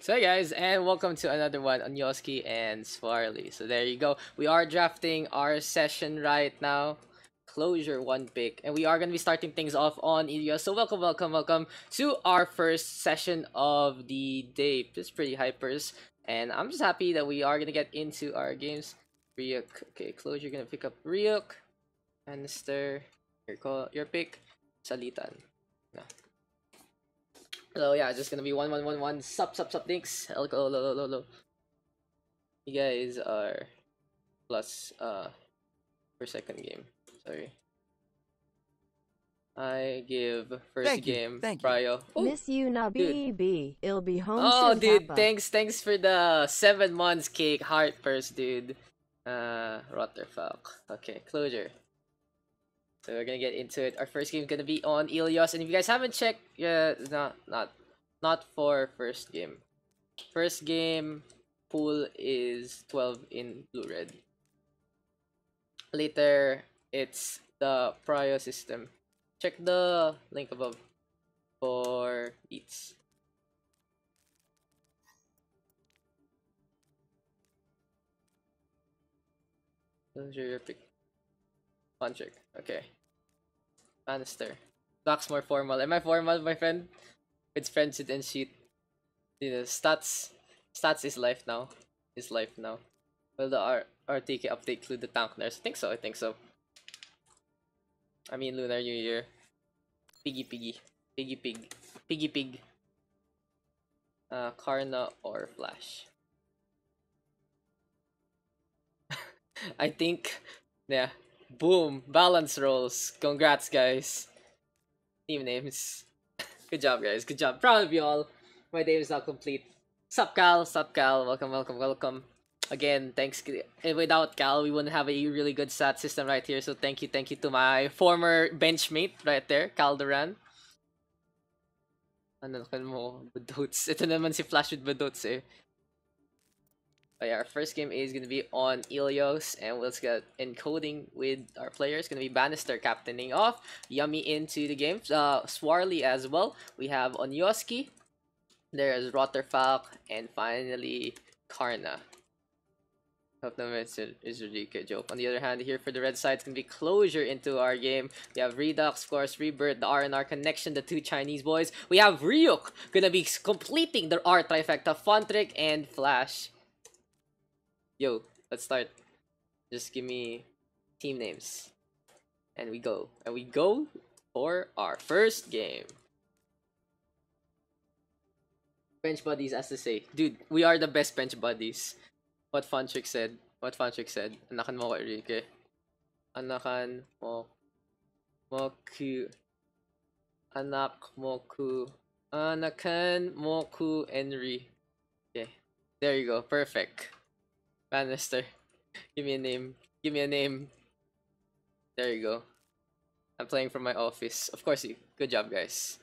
So hey guys, and welcome to another one on Yoski and Swarly. So there you go. We are drafting our session right now. Closure one pick. And we are gonna be starting things off on Ilios. So welcome to our first session of the day. It's pretty hypers. And I'm just happy that we are gonna get into our games. Ryuk. Okay, Closure gonna pick up Ryuk. Canister. Your pick. Salitan. No. So yeah, just gonna be 1-1-1-1. Sup, thanks. Hello. You guys are plus per second game. Sorry. I give first game Thank you. Prio. Oh, Miss you, dude. Nabibi. It'll be home Oh, soon, dude, Papa. thanks for the 7 months cake heart first, dude. Rotterfalk. Okay, Closure. So we're gonna get into it. Our first game is gonna be on Ilios, and if you guys haven't checked, yeah, not for first game. First game pool is 12 in blue red. Later, it's the Prio system. Check the link above for beats. Closure your pick. Fun trick. Okay. Bannister. Daks more formal. Am I formal, my friend? It's friendship and shit. You know, stats is life now. Is life now. Will the RTK update include the tank nurse? I think so. I mean Lunar New Year. Piggy pig. Karna or Flash. I think, yeah. Boom! Balance rolls. Congrats, guys. Team names. Good job, guys. Good job. Proud of you all. My day is now complete. Sup, Cal? Welcome. Again, thanks. Without Cal, we wouldn't have a really good stat system right here. So thank you to my former benchmate right there, Cal Duran. Ano naman mo? Badots. Ito naman si Flash with Badots eh. But yeah, our first game is going to be on Ilios, and let's get encoding with our players. Going to be Bannister captaining off, Yummy into the game, Swarly as well. We have Onyoski, there's Rotterfalk, and finally Karna. Hope no it's a GK joke. On the other hand, here for the red side, it's going to be Closure into our game. We have Redux, of course, Rebirth, the R&R connection, the two Chinese boys. We have Ryuk, going to be completing the R trifecta, Fun Trick, and Flash. Yo, let's start. Just give me team names. And we go. And we go for our first game. Bench buddies, as to say. Dude, we are the best bench buddies. What Funtrick said. Anakan mo ko, Enrique. Anakan mo. Moku. Anakan moku Enri. Okay. There you go. Perfect. Bannister. Give me a name. There you go. I'm playing from my office. Of course you. Good job, guys.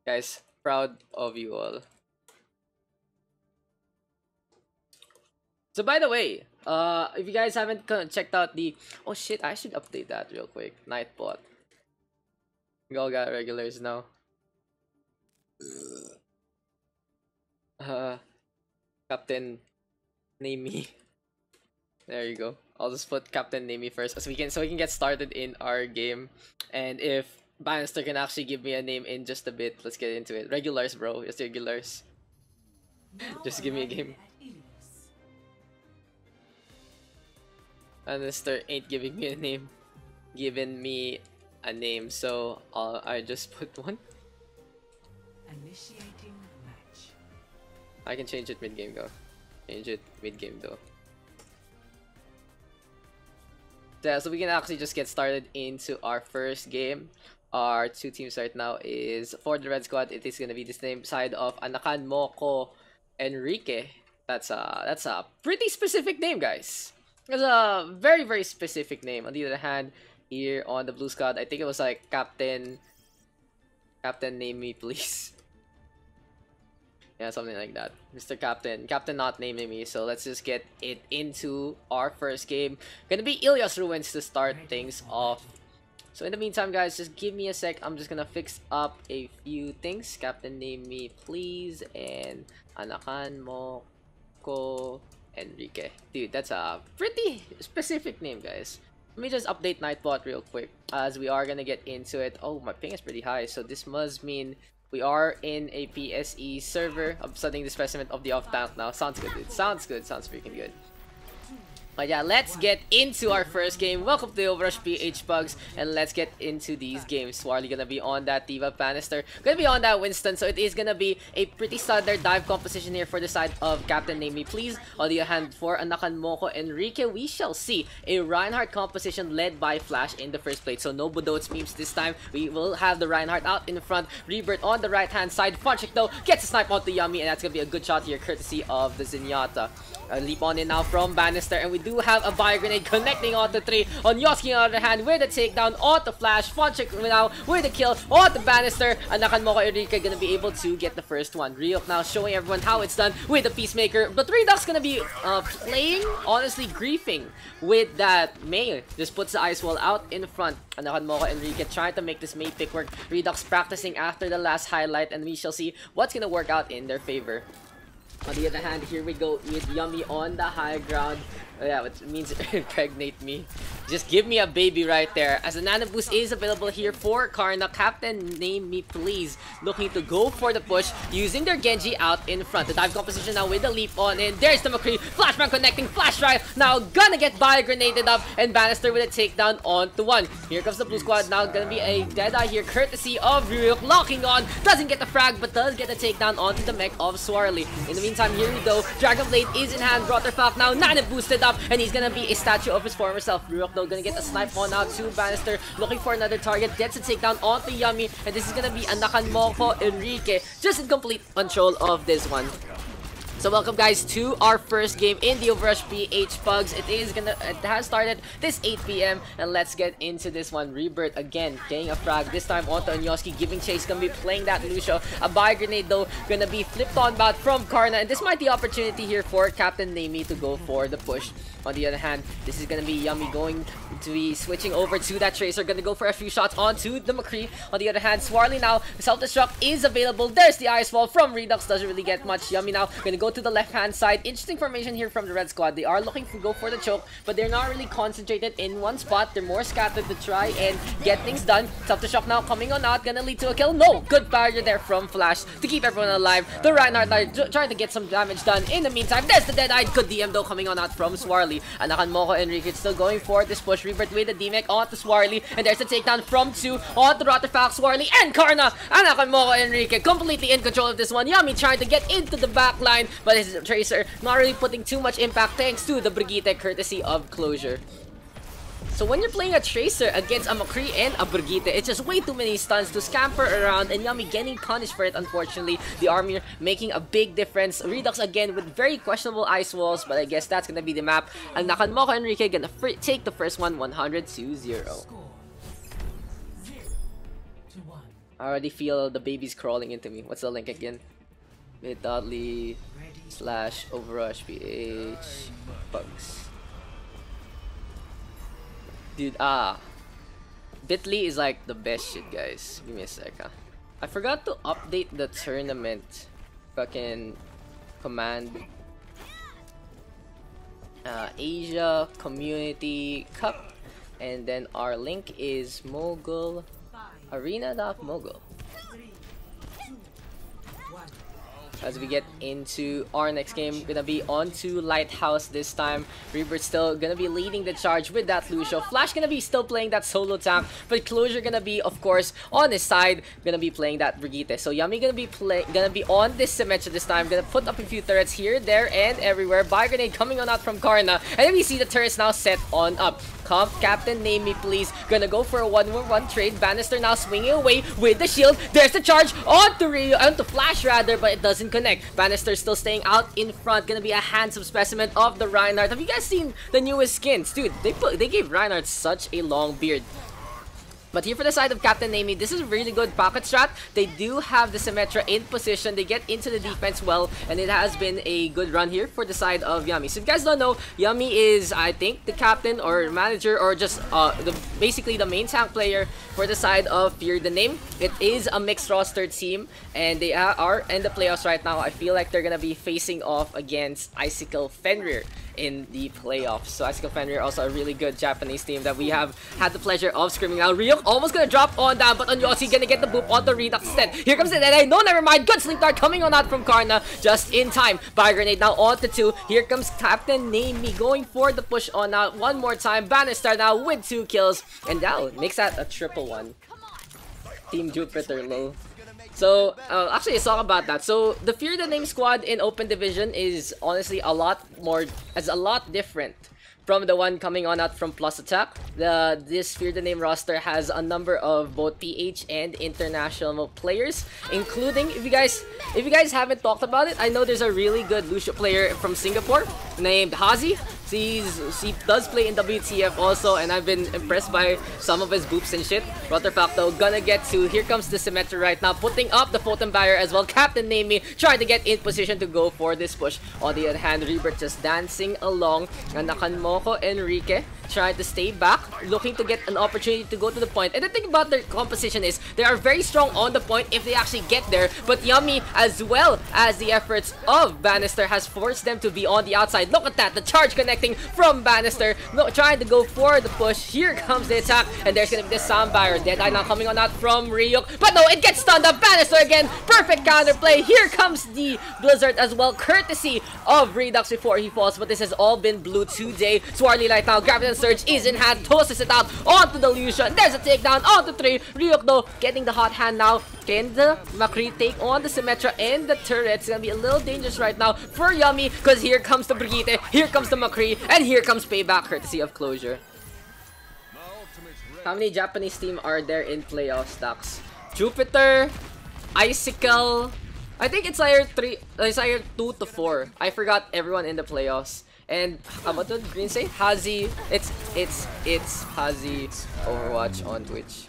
Guys, proud of you all. So by the way, if you guys haven't checked out the... Oh shit, I should update that real quick. Nightbot. We all got regulars now. Captain... Name me. There you go. I'll just put Captain Name me first, so we can get started in our game. And if Bannister can actually give me a name in just a bit, let's get into it. Regulars, bro. It's regulars. Just give me a game. Bannister ain't giving me a name. So I just put one. Initiating match. I can change it mid game though. Yeah, so we can actually just get started into our first game. Our two teams right now is for the red squad. It is gonna be the same side of Anakan Moko Enrique. That's a pretty specific name, guys. It's a very specific name. On the other hand, here on the blue squad, I think it was like Captain Name Me Please. Yeah, something like that. Mr. Captain not naming me. So let's just get it into our first game. Gonna be Ilios Ruins to start things off. So in the meantime, guys, just give me a sec. I'm just gonna fix up a few things. Captain, name me please, and anakan mo ko Enrique. Dude, that's a pretty specific name, guys. Let me just update Nightbot real quick, as we are gonna get into it. Oh, my ping is pretty high, so this must mean we are in a PSE server. I'm studying the specimen of the off-tank now. Sounds good, dude. Sounds good. Sounds freaking good. But yeah, let's get into our first game. Welcome to OverRush PH PUGS, and let's get into these games. Swarly gonna be on that Diva Bannister, gonna be on that Winston, so it is gonna be a pretty standard dive composition here for the side of Captain Name Me Please. On the other hand, for Anakan Moko Enrique, we shall see a Reinhardt composition led by Flash in the first plate. So no Budots memes this time. We will have the Reinhardt out in front, Rebirth on the right hand side. Funchik though gets a snipe onto Yummy, and that's gonna be a good shot here courtesy of the Zenyatta. Leap on in now from Bannister, and we do have a bio grenade connecting onto 3 on Yoski on the other hand with the takedown onto Flash. Funchik now with the kill onto Bannister, and Nakanmoko Enrique gonna be able to get the first one. Ryuk now showing everyone how it's done with the Peacemaker, but Redux gonna be playing, honestly griefing with that May. Just puts the ice wall out in front, and Nakanmoko Enrique trying to make this May pick work. Redux practicing after the last highlight, and we shall see what's gonna work out in their favor. On the other hand, here we go with Yummy on the high ground. Oh yeah, which means impregnate me. Just give me a baby right there. As a nano boost is available here for Karna. Captain Name Me Please looking to go for the push using their Genji out in front. The dive composition now with the leap on in. There's the McCree. Flashbang connecting. Flash drive. Now gonna get bio grenaded up, and Bannister with a takedown onto 1. Here comes the blue squad. Now gonna be a dead eye here courtesy of Ryuk. Locking on. Doesn't get the frag, but does get a takedown onto the mech of Swarly. In the meantime, here we go. Dragon Blade is in hand. Brotherfuck now nano boosted up, and he's gonna be a statue of his former self. Ryuk though gonna get a snipe on out to Bannister, looking for another target, gets a takedown onto Yummy, and this is gonna be Anakan Moko Enrique just in complete control of this one. So welcome guys to our first game in the OverRush PH PUGS. It has started this 8 PM, and let's get into this one. Rebirth again getting a frag, this time onto Anyoski, giving chase, gonna be playing that Lucio. A bio grenade though gonna be flipped on back from Karna, and this might be opportunity here for Captain Namey to go for the push. On the other hand, this is gonna be Yummy going to be switching over to that Tracer, gonna go for a few shots onto the McCree. On the other hand, Swarly now, self-destruct is available. There's the ice wall from Redux, doesn't really get much. Yummy now gonna go to the left hand side. Interesting formation here from the red squad. They are looking to go for the choke, but they're not really concentrated in one spot. They're more scattered to try and get things done. Self-destruct now coming on out, gonna lead to a kill. No, good barrier there from Flash to keep everyone alive. The Reinhardt are trying to get some damage done. In the meantime, there's the dead-eyed. Good DM though coming on out from Swarly. Anakan Moko Enrique still going for this push. Rebirth with the D-Mech onto Swarly, and there's a takedown from 2 onto Rotterfax, Swarly, and Karna. Anakan Moko Enrique completely in control of this one. Yummy trying to get into the back line, but his Tracer not really putting too much impact thanks to the Brigitte courtesy of Closure. So when you're playing a Tracer against a McCree and a Brigitte, it's just way too many stuns to scamper around, and Yummy getting punished for it, unfortunately. The armor making a big difference. Redux again with very questionable ice walls, but I guess that's gonna be the map. And Nakan Moko Enrique gonna take the first one 100-0. I already feel the babies crawling into me. What's the link again? bit.ly/OverRush PH PUGS. Dude, Bitly is like the best shit, guys. Give me a sec, huh? I forgot to update the tournament fucking command. Asia Community Cup, and then our link is Mogul Arena.Mogul. As we get into our next game, gonna be on to Lighthouse this time. Rebirth still gonna be leading the charge with that Lucio. Flash gonna be still playing that solo tank, but Closure gonna be, of course, on his side, gonna be playing that Brigitte. So Yummy gonna be on this Symmetra this time, gonna put up a few turrets here, there, and everywhere. Bio grenade coming on out from Karna, and then we see the turrets now set on up. Captain Name Me Please gonna go for a 1-1 trade. Bannister now swinging away with the shield. There's the charge onto Flash rather, but it doesn't connect. Bannister still staying out in front. Gonna be a handsome specimen of the Reinhardt. Have you guys seen the newest skins? Dude, they gave Reinhardt such a long beard. But here for the side of Captain Amy, this is a really good pocket strat. They do have the Symmetra in position. They get into the defense well, and it has been a good run here for the side of Yummy. So if you guys don't know, Yummy is, I think, the captain or manager or just basically the main tank player for the side of Fear the Name. It is a mixed roster team, and they are in the playoffs right now. I feel like they're gonna be facing off against Icicle Fenrir in the playoffs. So Icicle Fenrir also a really good Japanese team that we have had the pleasure of screaming out. Ryuk almost gonna drop on down, but on Yossi gonna get the boop on the Redux instead. Here comes it, and I know, never mind. Good sleep dart coming on out from Karna just in time. Fire grenade now on to 2. Here comes Captain Namie going for the push on out one more time. Bannister now with 2 kills, and now makes that a triple one. Team Jupiter, lol. So, actually, let's talk about that. So, the Fear the Name squad in Open Division is honestly a lot different from the one coming on out from Plus Attack. This Fear the Name roster has a number of both PH and international players, including, if you guys haven't talked about it, I know there's a really good Lucio player from Singapore named Hazi. He does play in WTF also, and I've been impressed by some of his boops and shit. Rotterfact though, gonna get to, here comes the Symmetra right now, putting up the Photon Barrier as well. Captain Namie trying to get in position to go for this push. On the other hand, Rebirth just dancing along, and Nakanmoko Enrique trying to stay back, looking to get an opportunity to go to the point. And the thing about their composition is they are very strong on the point if they actually get there, but Yummy, as well as the efforts of Bannister, has forced them to be on the outside. Look at that, the charge connecting from Bannister, trying to go for the push. Here comes the attack, and there's gonna be the sound barrier. Deadeye now coming on out from Ryuk, but no, it gets stunned up. Bannister again, perfect counterplay. Here comes the Blizzard as well, courtesy of Redux before he falls, but this has all been blue today. Swarly right now, Gravity Surge is in hand, tosses it out onto the Lucian. There's a takedown onto 3. Ryuk though getting the hot hand now. Can the McCree take on the Symmetra and the turret? It's gonna be a little dangerous right now for Yummy, because here comes the Brigitte, here comes the McCree, and here comes Payback courtesy of Closure. How many Japanese team are there in playoffs, Daks? Jupiter, Icicle, I think it's either 2 to 4. I forgot everyone in the playoffs. And what did Green say? Hazi. It's Hazi Overwatch on Twitch.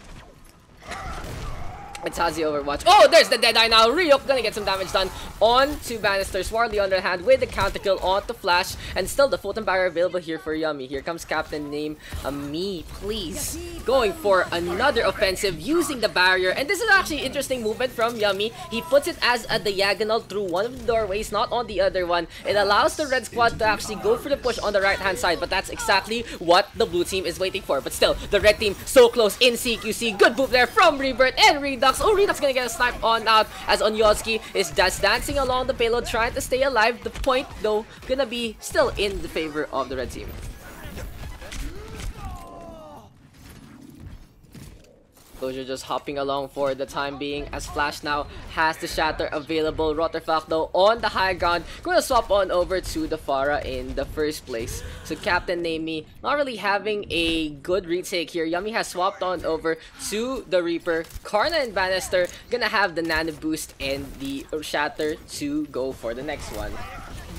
It's Hazi Overwatch. Oh, there's the Deadeye now. Ryuk gonna get some damage done onto Bannister. Swarly on the other hand with the counter kill onto Flash. And still the Photon Barrier available here for Yummy. Here comes Captain Name. Me, please. Going for another offensive using the barrier. And this is actually interesting movement from Yummy. He puts it as a diagonal through one of the doorways, not on the other one. It allows the red squad to actually go for the push on the right hand side. But that's exactly what the blue team is waiting for. But still, the red team so close in CQC. Good move there from Rebirth and Redux. Oh, Redux gonna get a snipe on out as Onyoski is just dancing along the payload, trying to stay alive. The point, though, gonna be still in the favor of the red team. Closure just hopping along for the time being as Flash now has the shatter available. Rotterfact though on the high ground, gonna swap on over to the Pharah in the first place. So Captain Namie not really having a good retake here. Yummy has swapped on over to the Reaper. Karna and Bannister gonna have the Nano Boost and the shatter to go for the next one.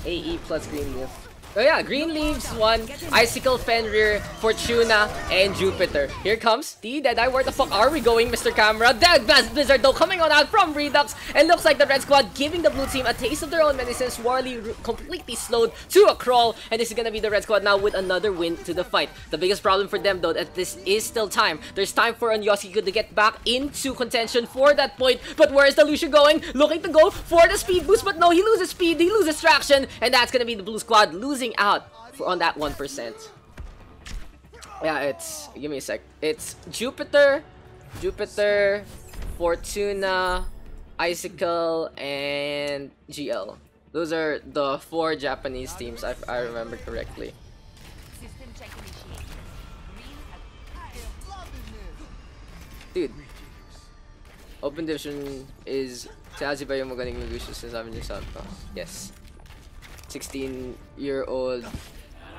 AE plus green leaf. Oh yeah, green leaves one, Icicle, Fenrir, Fortuna, and Jupiter. Here comes the Deadeye. Where the fuck are we going, Mr. Camera? Dead Blast Blizzard though coming on out from Redux. And looks like the red squad giving the blue team a taste of their own medicine. Warley completely slowed to a crawl. And this is gonna be the red squad now with another win to the fight. The biggest problem for them though, that this is still time. There's time for Onyoski to get back into contention for that point. But where is the Lucio going? Looking to go for the speed boost. But no, he loses speed, he loses traction. And that's gonna be the blue squad losing out on that 1%. Yeah, it's, give me a sec. It's Jupiter, Fortuna, Icicle, and GL. Those are the 4 Japanese teams, if I remember correctly. Dude, Open Division is Sazi ba yung magaling ng Lucio sinasabi niyo sa ako? Yes. 16-year-old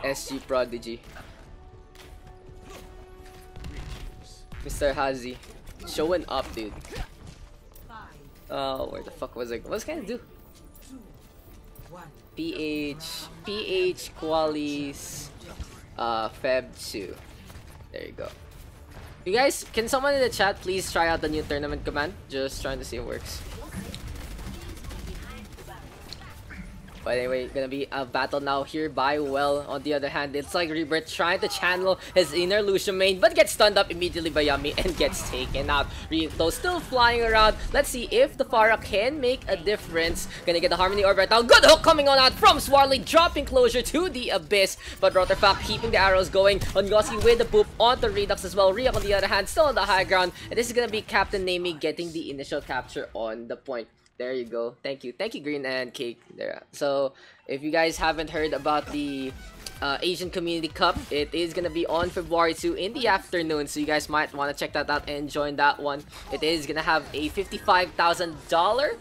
SG prodigy. Mr. Hazi. Showing up, dude. Oh, where the fuck was I? What was I gonna do? PH Qualis Feb 2. There you go. You guys, can someone in the chat please try out the new tournament command? Just trying to see if it works. But anyway, gonna be a battle now here by Well. On the other hand, it's like Rebirth trying to channel his inner Lucian main, but gets stunned up immediately by Yummy and gets taken out. Though still flying around. Let's see if the Pharah can make a difference. Gonna get the Harmony Orb right now. Good hook coming on out from Swarly, dropping closure to the Abyss. But Rotterfak keeping the arrows going. Ongoski with the boop onto Redux as well. Ryuk on the other hand, still on the high ground. And this is gonna be Captain Nami getting the initial capture on the point. There you go. Thank you, Green and Cake. There. So if you guys haven't heard about the Asian Community Cup, it is gonna be on February 2 in the afternoon. So you guys might want to check that out and join that one. It is gonna have a $55,000.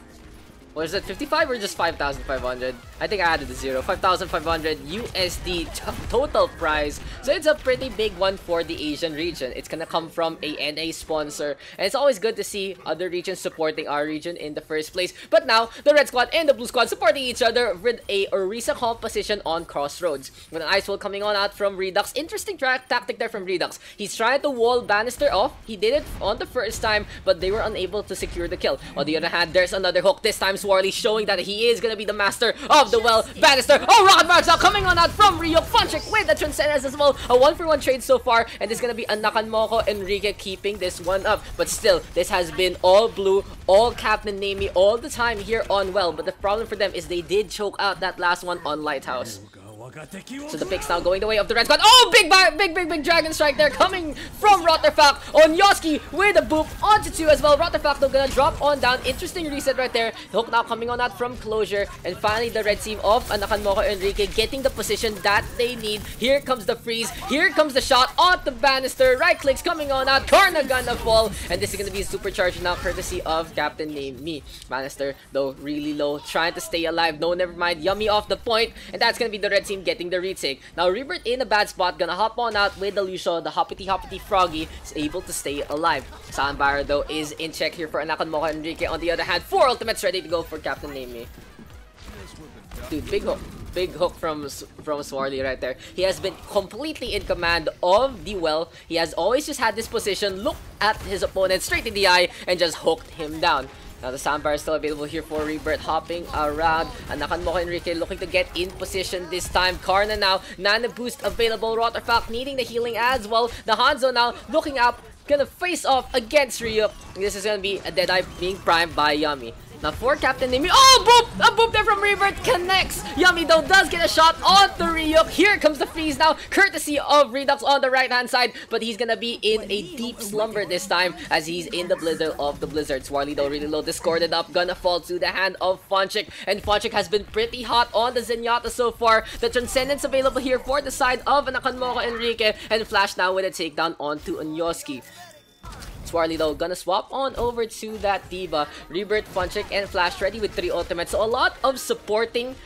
Or is it 55 or just 5,500? I think I added a zero. 5,500 USD total prize. So it's a pretty big one for the Asian region. It's gonna come from a NA sponsor. And it's always good to see other regions supporting our region in the first place. But now, the Red Squad and the Blue Squad supporting each other with a Orisa composition on Crossroads. With an Ice Wall coming on out from Redux. Interesting tactic there from Redux. He's trying to wall Bannister off. He did it on the first time, but they were unable to secure the kill. On the other hand, there's another hook. This time, Swarly showing that he is gonna be the master of the Well. Bannister. Oh, Rocket Marks now coming on out from Ryuk. Funchik with the Transcendence as well. A 1-for-1 trade so far, and it's gonna be a Nakanmoko Enrique keeping this one up. But still, this has been all blue, all Captain Nami all the time here on Well. But the problem for them is they did choke out that last one on Lighthouse. So the pick's now going the way of the Red Squad. Oh, big Dragon Strike there coming from Rotterfak. Onyoski with a boop onto 2 as well. Rotterfak though gonna drop on down. Interesting reset right there. The hook now coming on out from Closure. And finally the red team of Nakanmoko Enrique getting the position that they need. Here comes the freeze. Here comes the shot on the Bannister. Right clicks coming on out. Karna gonna fall. And this is gonna be supercharged now courtesy of Captain Nami. Bannister though really low. Trying to stay alive. No, never mind. Yummy off the point. And that's gonna be the red team getting the retake. Now Rebirth in a bad spot, gonna hop on out with the Lucio, the hoppity Froggy is able to stay alive. Sandbar though is in check here for Nakanmoko Enrique. On the other hand, 4 ultimates ready to go for Captain Nami. Dude, big hook from Swarly right there. He has been completely in command of the Well. He has always just had this position, looked at his opponent straight in the eye, and just hooked him down. Now the Sandbar is still available here for Rebirth, hopping around. And Nakanmoko Enrique looking to get in position this time. Karna now, Nana boost available. Rotterfak needing the healing as well. The Hanzo now looking up, gonna face off against Ryuk. This is gonna be a Deadeye being primed by Yummy. Now for Captain Nami, oh, boop! A boop there from Rebirth connects. Yummy though does get a shot on the Ryuk. Here comes the freeze now, courtesy of Redux on the right hand side. But he's gonna be in a deep slumber this time as he's in the blizzard of the blizzard. Swarly though really low, discorded up, gonna fall to the hand of Funchik. And Funchik has been pretty hot on the Zenyatta so far. The Transcendence available here for the side of Nakanmoko Enrique. And Flash now with a takedown onto Onyoski. Swarly though gonna swap on over to that Diva. Rebirth, Funchik, and Flash ready with 3 ultimates. So a lot of supporting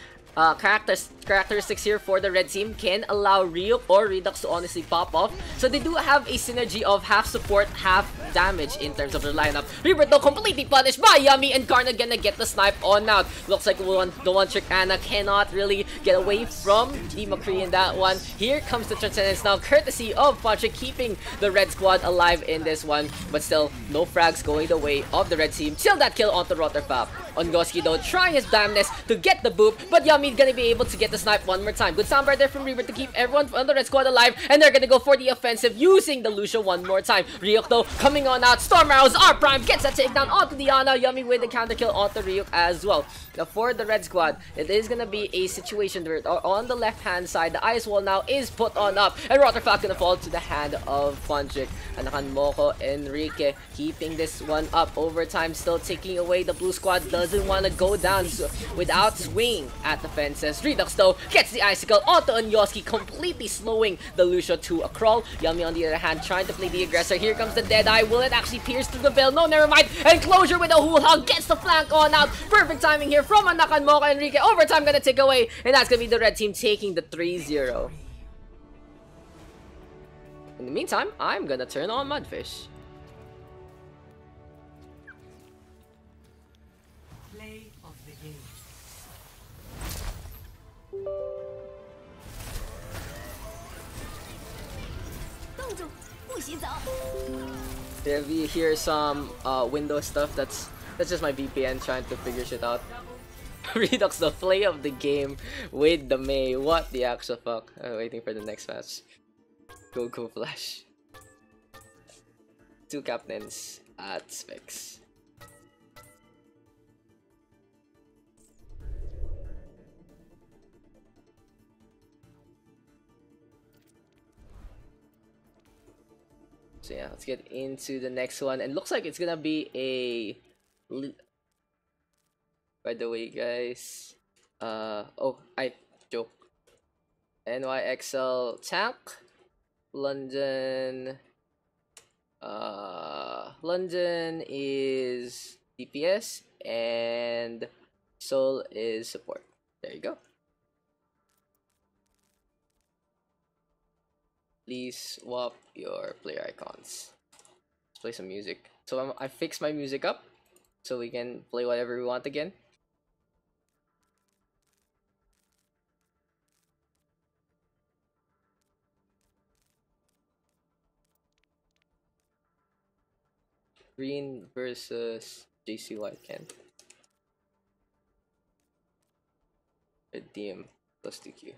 characteristics here for the red team can allow Ryuk or Redux to honestly pop off. So they do have a synergy of half support, half damage in terms of their lineup. Rebirth though completely punished by Yummy, and Karna gonna get the snipe on out. Looks like the one trick Anna cannot really get away from the McCree in that one. Here comes the Transcendence now, courtesy of Funchik, keeping the red squad alive in this one. But still, no frags going the way of the red team. Still that kill onto Rotterfap. Ongoski though trying his damnness to get the boop, but Yummy gonna be able to get the snipe one more time. Good soundbar there from Rebirth to keep everyone on the red squad alive, and they're gonna go for the offensive using the Lucio one more time. Ryuk though coming on out, Storm Arrows are prime, gets a takedown onto Diana. Yummy with the counter kill onto Ryuk as well. Now for the red squad, it is gonna be a situation where on the left hand side, the ice wall now is put on up, and Rotterfak gonna fall to the hand of Funchik. And Nakanmoko Enrique keeping this one up. Overtime still taking away. The blue squad doesn't want to go down without swinging at the fences. Redux though gets the icicle onto Onyoski, completely slowing the Lucio to a crawl. Yummy on the other hand trying to play the aggressor. Here comes the Deadeye. Will it actually pierce through the veil? No, never mind. And Closure with a Hula Hog gets the flank on out. Perfect timing here from Nakanmoko Enrique. Overtime gonna take away, and that's gonna be the red team taking the 3-0. In the meantime, I'm gonna turn on Mudfish. Play of the game. If you hear some Windows stuff, that's just my VPN trying to figure shit out. Redux, the play of the game with the May. What the actual fuck? I'm waiting for the next match. Go Flash. 2 captains at Specs. So yeah, let's get into the next one. And looks like it's gonna be a... By the way, guys, oh, I joke. NYXL tank, London. London is DPS and Seoul is support. There you go. Please swap your player icons. Let's play some music. So I fixed my music up so we can play whatever we want again. Green versus JC White. Redeem plus 2Q.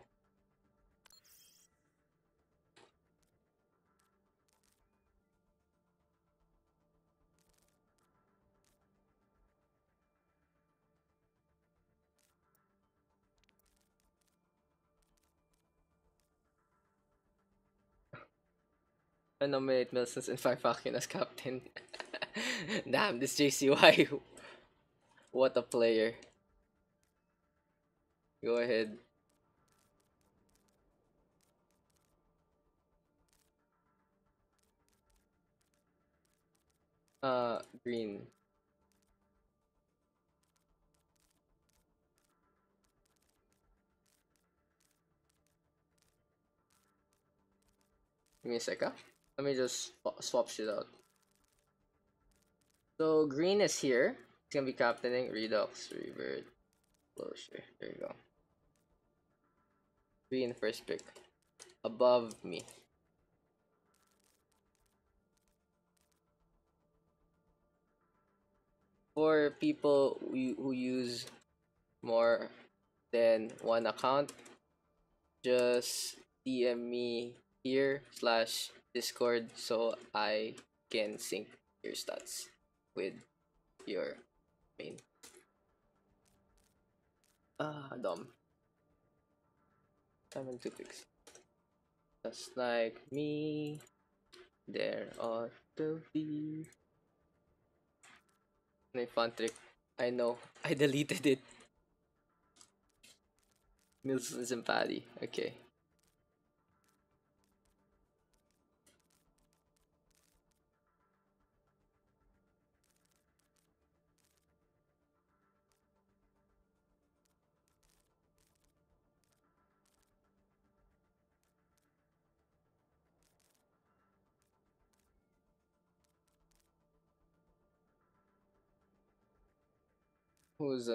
I nominate Milsons and Farfakian as captain. Damn, this JCY. What a player. Go ahead. Green. Give me a sec, huh? Let me just swap shit out. So green is here. It's gonna be captaining Redux, Revert, Closure. There you go. Green first pick. Above me. For people who use more than one account, just DM me here /Discord so I can sync your stats with your main. Dumb. Diamond 2 picks. Just like me, there ought to be. My fun trick. I know. I deleted it. Milsons and Paddy. Okay. Who's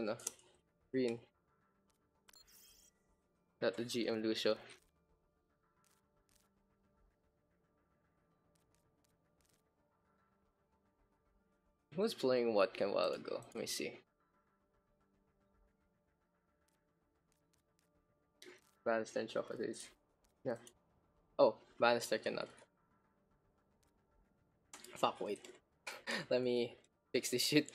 green? Not the GM Lucio. Who was playing what a while ago? Let me see. Bannister and Chocolates. Yeah. Oh, Bannister cannot. Fuck, wait. Let me fix this shit.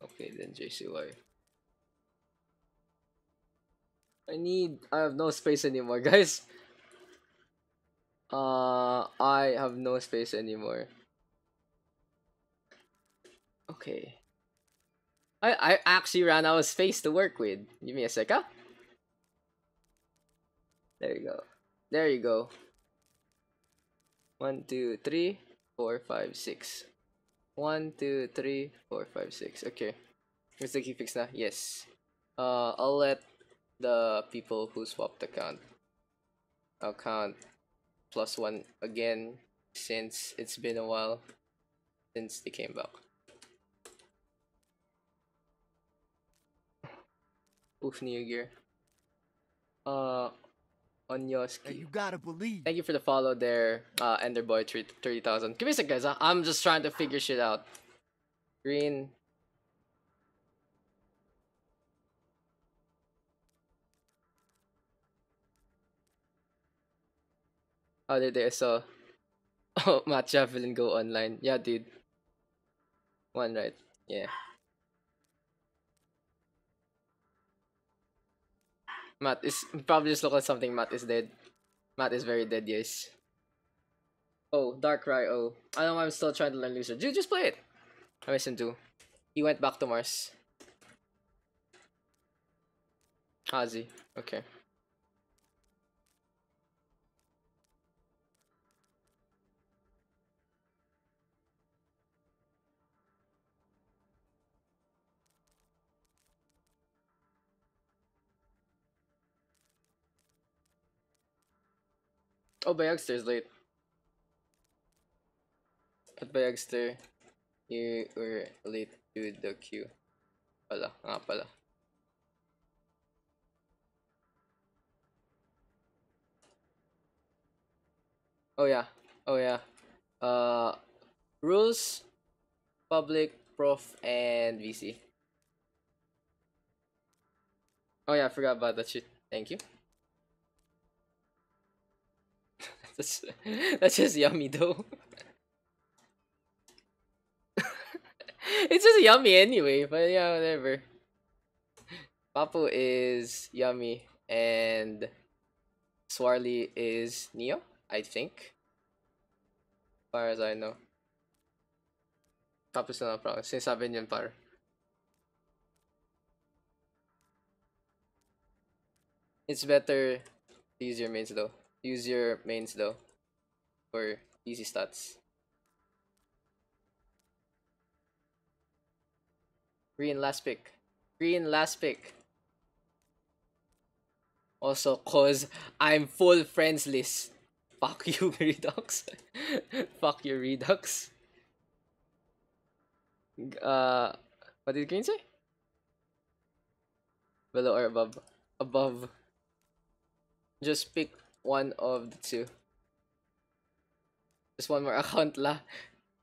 Okay, then JCY. I have no space anymore, guys. I have no space anymore. Okay. I actually ran out of space to work with. Give me a sec, huh? There you go. There you go. 1, 2, 3, 4, 5, 6. 1, 2, 3, 4, 5, 6. Okay. Here's the key fix now. Yes. I'll let the people who swapped account. I'll count +1 again since it's been a while since they came back. Oof, new gear. Onyoski. You gotta believe. Thank you for the follow there, Enderboy 30,000. Give me a sec, guys. I'm just trying to figure shit out. Green. Other day I saw. Oh, Matt Javelin go online. Yeah, dude. One right. Yeah. Matt is probably just look at something. Matt is dead. Matt is very dead, yes. Oh, Darkrai. Oh, I know. I'm still trying to learn Loser. Dude, just play it. I miss him too. He went back to Mars. Hazi. Okay. Oh, Bayagster is late. At Bayagster, you were late to the queue. Pala, nga pala. Oh yeah, oh yeah. Uh, rules, public, prof, and VC. Oh yeah, I forgot about that shit. Thank you. that's that's just yummy though. It's just yummy anyway. But yeah, whatever. Papu is yummy and Swarly is Neo, I think. As far as I know. Tapos na lang promise. Sinasabi niyan par. It's better to use your mains though. Use your mains though. For easy stats. Green last pick. Green last pick. Also, cause I'm full friends list. Fuck you, Redux. Fuck your Redux. What did Green say? Below or above? Above. Just pick one of the two. Just one more account la.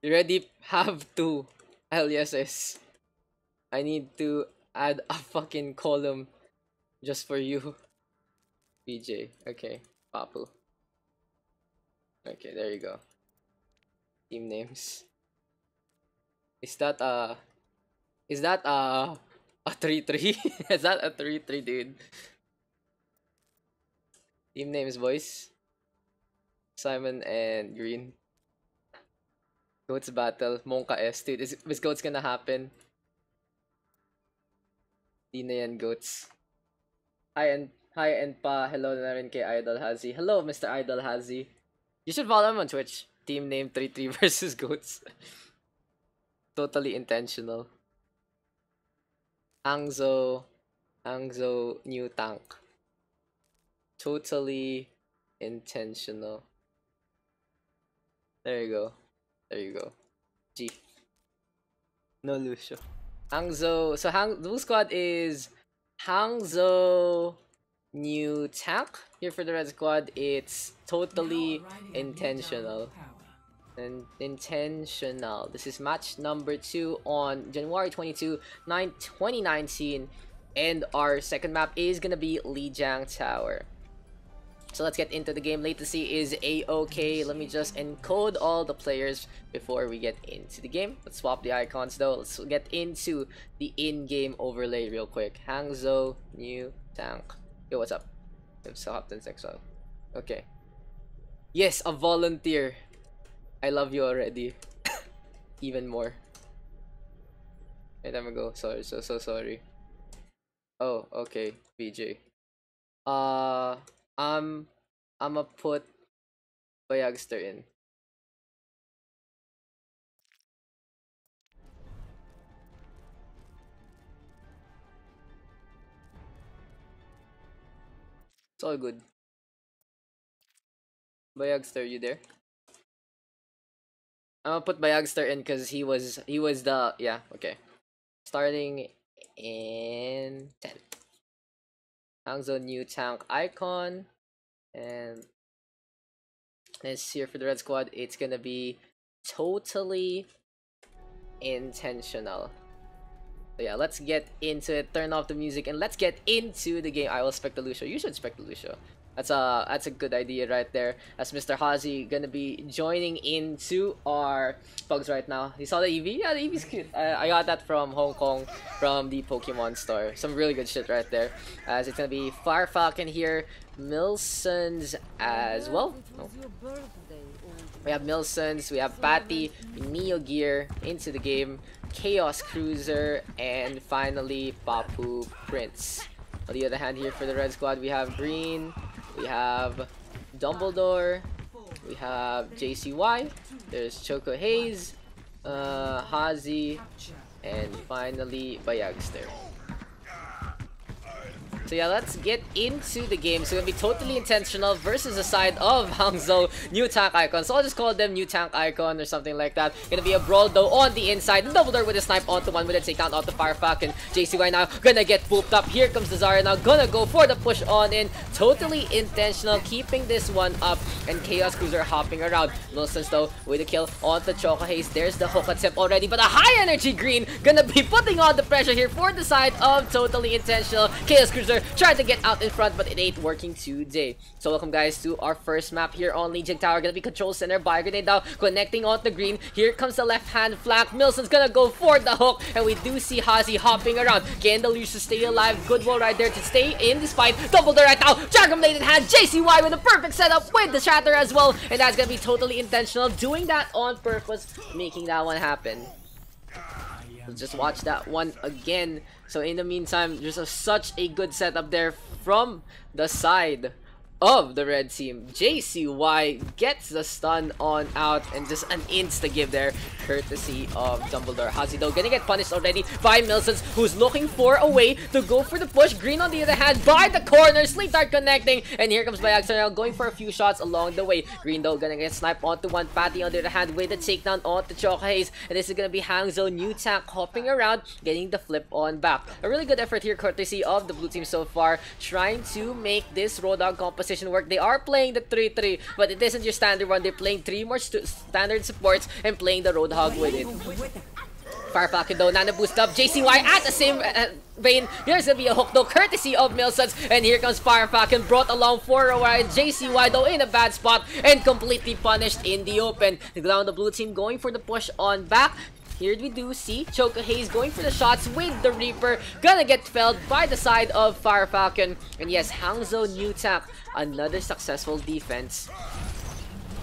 You already have two aliases. I need to add a fucking column just for you. BJ. Okay. Papu. Okay, there you go. Team names. Is that is that a 3-3? Is that a 3-3, dude? Team names, boys. Simon and Green. Goats battle. Monka S. Dude, is Goats gonna happen? Di na yan, Goats. Hi and pa. Hello na rin kay Idol Hazi. Hello, Mr. Idol Hazi. You should follow him on Twitch. Team name 3-3 versus Goats. Totally intentional. Hangzhou new tank. Totally intentional. There you go. There you go. G. No Lucio. Hangzhou. So Blue Squad is Hangzhou new tank. Here for the Red Squad, it's totally intentional. And intentional. This is match number 2 on January 22, 2019. And our second map is gonna be Lijiang Tower. So let's get into the game. Latency is a-okay. Let me just encode all the players before we get into the game. Let's swap the icons though. Let's get into the in-game overlay real quick. Hangzhou new tank. Yo, what's up? I'm so Captain Sexual. Okay. Yes, a volunteer. I love you already. Even more. Wait, let me go. Sorry, so sorry. Oh, okay, BJ. I'ma put Bayagster in. It's all good. Bayagster, you there? I'm gonna put Bayagster in because he was the yeah, okay. Starting in 10. Hangzhou new tank icon. And it's here for the red squad. It's gonna be totally intentional. So yeah, let's get into it. Turn off the music and let's get into the game. I will spec the Lucio. You should spec the Lucio. That's a good idea right there. As Mr. Hazi gonna be joining into our pugs right now. You saw the EV? Yeah, the EV's cute. I got that from Hong Kong from the Pokemon store. Some really good shit right there. As it's gonna be Fire Falcon here, Milsons as well. Oh. We have Milsons, we have Patty, Neo Gear into the game, Chaos Cruiser, and finally Papu Prince. On the other hand here for the red squad, we have Green, we have Dumbledore, we have JCY, there's Choco Haze, Hazi, and finally Bayagster. So yeah, let's get into the game. So it's gonna be totally intentional versus the side of Hangzhou new tank icon. So I'll just call them new tank icon or something like that. Gonna be a brawl though on the inside. Dumbledore with a snipe onto one with a takedown off the Fire Falcon. JCY now gonna get pooped up. Here comes the Zarya now gonna go for the push on in. Totally intentional, keeping this one up. And Chaos Cruiser hopping around. Wilson's though with a kill onto Choco Haze. There's the hook attempt already, but a high energy Green gonna be putting on the pressure here for the side of totally intentional. Chaos Cruiser tried to get out in front, but it ain't working today. So welcome guys to our first map here on Lijiang Tower. Gonna be control center by Grenade now, connecting on the Green. Here comes the left hand flank. Milson's gonna go for the hook, and we do see Hazi hopping around. Can the Lucio stay alive? Good wall right there to stay in this fight. Dumbledore right now, Dragon Blade in hand. JCY with a perfect setup with the Shatter as well, and that's gonna be totally intentional, doing that on purpose, making that one happen. Just watch that one again. So in the meantime, there's such a good setup there from the side of the red team. JCY gets the stun on out and just an insta give there, courtesy of Dumbledore. Hazi though gonna get punished already by Milsons, who's looking for a way to go for the push. Green on the other hand by the corner, Sleep Dart connecting, and here comes Bayagster now going for a few shots along the way. Green though gonna get sniped onto one. Patty on the other hand with a takedown onto Choco Haze, and this is gonna be Hangzhou new tank hopping around, getting the flip on back. A really good effort here courtesy of the blue team so far, trying to make this Roadhog composition work. They are playing the 3-3, but it isn't your standard one. They're playing 3 more standard supports and playing the Roadhog with it. Fire Falcon though, Nana boost up. JCY at the same vein. Here's gonna be a hook though, courtesy of Milsons, and here comes Fire Falcon brought along for a ride. JCY though in a bad spot and completely punished in the open. Now the blue team going for the push on back. Here we do see Choco Haze going for the shots with the Reaper. Gonna get felled by the side of Fire Falcon. And yes, Hangzhou new tank, another successful defense.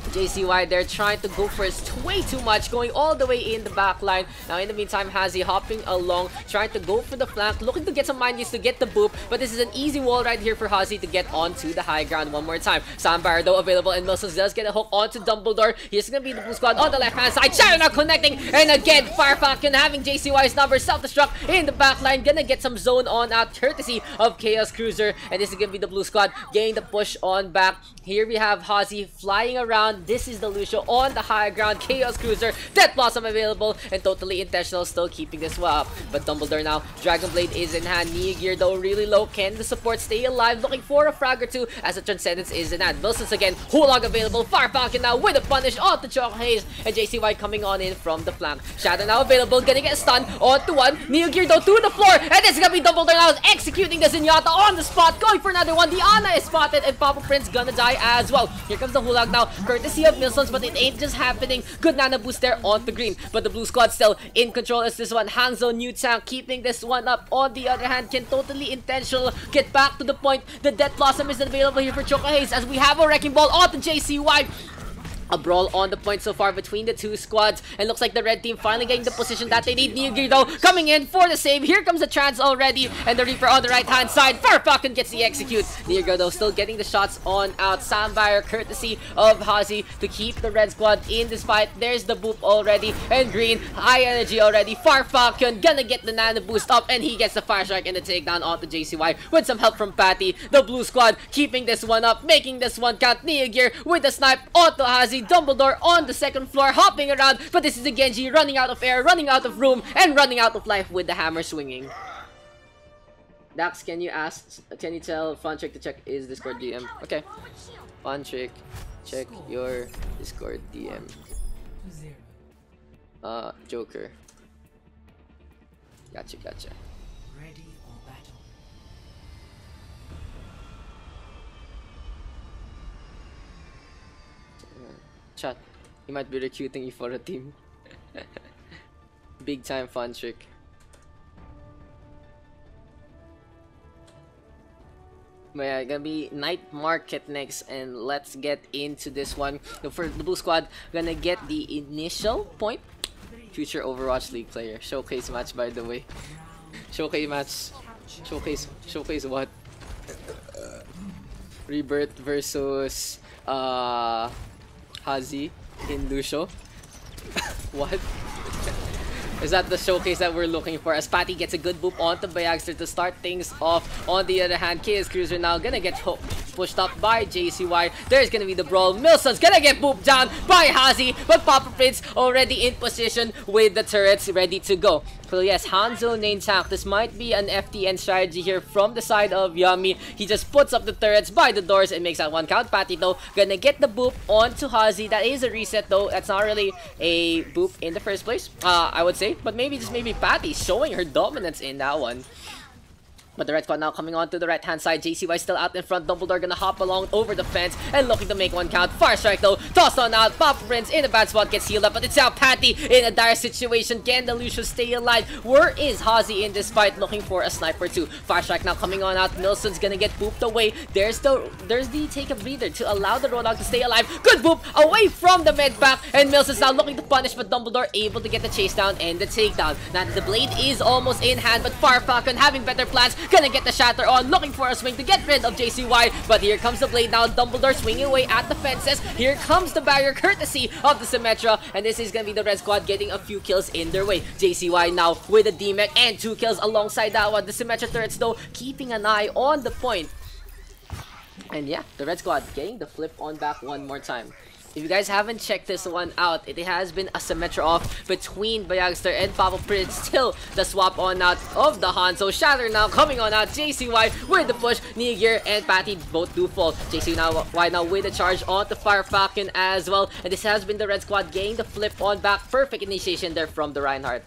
JCY there trying to go first way too much, going all the way in the back line. Now in the meantime, Hazi hopping along, trying to go for the flank, looking to get some minions to get the boop, but this is an easy wall right here for Hazi to get onto the high ground one more time. Sandbar though available, and Milsons does get a hook onto Dumbledore. Here's gonna be the blue squad on the left hand side. Shadow now connecting, and again Fire Falcon having JCY's number, self-destruct in the back line, gonna get some zone on out courtesy of Chaos Cruiser, and this is gonna be the blue squad getting the push on back. Here we have Hazi flying around. This is the Lucio on the high ground. Chaos Cruiser, Death Blossom available, and totally intentional, still keeping this one up. But Dumbledore now, Dragon Blade is in hand. Neo Gear though really low. Can the support stay alive? Looking for a frag or two as the Transcendence is in hand. Wilson's again, Hulog available. Fire Falcon now with a punish onto Choco Haze, and JCY coming on in from the flank. Shadow now available, gonna get stunned onto one. Neo Gear though to the floor, and this is gonna be Dumbledore now executing the Zenyatta on the spot, going for another one. Diana is spotted, and Papa Prince gonna die as well. Here comes the Hulog now, courtesy of Milsons, but it ain't just happening. Good Nana boost there on the Green, but the blue squad still in control as this one. Hangzhou new tank keeping this one up. On the other hand, can totally intentional get back to the point. The Death Blossom is available here for Choco Haze as we have a Wrecking Ball on the JCY. A brawl on the point so far between the two squads, and looks like the red team finally getting the position that they need. Neo Gear though coming in for the save. Here comes the Trans already, and the Reaper on the right hand side. Fire Falcon gets the execute. Neo Gear though still getting the shots on out. Sandfire courtesy of Hazi to keep the red squad in this fight. There's the boop already, and Green high energy already. Fire Falcon gonna get the Nano boost up, and he gets the Fire Strike and the takedown onto JCY with some help from Patty. The blue squad keeping this one up, making this one count. Neo Gear with the snipe onto Hazi. Dumbledore on the second floor hopping around, but this is the Genji running out of air, running out of room, and running out of life with the hammer swinging. Dax, can you tell Funtrick to check his Discord DM? Okay. Funtrick, check your Discord DM. Joker. Gotcha. Ready or battle. Chat, he might be recruiting you for a team. Big time Funtrick. Yeah, gonna be Night Market next, and let's get into this one. For the blue squad, gonna get the initial point. Future Overwatch League player. Showcase match, by the way. Showcase match. Showcase what? Rebirth versus Hazi in Lucio. What? Is that the showcase that we're looking for? As Patty gets a good boop onto Bayagster to start things off. On the other hand, KS Cruiser now gonna get pushed up by JCY. There's gonna be the brawl. Milson's gonna get booped down by Hazi, but Papa Prince already in position with the turrets ready to go. So yes, Hanzo main tank. This might be an FTN strategy here from the side of Yummy. He just puts up the turrets by the doors and makes that one count. Patty though gonna get the boop onto Hazi. That is a reset though. That's not really a boop in the first place, I would say. But maybe Patty showing her dominance in that one. But the red squad now coming on to the right hand side. JCY still out in front. Dumbledore gonna hop along over the fence and looking to make one count. Far strike though, tossed on out. Papa Prince in a bad spot, gets healed up, but it's now Patty in a dire situation. Can the Lucius stay alive? Where is Hazi in this fight? Looking for a sniper too. Far strike now coming on out. Nilsson's gonna get booped away. There's the take a breather to allow the Roadhog to stay alive. Good boop away from the med pack, and Nilsson's now looking to punish, but Dumbledore able to get the chase down and the takedown. Now the blade is almost in hand, but Far Falcon having better plans, gonna get the shatter on, looking for a swing to get rid of JCY, but here comes the blade now. Dumbledore swinging away at the fences. Here comes the barrier courtesy of the Symmetra, and this is gonna be the red squad getting a few kills in their way. JCY now with a D-Mech and 2 kills alongside that one. The Symmetra turrets though keeping an eye on the point. And yeah, the red squad getting the flip on back one more time. If you guys haven't checked this one out, it has been a Symmetra off between Bayagster and Papa Prince. Still the swap on out of the Hanzo. Shatter now coming on out. JCY with the push. Niger and Patty both do fall. JCY now with the charge on the Fire Falcon as well. And this has been the red squad getting the flip on back. Perfect initiation there from the Reinhardt.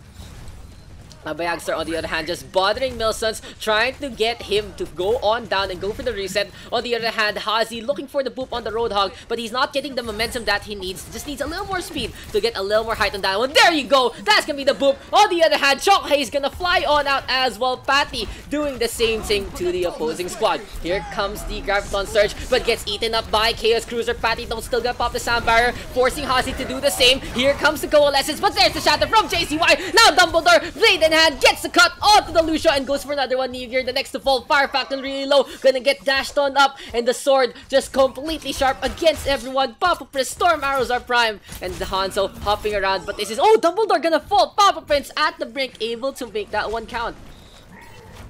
Bayagster on the other hand just bothering Milsons, trying to get him to go on down and go for the reset. On the other hand, Hazi looking for the boop on the Roadhog, but he's not getting the momentum that he needs. Just needs a little more speed to get a little more height on that one. There you go! That's gonna be the boop. On the other hand, Chokhay is gonna fly on out as well. Patty doing the same thing to the opposing squad. Here comes the Graviton Surge, but gets eaten up by Chaos Cruiser. Patty don't still gonna pop the sound barrier, forcing Hazi to do the same. Here comes the Coalescence, but there's the shatter from JCY. Now Dumbledore, blade in hand, gets the cut onto the Lucio and goes for another one. Niger, the next to fall. Fire Falcon really low, gonna get dashed on up, and the sword just completely sharp against everyone. Papa Prince, storm arrows are prime, and the Hanzo hopping around, but this is, oh, Dumbledore gonna fall. Papa Prince at the brink, able to make that one count.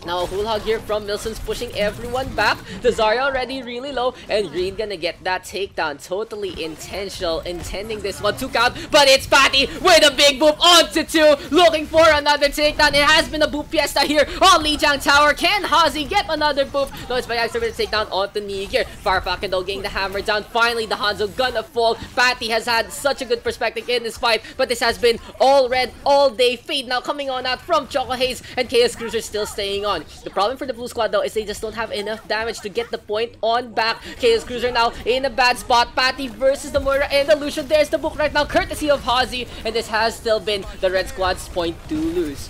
Now a whole hog here from Milsons pushing everyone back. The Zarya already really low, and Green gonna get that takedown. Totally intentional, intending this one to count, but it's Patty with a big boop onto 2, looking for another takedown. It has been a boop fiesta here on Lijiang Tower. Can Hazi get another boop? No, it's Bayagster with a takedown onto Niger. Far Falcon though getting the hammer down. Finally, the Hanzo gonna fall. Patty has had such a good perspective in this fight, but this has been all red all day. Fade now coming on out from Choco Haze, and Chaos Cruiser still staying on. The problem for the blue squad though is they just don't have enough damage to get the point on back. Chaos Cruiser now in a bad spot. Patty versus the Moira and the Lucian. There's the book right now, courtesy of Hazi, and this has still been the red squad's point to lose.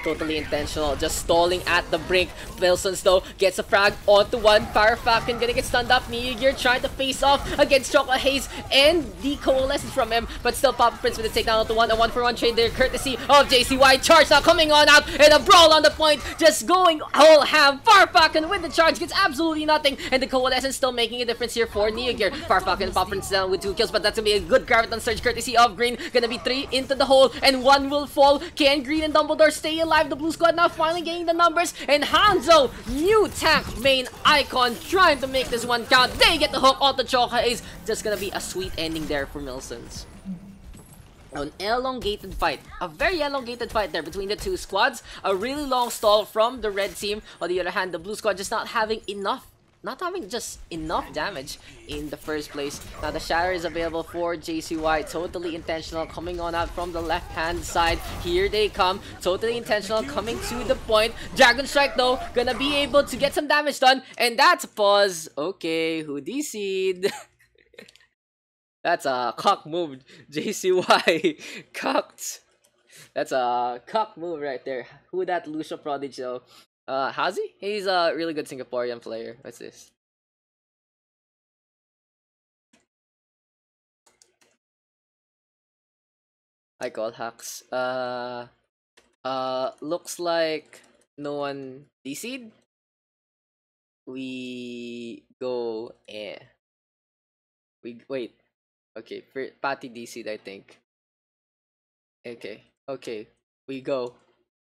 Totally intentional, just stalling at the brink. Wilsons though gets a frag onto one. Fire Falcon gonna get stunned up. Niger trying to face off against Chocolate Haze, and the coalescence from him, but still Papa Prince with a takedown onto one. A 1-for-1 trade there, courtesy of JCY. Charge now coming on out, and a brawl on the point, just going whole ham. Fire Falcon with the charge gets absolutely nothing, and the coalescence still making a difference here for Niger. Fire Falcon and Papa Prince down with 2 kills, but that's gonna be a good Graviton Surge courtesy of Green. Gonna be 3 into the hole, and 1 will fall. Can Green and Dumbledore stay alive? The blue squad now finally getting the numbers, and Hanzo, new tank main icon, trying to make this one count. They get the hook onto Choka Ace. Just gonna be a sweet ending there for Milsons. An elongated fight. A very elongated fight there between the two squads. A really long stall from the red team. On the other hand, the blue squad just not having enough damage in the first place. Now the shatter is available for JCY, totally intentional, coming on out from the left hand side. Here they come, totally intentional, coming to the point. Dragon Strike though, gonna be able to get some damage done, and that's a pause. Okay, who DC'd? That's a cock move, JCY. Cocked. That's a cock move right there. Who that Lucio Prodigy though? Hazi? He's a really good Singaporean player. What's this? I call hacks. Looks like no one DC'd. We go wait. Okay, Patty DC'd, I think. Okay. We go.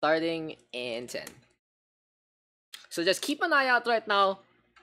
Starting in 10. So just keep an eye out right now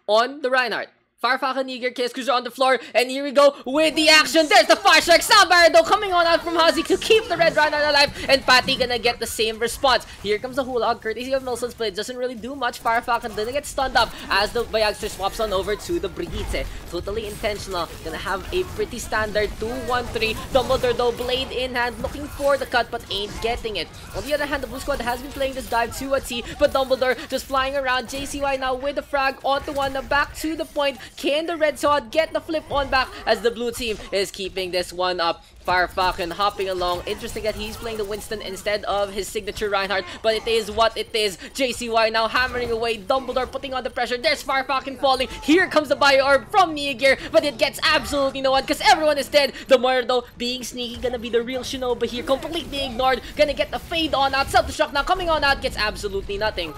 on the Reinhardt. Firefox Eager, Chaos Cruiser on the floor, and here we go with the action. There's the fire strike. Soundbarrier though coming on out from Hazi to keep the red Reinhardt alive, and Patty gonna get the same response. Here comes the Hulog, courtesy of Nilsson's play. Doesn't really do much. Firefox gonna get stunned up as the Bayagster swaps on over to the Brigitte. Totally intentional. Gonna have a pretty standard 2-1-3. Dumbledore though, blade in hand, looking for the cut but ain't getting it. On the other hand, the blue squad has been playing this dive to a T, but Dumbledore just flying around. JCY now with the frag onto one, back to the point. Can the red sword get the flip on back as the blue team is keeping this one up? Firefalcon hopping along. Interesting that he's playing the Winston instead of his signature Reinhardt, but it is what it is. JCY now hammering away. Dumbledore putting on the pressure. There's Firefalcon falling. Here comes the Bio Orb from Niagir, but it gets absolutely no one because everyone is dead. The Moira though being sneaky, gonna be the real Shinobi here, completely ignored. Gonna get the fade on out. Self-destruct now coming on out, gets absolutely nothing.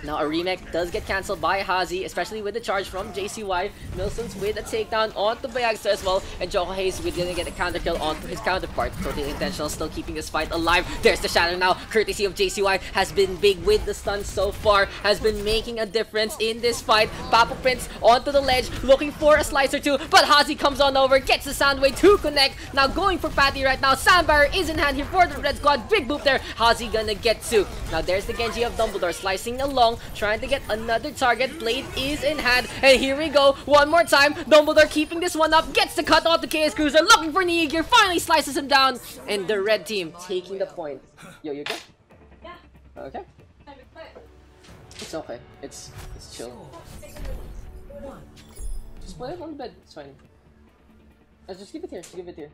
Now a remake does get cancelled by Hazi, especially with the charge from JCY. Nilsson's with a takedown onto Bayagster as well, and Joko Hayes with gonna get a counter kill onto his counterpart. Totally intentional, still keeping this fight alive. There's the shadow now, courtesy of JCY, has been big with the stun so far, has been making a difference in this fight. Papa Prince onto the ledge, looking for a slice or two, but Hazi comes on over, gets the Soundwave to connect. Now going for Patty right now. Soundbarrier is in hand here for the red squad. Big boop there. Hazi gonna get two. Now there's the Genji of Dumbledore slicing along, trying to get another target. Blade is in hand, and here we go one more time. Dumbledore keeping this one up, gets the cut off the Chaos Cruiser, looking for Niagir, finally slices him down, and the red team taking the point. Yo, you okay? Yeah. Okay. It's okay. It's chill. Just put it on the bed. It's fine. Just keep it here. Just keep it here.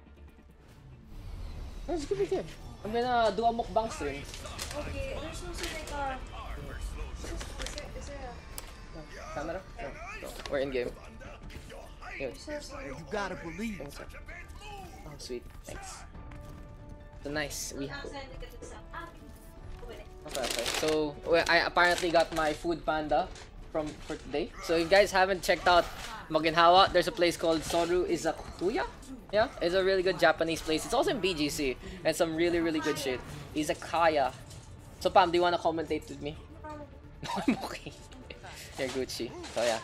Just keep it here. I'm gonna do a mukbang stream. Okay, there's also like a... Is there a... Camera? No. No. We're in game. Here. You gotta believe. Oh, sweet. Thanks. So nice. Okay. So I apparently got my food panda for today. So if you guys haven't checked out Maginhawa, there's a place called Soru Izakuya. Yeah, it's a really good Japanese place. It's also in BGC and some really good shit. Izakaya. So Pam, do you wanna commentate with me? I'm okay. You're Gucci. So yeah.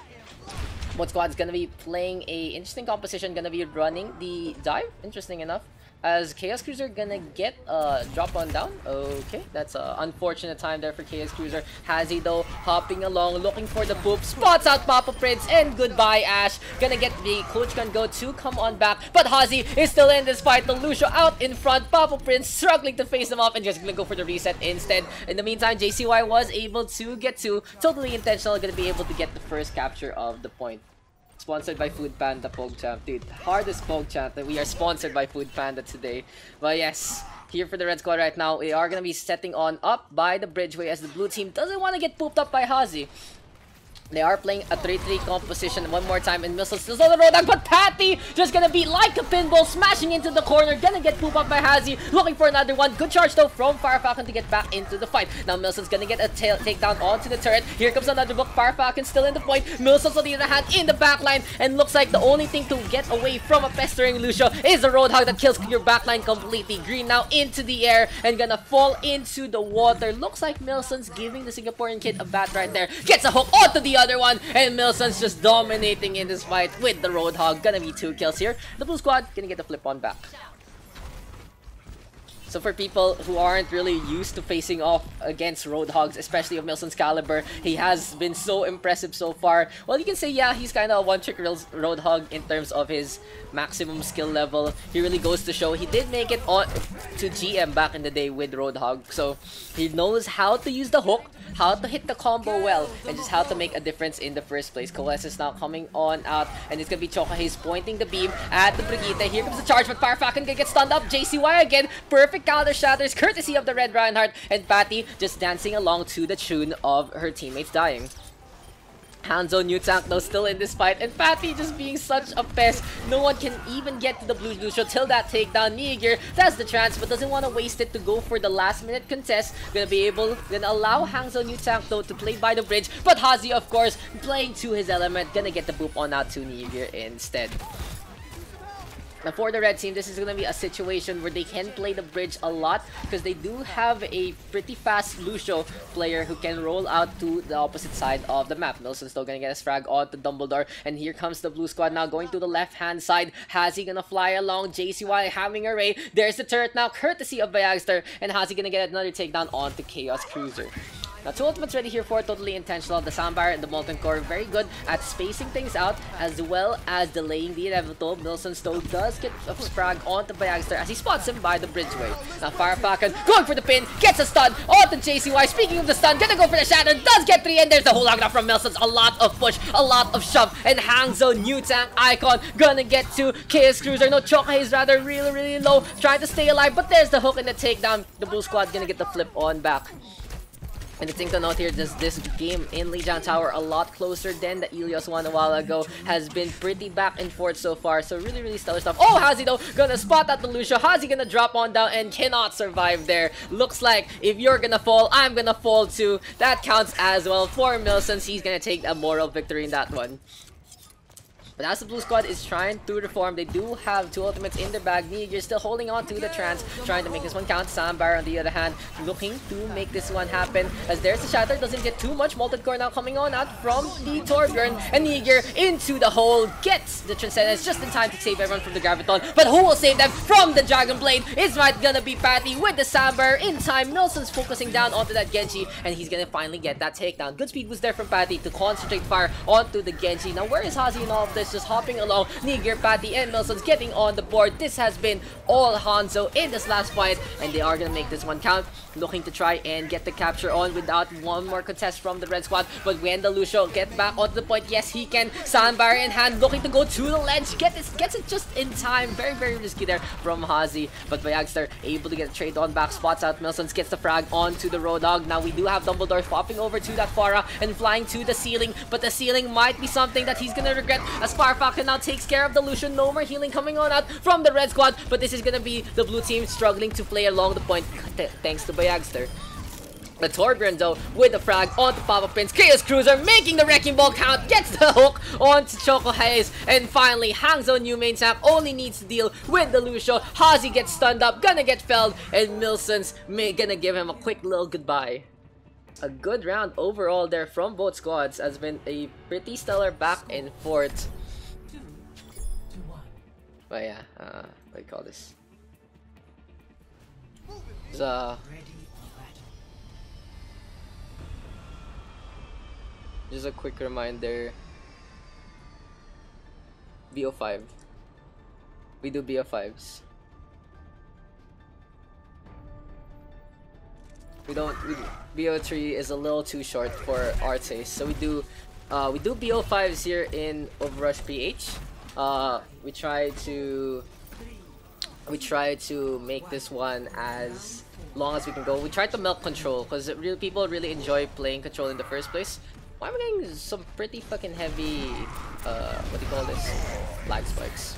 What squad's gonna be playing a interesting composition, gonna be running the dive, interesting enough. As Chaos Cruiser gonna get drop on down. Okay, that's an unfortunate time there for Chaos Cruiser. Hazi though hopping along, looking for the poop, spots out Papa Prince, and goodbye Ash. Gonna get the Coach Gun go to come on back, but Hazi is still in this fight. The Lucio out in front, Papa Prince struggling to face him off and just gonna go for the reset instead. In the meantime, JCY was able to get two, totally intentional, gonna be able to get the first capture of the point. Sponsored by Food Panda PogChamp. Dude, hardest PogChamp that we are sponsored by Food Panda today. But yes, here for the red squad right now, we are going to be setting on up by the bridgeway as the blue team doesn't want to get pooped up by Hazi. They are playing a 3-3 composition one more time, and Missile still on the road, but Patty just gonna be like a pinball, smashing into the corner, gonna get pooped up by Hazi, looking for another one. Good charge though from Firefalcon to get back into the fight. Now Milson's gonna get a takedown onto the turret. Here comes another book. Firefalcon still in the point. Milson's on the other hand in the backline, and looks like the only thing to get away from a pestering Lucio is the Roadhog that kills your backline completely. Green now into the air and gonna fall into the water. Looks like Milson's giving the Singaporean kid a bat right there. Gets a hook onto the other one, and Milson's just dominating in this fight with the Roadhog. Gonna be 2 kills here. The blue squad gonna get the flip on back. So for people who aren't really used to facing off against Roadhogs, especially of Milson's caliber, he has been so impressive so far. Well, you can say, yeah, he's kind of a one-trick Roadhog in terms of his maximum skill level. He really goes to show. He did make it on to GM back in the day with Roadhog, so he knows how to use the hook, how to hit the combo well, and just how to make a difference in the first place. Oasis now coming on out, and it's gonna be Choco Hayes pointing the beam at the Brigitte. Here comes the charge, but Firefalcon gonna get stunned up. JCY again, perfect counter shatters, courtesy of the Red Reinhardt, and Patty just dancing along to the tune of her teammates dying. Hanzo new tank though still in this fight, and Patty just being such a pest. No one can even get to the blue Lucio till that takedown. Niger does the chance but doesn't want to waste it to go for the last minute contest. Gonna allow Hanzo new tank though to play by the bridge, but Hazi of course playing to his element, gonna get the boop on out to Niger instead. Now for the red team, this is going to be a situation where they can play the bridge a lot because they do have a pretty fast Lucio player who can roll out to the opposite side of the map. Milson's still going to get his frag on to Dumbledore, and here comes the blue squad now going to the left hand side. Hazi going to fly along, JCY having a ray. There's the turret now courtesy of Bayagster, and Hazi going to get another takedown onto Chaos Cruiser. Now, two ultimates ready here for totally intentional. The Soundbar and the Molten Core very good at spacing things out as well as delaying the inevitable. Milson Stowe does get a frag onto Bayagster as he spots him by the bridgeway. Now, Firefalcon going for the pin, gets a stun onto JCY. Speaking of the stun, gonna go for the shatter, does get 3, and there's the whole lockdown from Milson's. A lot of push, a lot of shove, and Hangzhou new tank icon gonna get to Chaos Cruiser. No, Chokai is rather really low, trying to stay alive, but there's the hook and the takedown. The blue squad gonna get the flip on back. And the thing to note here is this game in Lijiang Tower a lot closer than the Ilios one a while ago. Has been pretty back and forth so far. So really stellar stuff. Oh, Hazi though gonna spot out the Lucio. Hazi gonna drop on down and cannot survive there. Looks like if you're gonna fall, I'm gonna fall too. That counts as well for Milson. He's gonna take a moral victory in that one. But as the blue squad is trying to reform, they do have two ultimates in their bag. Niger still holding on to the trance, trying to make this one count. Sambar on the other hand, looking to make this one happen. As there's the shatter, doesn't get too much. Molten Core now coming on out from the Torbjorn, and Niger into the hole, gets the Transcendence just in time to save everyone from the Graviton. But who will save them from the Dragon Blade? It's not gonna be Patty with the Sambar in time. Milson's focusing down onto that Genji, and he's gonna finally get that takedown. Good speed was there from Patty to concentrate fire onto the Genji. Now where is Hazi in all of this? Just hopping along. Niger, Patty, and Milson's getting on the board. This has been all Hanzo in this last fight, and they are gonna make this one count. Looking to try and get the capture on without one more contest from the red squad. But when the Lucio gets back onto the point, yes he can. Sandbar in hand, looking to go to the ledge. Gets it just in time. Very risky there from Hazi. But Bayagster able to get a trade on back, spots out Milsons, gets the frag onto the Roadhog. Now we do have Dumbledore popping over to that Pharah and flying to the ceiling, but the ceiling might be something that he's gonna regret as Firefalcon now takes care of the Lucian. No more healing coming on out from the red squad, but this is gonna be the blue team struggling to play along the point thanks to Bayagster. The Torbjorn though with the frag onto Papa Prince. Chaos Cruiser making the Wrecking Ball count, gets the hook onto Choco Hayes, and finally Hangzhou new main tank only needs to deal with the Lucio. Hazi gets stunned up, gonna get felled, and Milson's gonna give him a quick little goodbye. A good round overall there from both squads. Has been a pretty stellar back and forth. But yeah, what do you call this? Just a quick reminder. BO5. We do BO5s. BO3 is a little too short for our taste, so we do BO5s here in OverRush PH. We try to make this one as long as we can go. We try to milk control because people really enjoy playing control in the first place. Why am I getting some pretty fucking heavy what do you call this? Lag spikes.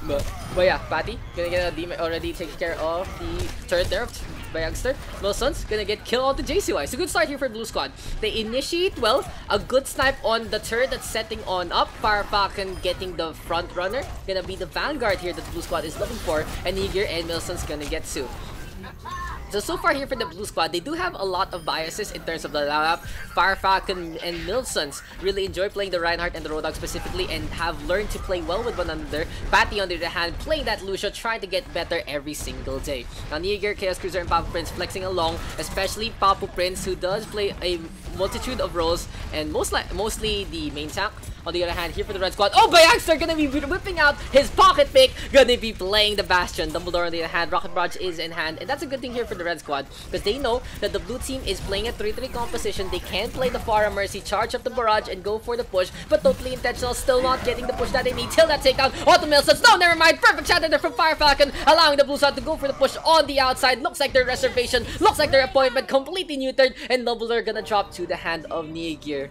But yeah, Patty gonna get a demon already taking care of the turret there by Youngster. Milson's gonna get killed onto JCY. It's a good start here for Blue Squad. They initiate well, a good snipe on the turret that's setting on up. Firefalcon getting the front runner. Gonna be the vanguard here that the Blue Squad is looking for. And Niger and Milson's gonna get to. So far here for the blue squad, they do have a lot of biases in terms of the lineup. Fire Falcon and Milsons really enjoy playing the Reinhardt and the Roadhog specifically and have learned to play well with one another. Patty, on the other hand, playing that Lucio, trying to get better every single day. Now, Niger, Chaos Cruiser, and Papa Prince flexing along, especially Papa Prince, who does play a multitude of roles and mostly the main tank. On the other hand, here for the red squad, oh, Bayagster gonna be whipping out his pocket pick, gonna be playing the Bastion. Dumbledore on the other hand, Rocket Barrage is in hand, and that's a good thing here for the red squad because they know that the blue team is playing a 3-3 composition. They can play the Pharah Mercy, charge up the barrage, and go for the push, but totally intentional, still not getting the push that they need till that takedown. Auto Milsons, no, never mind, perfect shatter there from Fire Falcon, allowing the blue squad to go for the push on the outside. Looks like their reservation, looks like their appointment completely neutered, and Dumbledore gonna drop to the hand of Niger.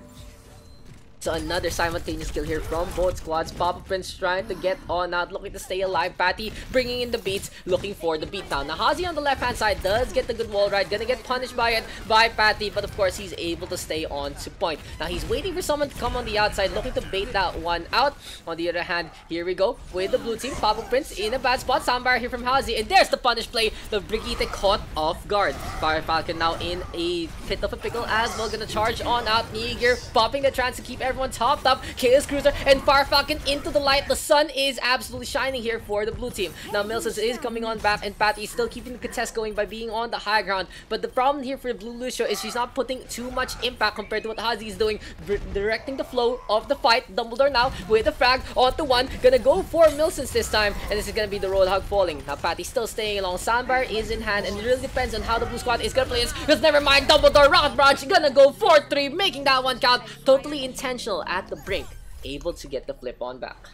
So another simultaneous kill here from both squads. Papa Prince trying to get on out, looking to stay alive. Patty bringing in the beats, looking for the beatdown. Now Hazi on the left hand side does get the good wall ride, gonna get punished by it by Patty, but of course he's able to stay on to point. Now he's waiting for someone to come on the outside, looking to bait that one out. On the other hand, here we go with the blue team. Papa Prince in a bad spot. Soundbar here from Hazi, and there's the punish play. The Brigitte caught off guard. Fire Falcon now in a pit of a pickle as well, gonna charge on out. Niger popping the trance to keep everyone topped up. Chaos Cruiser and Fire Falcon into the light. The sun is absolutely shining here for the blue team. Now Milsons is coming on back, and Patty is still keeping the contest going by being on the high ground. But the problem here for the blue Lucio is she's not putting too much impact compared to what Hazi is doing, directing the flow of the fight. Dumbledore now with a frag onto one, gonna go for Milsons this time, and this is gonna be the Roadhog falling. Now Patty still staying along. Soundbar is in hand, and it really depends on how the blue squad is gonna play this. Because never mind, Dumbledore, Rocket Barrage gonna go 4-3, making that one count. Totally intentional at the brink, able to get the flip on back.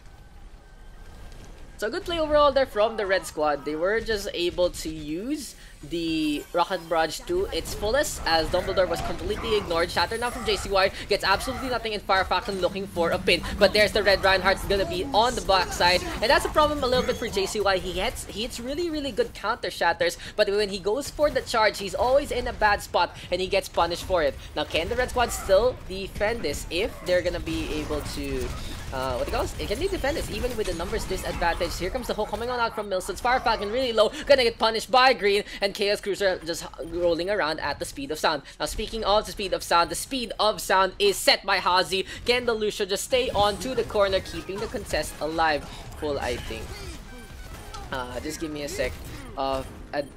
So good play overall there from the red squad. They were just able to use the Rocket Barrage to its fullest as Dumbledore was completely ignored. Shatter now from JCY, gets absolutely nothing, and Fire Falcon looking for a pin. But there's the red Reinhardt's gonna be on the backside, and that's a problem a little bit for JCY. He hits really good counter shatters, but when he goes for the charge, he's always in a bad spot and he gets punished for it. Now can the red squad still defend this if they're gonna be able to can they defend this even with the numbers disadvantage? Here comes the hook coming on out from Milsons. Fire Falcon really low, gonna get punished by green, and Chaos Cruiser just rolling around at the speed of sound. Now speaking of the speed of sound is set by Hazi. Can the Lucio just stay on to the corner, keeping the contest alive? Full, I think. Just give me a sec.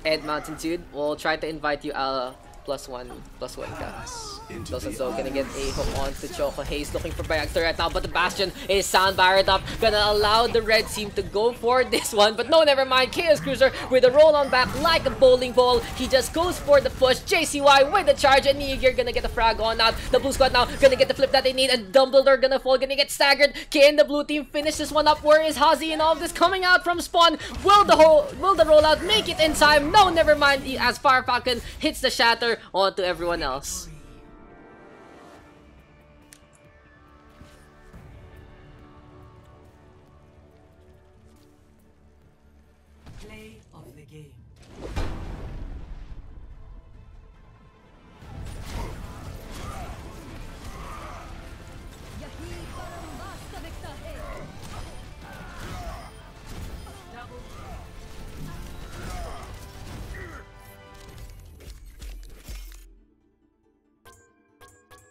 Ed Mountain Dude, we'll try to invite you +1 ka. So gonna get a hook on to Choco Haze, looking for Bayagster right now, but the Bastion is soundbarred up, gonna allow the red team to go for this one, but no, never mind. Chaos Cruiser with a roll on back like a bowling ball, he just goes for the push. JCY with the charge, and Niger gonna get the frag on out. The blue squad now gonna get the flip that they need, and Dumbledore gonna fall, gonna get staggered. Can the blue team finish this one up? Where is Hazi in all of this? Coming out from spawn, will the rollout make it in time? No, never mind, as Fire Falcon hits the shatter onto everyone else. Play of the game.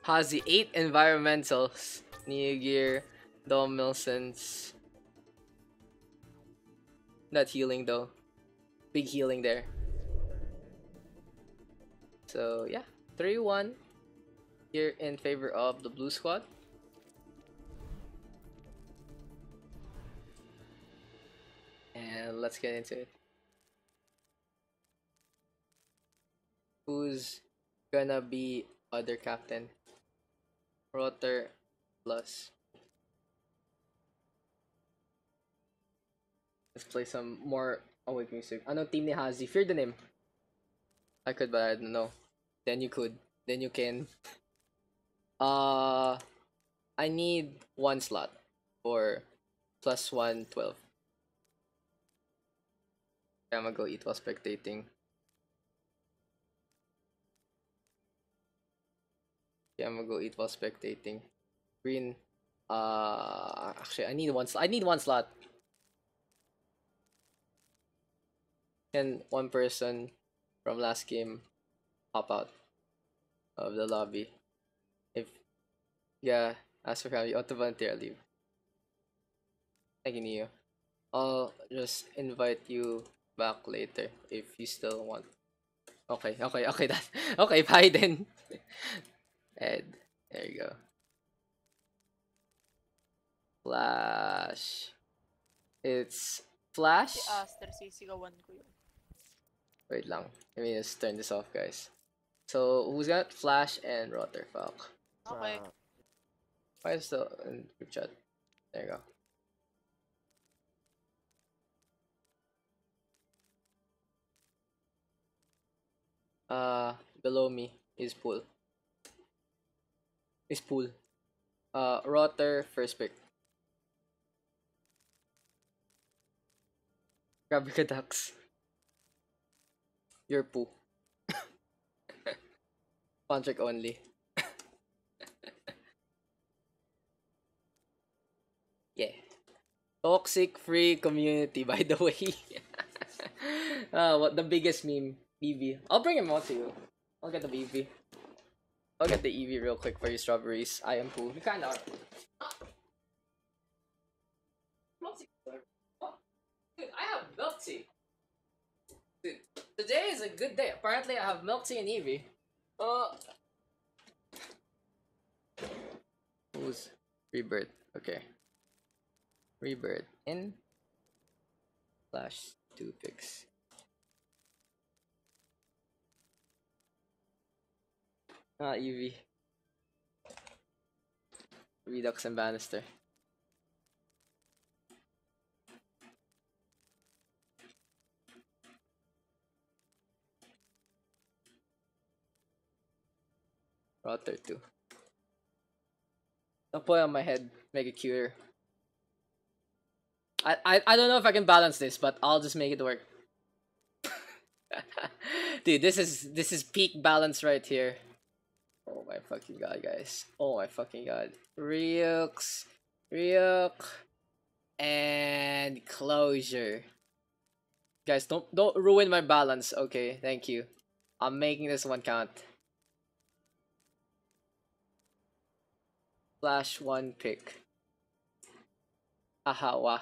Hazi 8 environmentals. Niger, Dom Milsons. Not healing though. Big healing there. So yeah, 3-1 here in favor of the blue squad. And let's get into it. Who's gonna be other captain? Rotter plus. Let's play some more awake music. Ano team ni Hazi? Fear the name. I could, but I don't know. Then you could. Then you can. I need one slot for +1 12. I'm gonna go eat while spectating. Yeah, I'm gonna go eat while spectating. Green. Actually, I need one slot. Can one person from last game hop out of the lobby. If yeah, ask for help, you auto volunteer leave. Thank you, Neo. I'll just invite you back later if you still want. Okay, that okay, bye then. Ed, there you go. Flash. It's Flash. Si Aster, sisigawan ko yun. Wait lang. Let me just turn this off, guys. So who's got Flash and Rotterfalk? Okay. Why is the in group chat? There you go. Below me is Pool. Is Pool. Rotter first pick. Grabe ka, Daks. You're Poo. Contract only. Yeah. Toxic free community, by the way. What the biggest meme? BB. I'll bring him out to you. I'll get the BB. I'll get the EV real quick for you, strawberries. I am Poo. You kinda are. Dude, I have milk tea. Dude, today is a good day. Apparently, I have milk tea and Eevee. Who's Rebirth? Okay. Rebirth in Flash 2 picks. Eevee. Redux and Bannister. Rotter 2. I'll put it on my head, make it cuter. I don't know if I can balance this, but I'll just make it work. Dude, this is peak balance right here. Oh my fucking god, guys. Oh my fucking god. Ryuk, and closure. Guys, don't ruin my balance, okay? Thank you. I'm making this one count. Flash 1 pick. Ahawa.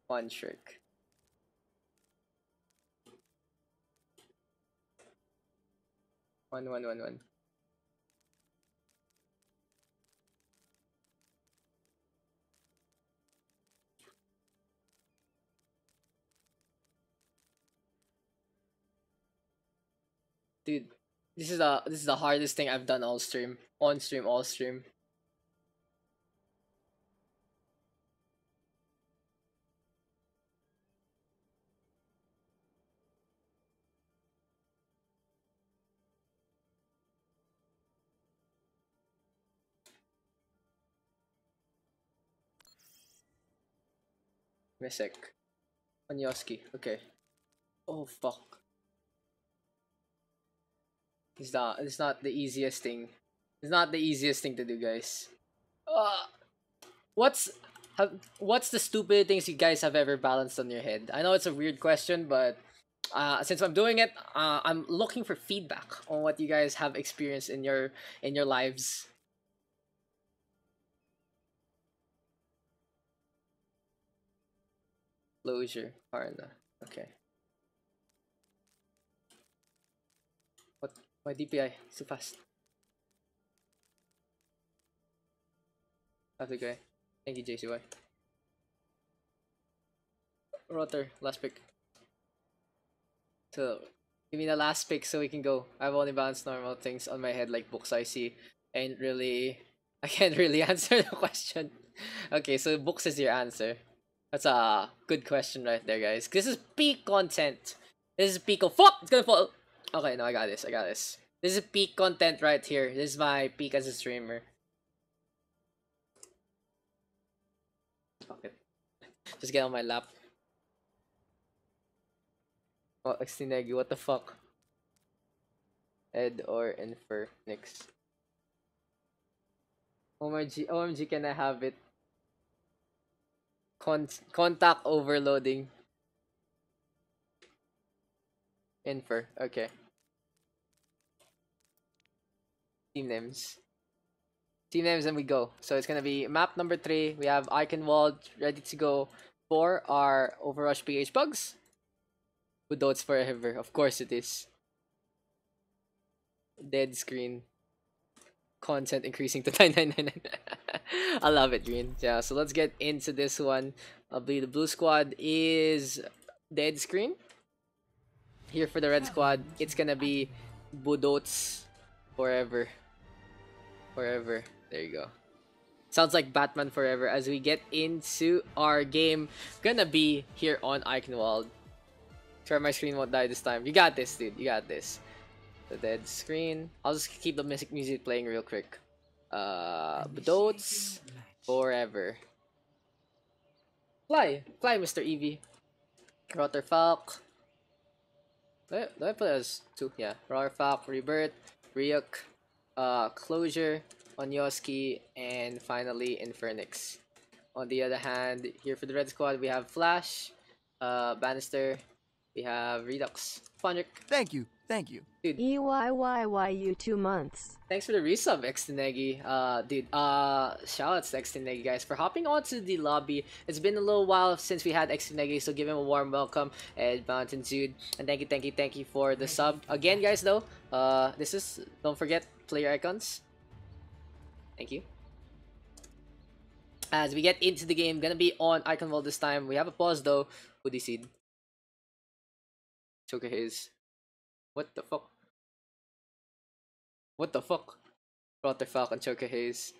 One trick. One. Dude, this is the hardest thing I've done all stream. On stream, all stream. Misek. Onyoski, okay. Oh fuck. It's not the easiest thing. It's not the easiest thing to do, guys. What's what's the stupid things you guys have ever balanced on your head? I know it's a weird question, but since I'm doing it, I'm looking for feedback on what you guys have experienced in your lives. Closure, Karna. Okay. What? My DPI it's too fast. Have a guy. Thank you, JCY. Rotter, last pick. So, give me the last pick so we can go. I've only balanced normal things on my head like books I see. I can't really answer the question. Okay, so books is your answer. That's a good question right there, guys. This is peak content. This is peak of fuck. It's gonna fall. Okay, no, I got this. This is peak content right here. This is my peak as a streamer. Fuck it. Just get on my lap. Oh, Xtinegi, what the fuck? Ed or Infer, Nix. OMG, can I have it? Contact overloading. Infer. Okay. Team names. Team names and we go. So it's gonna be map number 3. We have Eichenwalde ready to go for our OverRush PH PUGS. Budots forever. Of course it is. Dead screen. Content increasing to 9999. I love it, Green. Yeah, so let's get into this one. I believe the blue squad is dead screen. Here for the red squad, it's gonna be Budots forever. Forever. There you go. Sounds like Batman Forever as we get into our game. Gonna be here on Eichenwalde. Sure, my screen won't die this time. You got this, dude. You got this. The dead screen. I'll just keep the music playing real quick. Budots forever. Fly, Mr. Eevee. Rotterfalk. Do I play as 2? Yeah. Rotterfalk, Rebirth, Ryuk, Closure, Onyoski, and finally Infernix. On the other hand, here for the red squad, we have Flash, Bannister, we have Redux, Fondrick. Thank you. Dude. EYYYU 2 months. Thanks for the resub, Xtinegi. Dude, shoutouts to Xtinegi, guys, for hopping onto the lobby. It's been a little while since we had Xtinegi, so give him a warm welcome. And Mountain Dude, and thank you for the sub. Again, guys, though, this is, don't forget, player icons. Thank you. As we get into the game, gonna be on Eichenwalde this time. We have a pause, though. Woody Seed. Choker Haze. What the fuck? What the fuck? Rotterfalk and Choker Haze.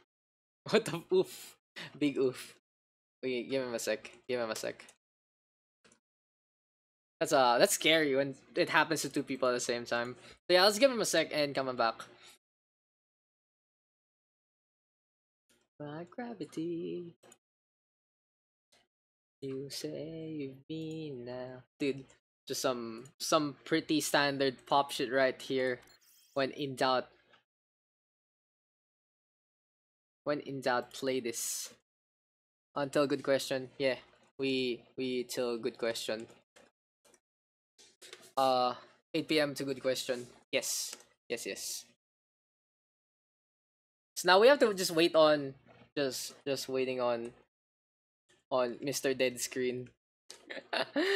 What the oof? Big oof. Wait, give him a sec. That's scary when it happens to 2 people at the same time. So yeah, let's give him a sec and coming back. By gravity. You say you've been now. Dude. Just some pretty standard pop shit right here. When in doubt, play this. Until good question. Yeah, we till good question. 8 PM to good question. Yes. So now we have to just wait on, just waiting on Mr. Dead Screen.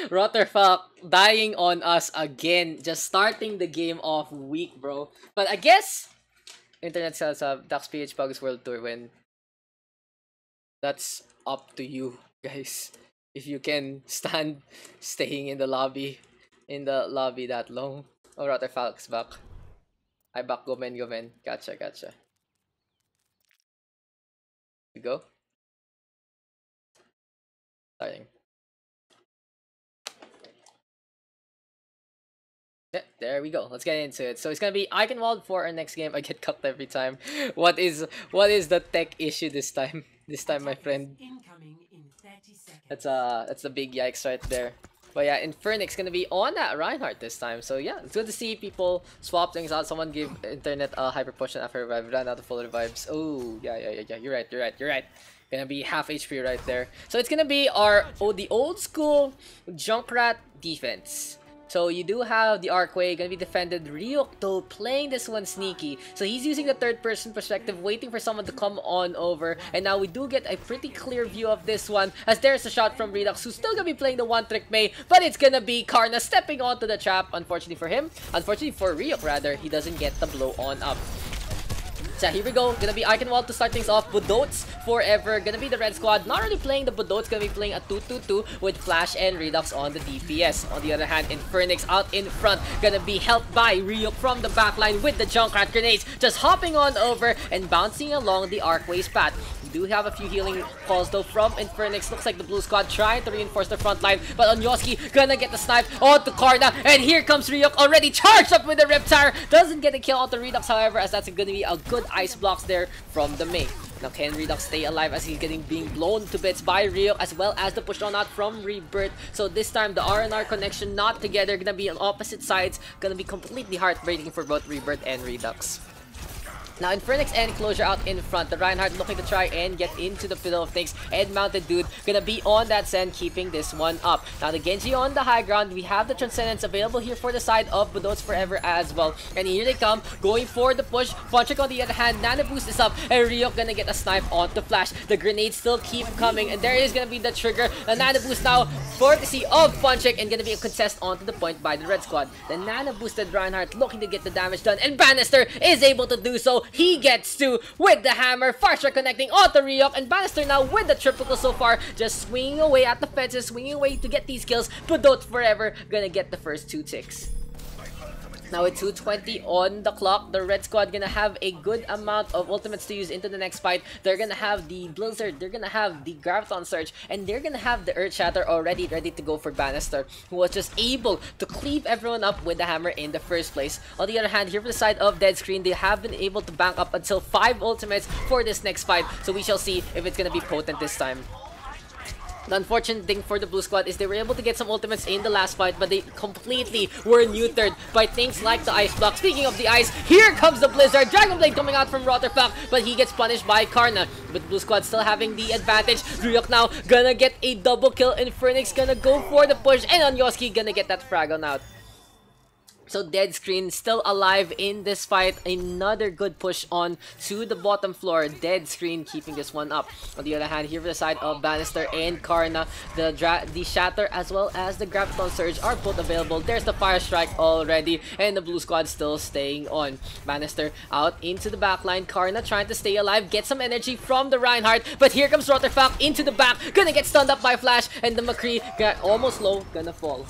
Rotterfalk dying on us again, just starting the game off weak, bro. But I guess internet sells up Daks PH PUGS World Tour win. That's up to you guys. If you can stand staying in the lobby that long. Oh, Rotterfalk's back. I back Gomen. Gotcha. We go. Starting. Yeah, there we go. Let's get into it. So it's gonna be Eichenwalde for our next game. I get cucked every time. What is the tech issue this time? This time, my friend. That's the big yikes right there. But yeah, Infernix gonna be on that Reinhardt this time. So yeah, it's good to see people swap things out. Someone give internet a hyper potion after revive. Ran out of full revives. Oh yeah. You're right. Gonna be half HP right there. So it's gonna be the old school Junkrat defense. So you do have the Archway, gonna be defended. Ryuk though playing this one sneaky. So he's using the third person perspective, waiting for someone to come on over. And now we do get a pretty clear view of this one, as there's a shot from Redux, who's still gonna be playing the one trick Mei. But it's gonna be Karna stepping onto the trap. Unfortunately for him, unfortunately for Ryuk rather, he doesn't get the blow on up. So here we go, gonna be Eichenwalde to start things off. Budots forever, gonna be the red squad. Not really playing the Budots, gonna be playing a 2-2-2 with Flash and Redux on the DPS. On the other hand, Infernix out in front, gonna be helped by Ryuk from the backline with the Junkrat grenades, just hopping on over and bouncing along the Archway's path. We do have a few healing calls though from Infernix. Looks like the blue squad trying to reinforce the front line, but Onyoski gonna get the snipe onto Karna, and here comes Ryuk already charged up with the Riptire. Doesn't get a kill onto Redux, however, as that's gonna be a good ice blocks there from the Mei. Now can Redux stay alive as he's being blown to bits by Ryuk, as well as the push on out from Rebirth. So this time the R&R connection not together, gonna be on opposite sides, gonna be completely heartbreaking for both Rebirth and Redux. Now, Infernix and Closure out in front. The Reinhardt looking to try and get into the middle of things. And Mounted Dude gonna be on that Zen, keeping this one up. Now, the Genji on the high ground. We have the Transcendence available here for the side of Budots Forever as well. And here they come, going for the push. Funtrick on the other hand, Nana Boost is up. And Ryuk gonna get a snipe onto Flash. The grenades still keep coming. And there is gonna be the trigger. The Nana Boost now, courtesy of Funtrick. And gonna be a contest onto the point by the Red Squad. The Nana Boosted Reinhardt looking to get the damage done. And Bannister is able to do so. He gets to with the hammer. Farsha connecting onto Ryuk, and Bannister now with the triple kill so far. Just swinging away at the fences, swinging away to get these kills. Budot Forever gonna get the first 2 ticks. Now with 2:20 on the clock, the Red Squad gonna have a good amount of ultimates to use into the next fight. They're gonna have the Blizzard, they're gonna have the Graviton Surge, and they're gonna have the Earth Shatter already ready to go for Bannister, who was just able to cleave everyone up with the hammer in the first place. On the other hand, here for the side of Dead Screen, they have been able to bank up until 5 ultimates for this next fight, so we shall see if it's gonna be potent this time. The unfortunate thing for the Blue Squad is they were able to get some ultimates in the last fight, but they completely were neutered by things like the Ice Block. Speaking of the ice, here comes the Blizzard. Dragon Blade coming out from Rotterfak, but he gets punished by Karna. But the Blue Squad still having the advantage. Ryuk now gonna get a double kill, and Infernix gonna go for the push, and Onyoski gonna get that frag on out. So Dead Screen still alive in this fight. Another good push on to the bottom floor. Dead Screen keeping this one up. On the other hand, here for the side of Bannister and Karna, the Shatter as well as the Graviton Surge are both available. There's the Fire Strike already, and the Blue Squad still staying on. Bannister out into the backline. Karna trying to stay alive, get some energy from the Reinhardt, but here comes Rotterfak into the back, gonna get stunned up by Flash, and the McCree got almost low, gonna fall.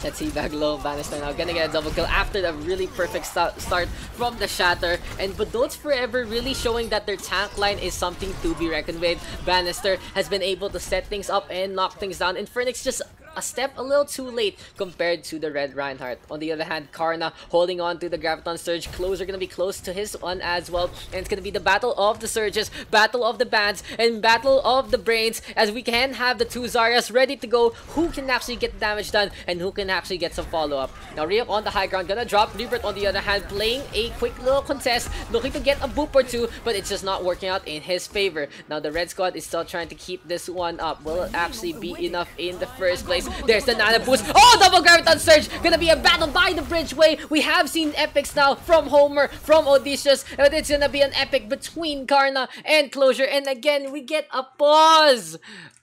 Let's see, back low. Bannister now gonna get a double kill after the really perfect start from the Shatter. And Budots Forever really showing that their tank line is something to be reckoned with. Bannister has been able to set things up and knock things down. Infernix just a step a little too late compared to the Red Reinhardt. On the other hand, Karna holding on to the Graviton Surge. Closer gonna be close to his one as well. And it's gonna be the battle of the Surges, battle of the bands, and battle of the brains, as we can have the 2 Zaryas ready to go. Who can actually get the damage done and who can actually get some follow-up. Now Ryuk on the high ground gonna drop. Rebirth on the other hand playing a quick little contest, looking to get a boop or 2, but it's just not working out in his favor. Now the Red Squad is still trying to keep this one up. Will it actually be enough in the first place? There's the Nana Boost. Oh, double Graviton Surge! Gonna be a battle by the bridgeway. We have seen epics now from Homer, from Odysseus, but it's gonna be an epic between Karna and Closure. And again, we get a pause.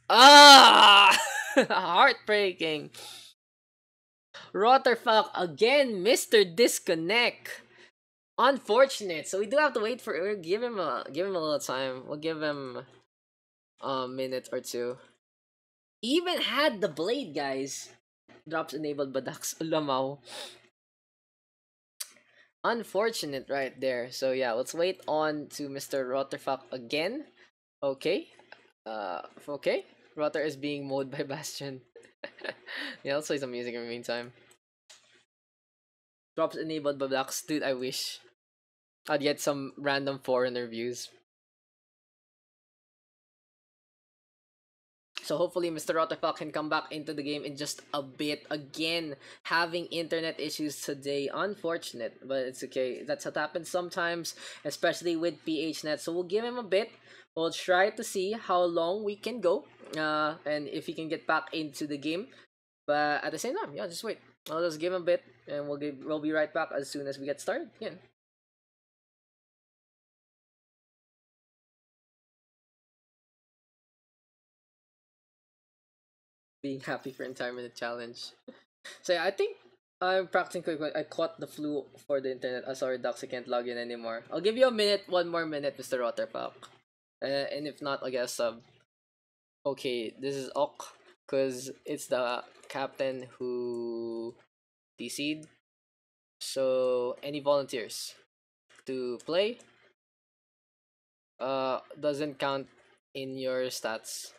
Ah, heartbreaking. Rotterfak again, Mr. Disconnect. Unfortunate. So we do have to wait for. We'll give him a little time. We'll give him a minute or 2. Even had the blade, guys. Drops enabled by Daks. Lamaw. Unfortunate right there. So yeah, let's wait on to Mr. Rotterfak again. Okay. Okay. Rotter is being mowed by Bastion. Yeah, let's play some music in the meantime. Drops enabled by Daks. Dude, I wish I'd get some random foreigner views. So hopefully Mr. Rotterfak can come back into the game in just a bit. Again, having internet issues today. Unfortunate, but it's okay. That's what happens sometimes, especially with PHNet. So we'll give him a bit. We'll try to see how long we can go. And if he can get back into the game. But at the same time, yeah, just wait. I'll just give him a bit, and we'll be right back as soon as we get started. Yeah. Being happy for entire minute challenge. So yeah, I think I'm practicing quick. I caught the flu for the internet. Sorry, Daks, I can't log in anymore. I'll give you a minute, 1 more minute, Mr. Rotterfak. And if not, I guess okay, this is Ok, because it's the captain who DC'd. So any volunteers to play doesn't count in your stats.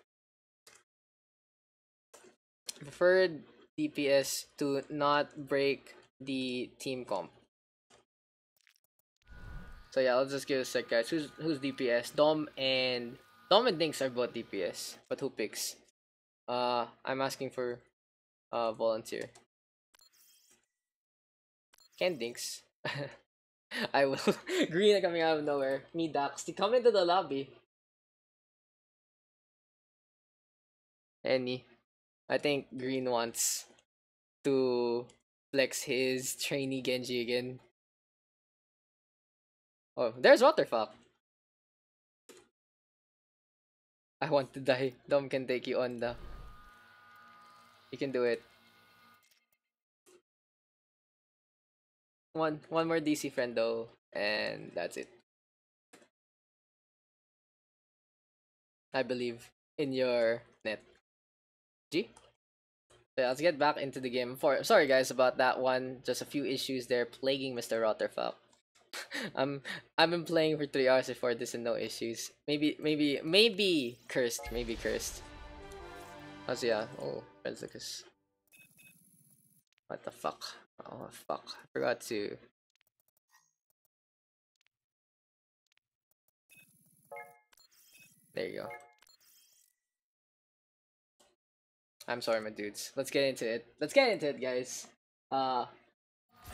Preferred DPS to not break the team comp. So yeah, let's just give a sec, guys. Who's DPS? Dom and Dinks are both DPS, but who picks? I'm asking for volunteer. Ken Dinks. I will. Green are coming out of nowhere. Me, Daks. They come into the lobby. Any. I think Green wants to flex his trainee Genji again. Oh, there's Waterfuck. I want to die. Dom can take you on the. You can do it. One more DC friend though, and that's it. I believe in your net. G. So let's get back into the game. Sorry guys about that one. Just a few issues there plaguing Mr. Rotterfuck. I've been playing for 3 hours before this and no issues. Maybe cursed. Maybe cursed. Oh so yeah. Oh, Friendslicus. What the fuck? Oh fuck. I forgot to. There you go. I'm sorry, my dudes. Let's get into it. Let's get into it, guys.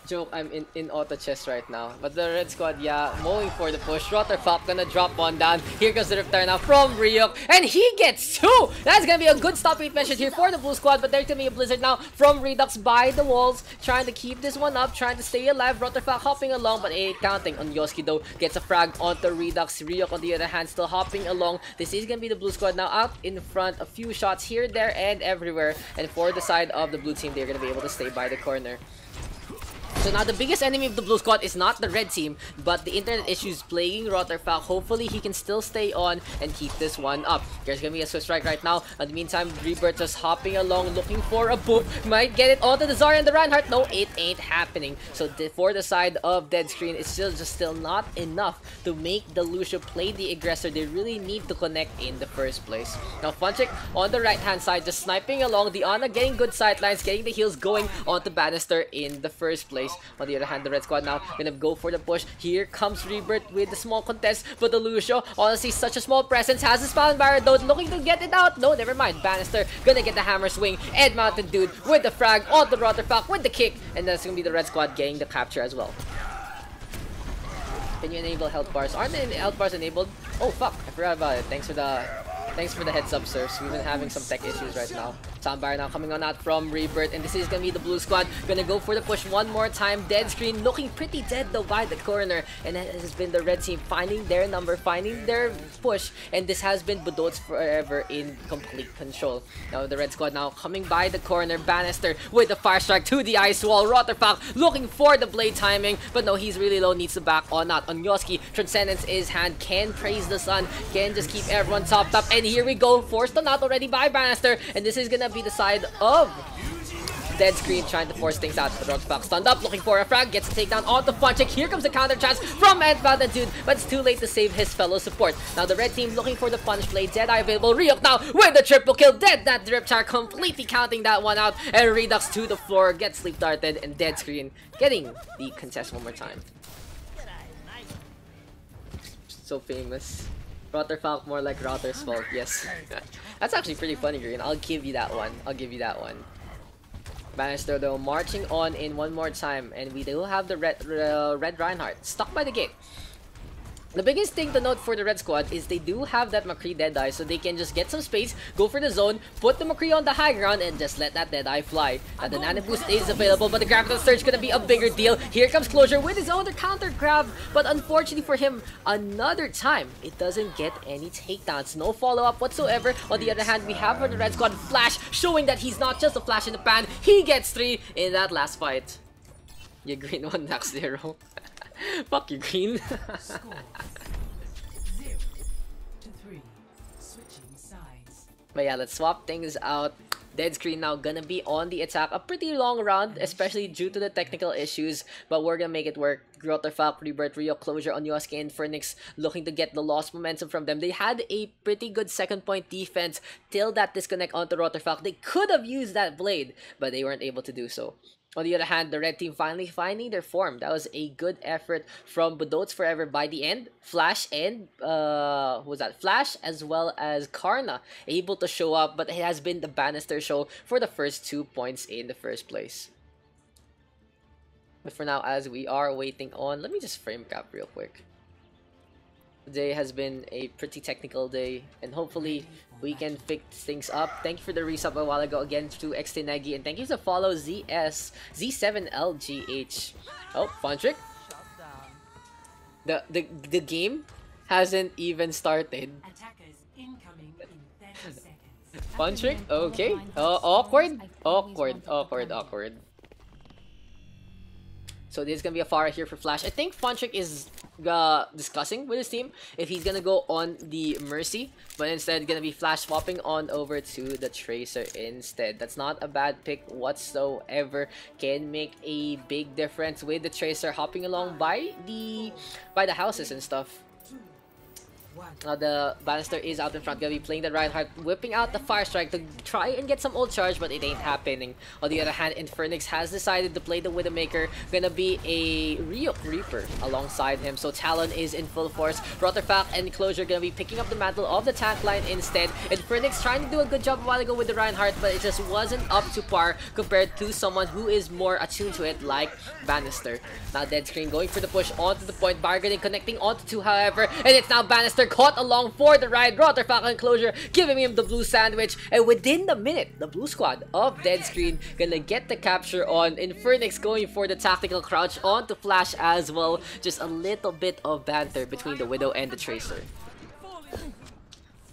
Joke, I'm in auto chess right now. But the red squad, yeah, mowing for the push. Rotterfuck gonna drop one down. Here comes the return now from Ryuk. And he gets 2! That's gonna be a good stop rate measure here for the blue squad. But there's gonna be a blizzard now from Redux by the walls. Trying to keep this one up. Trying to stay alive. Rotterfuck hopping along. But counting on Yoski though. Gets a frag onto Redux. Ryuk on the other hand still hopping along. This is gonna be the blue squad now out in front. A few shots here, there, and everywhere. And for the side of the blue team, they're gonna be able to stay by the corner. So now the biggest enemy of the blue squad is not the red team, but the internet issues plaguing Rotterfuck. Hopefully he can still stay on and keep this one up. There's gonna be a Swift Strike right now. In the meantime, Rebirth just hopping along, looking for a boop. Might get it onto the Zarya and the Reinhardt. No, it ain't happening. So for the side of Dead Screen, it's still not enough to make the Lucio play the aggressor. They really need to connect in the first place. Now Funchick on the right hand side, just sniping along. Diana getting good sightlines, getting the heals going onto Bannister in the first place. On the other hand, the red squad now gonna go for the push. Here comes Rebirth with the small contest, but the Lucio, honestly, such a small presence, has a spawn barrier though, looking to get it out. No, never mind. Bannister gonna get the hammer swing. Ed Mountain Dude with the frag on the Rotterfuck with the kick, and that's gonna be the red squad getting the capture as well. Can you enable health bars? Aren't the health bars enabled? Oh fuck, I forgot about it. Thanks for the heads up, sirs. We've been having some tech issues right now. Soundbar now coming on out from Rebirth, and this is gonna be the blue squad. Gonna go for the push one more time. Dead Screen looking pretty dead though by the corner, and it has been the red team finding their number, finding their push, and this has been Budots forever in complete control. Now the red squad now coming by the corner. Bannister with the fire strike to the ice wall. Rotterfuck looking for the blade timing, but no, he's really low, needs to back on out. On Yoski, Transcendence is hand, can praise the sun, can just keep everyone topped up, and here we go, forced on out already by Bannister, and this is gonna be the side of Dead Screen trying to force things out. Rotterfuck stunned up, looking for a frag, gets a takedown onto Funchick. Here comes the counter chance from Edvald Dude, but it's too late to save his fellow support. Now the red team looking for the punch blade. Deadeye available. Ryuk now with the triple kill. Dead that drip char, completely counting that one out, and Redux to the floor, gets sleep darted, and Dead Screen getting the contest one more time. So famous. Rotterfuck, more like Rotter's fault. Yes. That's actually pretty funny, Green. I'll give you that one. I'll give you that one. Bannister though marching on in one more time, and we do have the red Reinhardt stuck by the gate. The biggest thing to note for the red squad is they do have that McCree Deadeye, so they can just get some space, go for the zone, put the McCree on the high ground, and just let that Deadeye fly. The Nano Boost is available, but the Grab Surge gonna be a bigger deal. Here comes Closure with his own counter grab, but unfortunately for him, another time, it doesn't get any takedowns. No follow-up whatsoever. On the other hand, we have for the red squad Flash, showing that he's not just a flash in the pan. He gets 3 in that last fight. You Green 1 Dax 0. Fuck you, Green. Score 0-3. Switching sides. But yeah, let's swap things out. Dead Screen now gonna be on the attack. A pretty long round, especially due to the technical issues, but we're gonna make it work. Rotterfuck, Rebirth, Ryuk, Closure on Yosuke and Phoenix looking to get the lost momentum from them. They had a pretty good second point defense till that disconnect onto Rotterfuck. They could have used that blade, but they weren't able to do so. On the other hand, the red team finally finding their form. That was a good effort from Budots Forever by the end. Flash and, who was that? Flash as well as Karna able to show up, but it has been the Bannister show for the first 2 points in the first place. But for now, as we are waiting on, let me just frame cap real quick. Today has been a pretty technical day, and hopefully we can fix things up. Thank you for the resub a while ago again to Xtenegi, and thank you to follow Z7LGH. Oh, fun trick. The game hasn't even started. Attackers incoming in 30 seconds. Fun trick? Okay. Awkward. So this is gonna be a far here for Flash. I think Fun Trick is discussing with his team if he's gonna go on the Mercy, but instead gonna be Flash swapping on over to the Tracer instead. That's not a bad pick whatsoever. Can make a big difference with the Tracer hopping along by the houses and stuff. Now the Bannister is out in front, gonna be playing the Reinhardt, whipping out the Fire Strike to try and get some ult charge, but it ain't happening. On the other hand, Infernix has decided to play the Widowmaker, gonna be a Ryuk Reaper alongside him, so Talon is in full force. Rotterfak and Closure gonna be picking up the mantle of the tank line instead. Infernix trying to do a good job a while ago with the Reinhardt, but it just wasn't up to par compared to someone who is more attuned to it like Bannister. Now Dead Screen going for the push onto the point, bargaining, connecting onto two, however, and it's now Bannister caught along for the ride. Rotterfak and Closure giving him the blue sandwich, and within the minute, the blue squad of Dead Screen gonna get the capture on. Infernix going for the tactical crouch onto Flash as well. Just a little bit of banter between the Widow and the Tracer.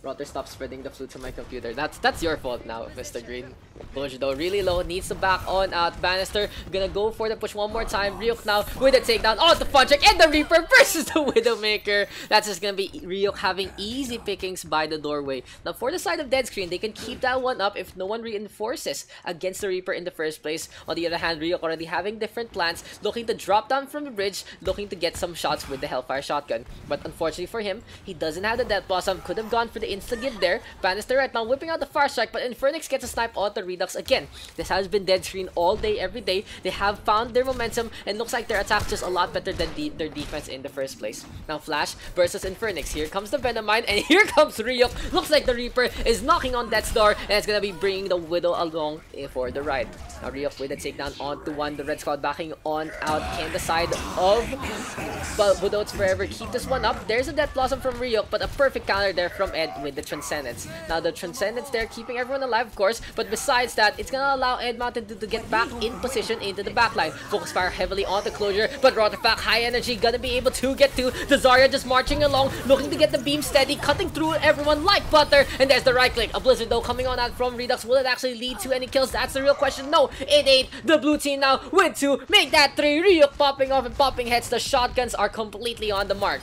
Rotter, stop spreading the flute to my computer. That's your fault now, Mr. Green. Closure though really low, needs to back on out. Bannister gonna go for the push one more time. Ryuk now with a takedown on the Fun Trick and the Reaper versus the Widowmaker. That's just gonna be Ryuk having easy pickings by the doorway. Now for the side of Dead Screen, they can keep that one up if no one reinforces against the Reaper in the first place. On the other hand, Ryuk already having different plans, looking to drop down from the bridge, looking to get some shots with the Hellfire Shotgun. But unfortunately for him, he doesn't have the Death Blossom. Could have gone for the insta-give there. Bannister right now whipping out the Fire Strike, but Infernix gets a snipe onto Redux again. This has been Dead Screen all day, every day. They have found their momentum and looks like their attack just a lot better than their defense in the first place. Now Flash versus Infernix. Here comes the Venom Mine, and here comes Ryuk. Looks like the Reaper is knocking on Death's door, and it's gonna be bringing the Widow along for the ride. Now Ryuk with a takedown onto one. The Red Squad backing on out. Can the side of Widow's Forever keep this one up? There's a Death Blossom from Ryuk, but a perfect counter there from Ed with the Transcendence. Now the Transcendence there keeping everyone alive, of course, but besides that, it's gonna allow Ed Mountain to get back in position into the backline. Focus fire heavily on the Closure, but Rotterfak high energy gonna be able to get to the Zarya, just marching along, looking to get the beam steady, cutting through everyone like butter, and there's the right click. A Blizzard though coming on out from Redux. Will it actually lead to any kills? That's the real question. No, it ain't. The blue team now with 2, make that 3. Ryuk popping off and popping heads. The shotguns are completely on the mark.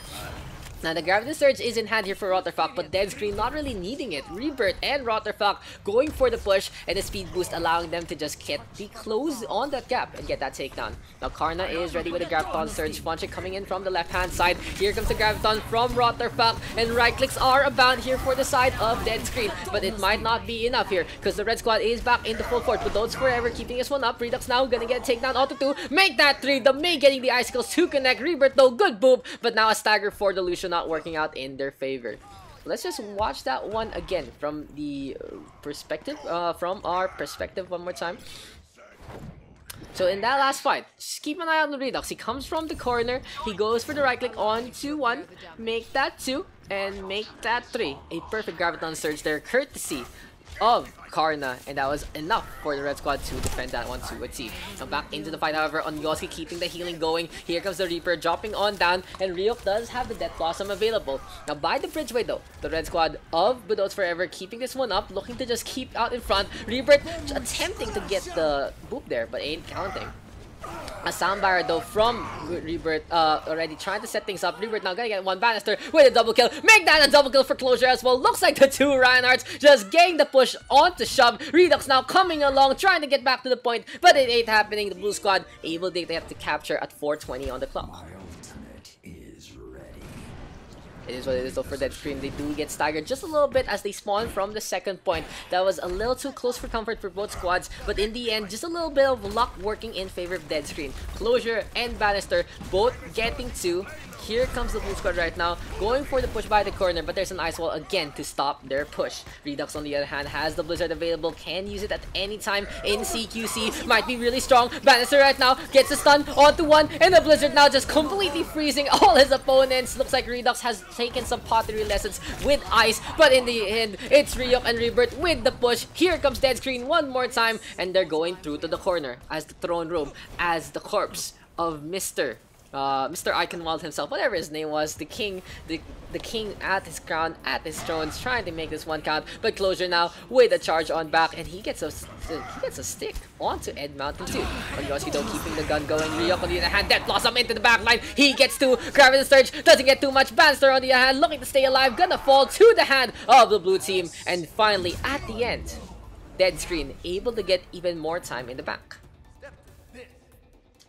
Now the Gravity Surge is in hand here for Rotterfak, but Dead Screen not really needing it. Rebirth and Rotterfak going for the push, and the speed boost allowing them to just get the close on that gap and get that takedown. Now Karna is ready with a Graviton Surge. Fun Trick coming in from the left hand side. Here comes the Graviton from Rotterfak, and right clicks are abound here for the side of Dead Screen, but it might not be enough here because the Red Squad is back into full force. But those Forever keeping this one up. Redux now gonna get a takedown onto 2, make that 3. The May getting the Icicles to connect. Rebirth though, good boop, but now a stagger for the Lucian not working out in their favor. Let's just watch that one again from the perspective, from our perspective one more time. So in that last fight, just keep an eye on the Redux. He comes from the corner, he goes for the right click on 2-1, make that 2, and make that 3. A perfect Graviton Surge there, courtesy of Karna, and that was enough for the Red Squad to defend that one to a T. Now back into the fight, however, on Yoski keeping the healing going. Here comes the Reaper dropping on down, and Ryuk does have the Death Blossom available. Now by the bridgeway though, the Red Squad of Budots Forever keeping this one up, looking to just keep out in front. Rebirth attempting to get the boop there, but ain't counting. A soundbar though from Rebirth, already trying to set things up. Rebirth now gonna get one Bannister with a double kill. Make that a double kill for Closure as well. Looks like the 2 Reinhardts just getting the push onto shove. Redux now coming along, trying to get back to the point, but it ain't happening. The blue squad able to get the capture at 4:20 on the clock. It is what it is though for Dead Screen. They do get staggered just a little bit as they spawn from the second point. That was a little too close for comfort for both squads, but in the end, just a little bit of luck working in favor of Dead Screen. Closure and Bannister both getting to here comes the blue squad right now, going for the push by the corner, but there's an ice wall again to stop their push. Redux on the other hand has the blizzard available, can use it at any time in CQC, might be really strong. Bannister right now gets a stun onto one, and the blizzard now just completely freezing all his opponents. Looks like Redux has taken some pottery lessons with ice, but in the end, it's Ryuk and Rebirth with the push. Here comes Dead Screen one more time, and they're going through to the corner as the throne room, as the corpse of Mr. Eichenwalde himself, whatever his name was, the king at his crown, at his throne, trying to make this one count. But Closure now with a charge on back, and he gets a stick onto Ed Mountain too. Yoshi though keeping the gun going. Ryuk on the other hand, Death Blossom into the backline. He gets to Gravity Surge, doesn't get too much. Bannister on the other hand, looking to stay alive, gonna fall to the hand of the blue team. And finally, at the end, Dead Screen able to get even more time in the back.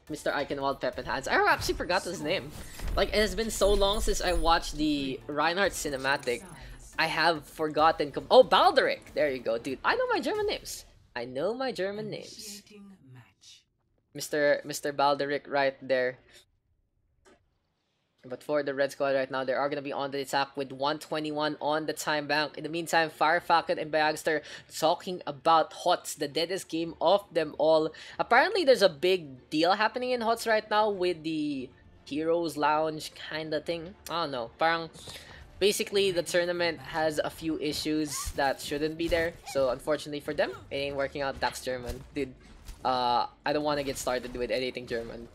Mr. Eichenwalde Peppenhands. I actually forgot his name. Like, it has been so long since I watched the Reinhardt cinematic. I have forgotten. Oh, Balderic! There you go, dude. I know my German names. I know my German names. Mr. Balderic right there. But for the red squad right now, they are going to be on the attack with 121 on the time bank. In the meantime, Firefalcon and Bayagster talking about HOTS, the deadest game of them all. Apparently, there's a big deal happening in HOTS right now with the Heroes Lounge kind of thing. I don't know. Parang, basically, the tournament has a few issues that shouldn't be there. So, unfortunately for them, it ain't working out. Daks German. Dude, I don't want to get started with anything German.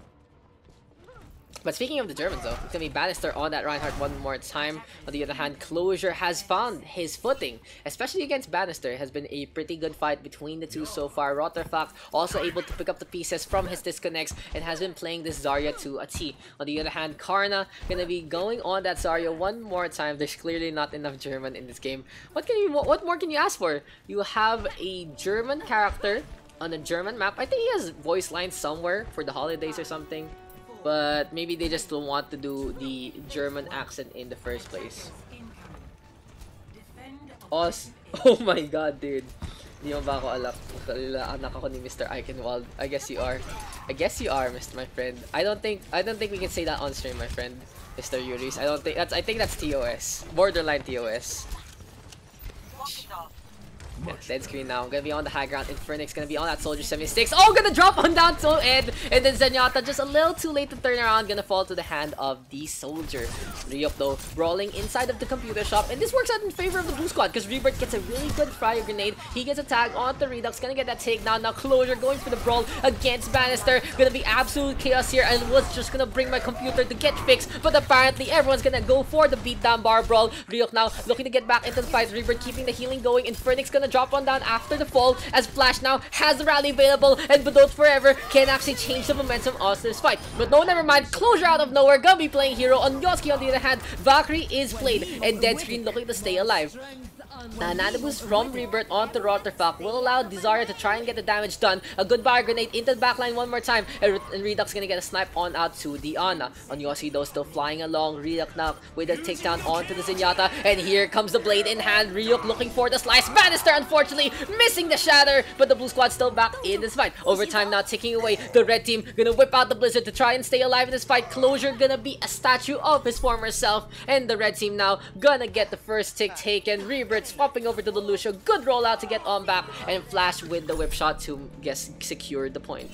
But speaking of the Germans though, it's gonna be Bannister on that Reinhardt one more time. On the other hand, Closure has found his footing, especially against Bannister. It has been a pretty good fight between the two so far. Rotterfak also able to pick up the pieces from his disconnects and has been playing this Zarya to a T. On the other hand, Karna gonna be going on that Zarya one more time. There's clearly not enough German in this game. What more can you ask for? You have a German character on a German map. I think he has voice lines somewhere for the holidays or something. But maybe they just don't want to do the German accent in the first place. Oh my god, dude. Hindi mo ba ako anak ako ni Mr. Eichenwalde? I guess you are. I guess you are, my friend. I don't think we can say that on stream, my friend. Mr. Yuris. I think that's TOS. Borderline TOS. Yeah, Dead Screen now. Gonna be on the high ground. Infernix gonna be on that Soldier 76. Oh, gonna drop on down to Ed. And then Zenyatta just a little too late to turn around. Gonna fall to the hand of the Soldier. Ryuk though, brawling inside of the computer shop. And this works out in favor of the blue squad because Rebirth gets a really good fire grenade. He gets a tag onto Redux. Gonna get that takedown. Now Closure going for the brawl against Bannister. Gonna be absolute chaos here. I was just gonna bring my computer to get fixed. But apparently everyone's gonna go for the beatdown bar brawl. Ryuk now looking to get back into the fight. Rebirth keeping the healing going. Infernix gonna drop on down after the fall as Flash now has the rally available and Badot Forever can actually change the momentum of this fight. But no, never mind. Closure out of nowhere gonna be playing hero. On Yoski on the other hand, Valkyrie is played and Dead Screen looking to stay alive. Nano boost from Rebirth onto Rotterfak will allow Desire to try and get the damage done. A good fire grenade into the backline one more time, and Redux gonna get a snipe on out to the Ana. On Yoshi though, still flying along. Redux now with a takedown onto the Zenyatta, and here comes the blade in hand. Ryuk looking for the slice. Bannister unfortunately missing the shatter, but the blue squad still back in this fight. Overtime now ticking away. The red team gonna whip out the blizzard to try and stay alive in this fight. Closure gonna be a statue of his former self, and the red team now gonna get the first tick taken. Rebirth swapping over to the Lucio. Good rollout to get on back, and Flash with the whip shot to secure the point.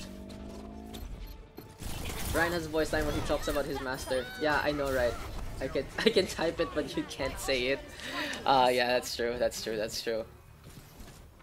Ryan has a voice line when he talks about his master. Yeah, I know, right? I can type it, but you can't say it. Yeah, that's true. That's true.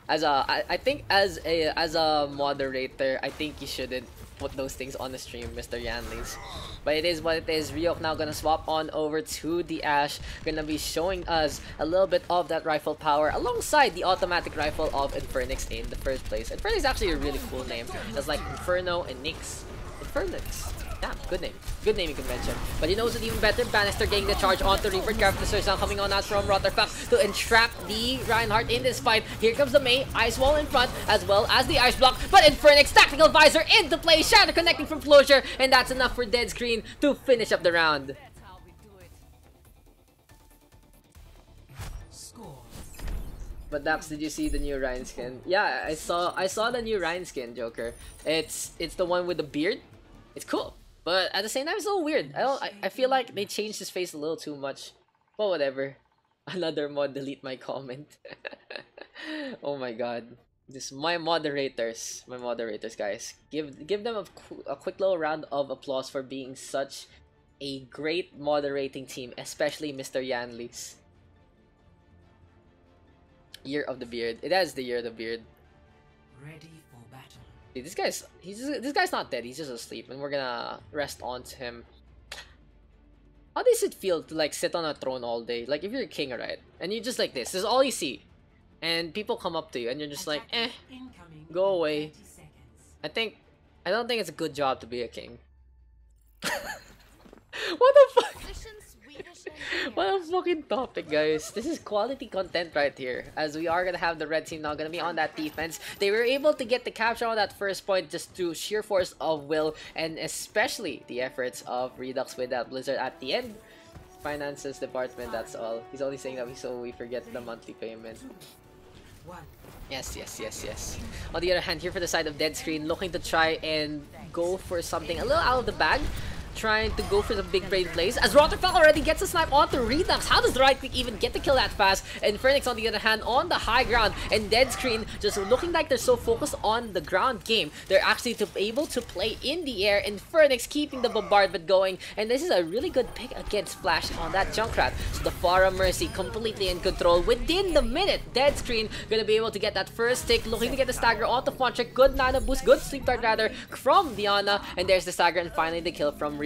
I think as a moderator, I think you shouldn't put those things on the stream, Mr. Yanleys. But it is what it is. Ryuk now gonna swap on over to the Ashe. Gonna be showing us a little bit of that rifle power alongside the automatic rifle of Infernix in the first place. Infernix is actually a really cool name. It's like Inferno and Nyx. Infernix. Yeah, good name. Good naming convention. But he knows it even better. Bannister getting the charge onto Rebirth. Character search now coming on out from Rotterfak to entrap the Reinhardt in this fight. Here comes the Mei. Ice wall in front as well as the ice block. But Infernix, tactical visor into play. Shatter connecting from Closure. And that's enough for Dead Screen to finish up the round. But Daks, did you see the new Ryan skin? Yeah, I saw the new Ryan skin, Joker. It's the one with the beard. It's cool. But at the same time, it's so weird. I feel like they changed his face a little too much. But whatever. Another mod delete my comment. Oh my god. This my moderators, guys. Give them a quick little round of applause for being such a great moderating team, especially Mr. Yanlis. Year of the Beard. It has the Year of the Beard. Ready for battle. Dude, this guy's not dead. He's just asleep, and we're gonna rest onto him. How does it feel to like sit on a throne all day? Like if you're a king, right? And you just like this is all you see, and people come up to you, and you're just like, go away. I don't think it's a good job to be a king. What the fuck? What a fucking topic, guys. This is quality content right here, as we are gonna have the red team now gonna be on that defense. They were able to get the capture on that first point just through sheer force of will, and especially the efforts of Redux with that blizzard at the end. Finances department, that's all. He's only saying that so we forget the monthly payment. Yes. On the other hand, here for the side of Dead Screen, looking to try and go for something a little out of the bag. Trying to go for the big brain plays as Rotterfell already gets a snipe onto Redux. How does the right click even get the kill that fast? And Phoenix on the other hand on the high ground, and Dead Screen just looking like they're so focused on the ground game. They're actually able to play in the air, and Phoenix keeping the bombardment going. And this is a really good pick against Flash on that Junkrat. So the Pharah Mercy completely in control within the minute. Dead Screen gonna be able to get that first tick, looking to get the stagger onto Fontrick. Good nano boost, good sleep dart rather from Diana, and there's the stagger and finally the kill from Ryuk.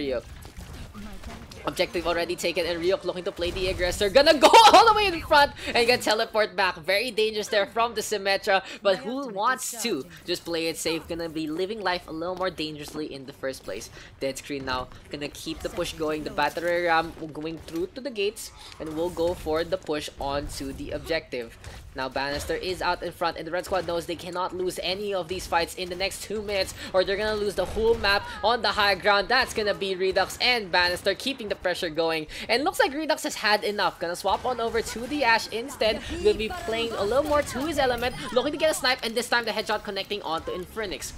Objective already taken, and Ryuk looking to play the aggressor. Gonna go all the way in front and get teleport back. Very dangerous there from the Symmetra, but who wants to just play it safe? Gonna be living life a little more dangerously in the first place. Dead Screen now gonna keep the push going. The battery ram going through to the gates, and we'll go for the push onto the objective. Now Bannister is out in front, and the red squad knows they cannot lose any of these fights in the next 2 minutes, or they're gonna lose the whole map on the high ground. That's gonna be Redux and Bannister keeping the pressure going, and looks like Redux has had enough. Gonna swap on over to the Ashe instead. Gonna be playing a little more to his element, looking to get a snipe, and this time the headshot connecting onto Infernix.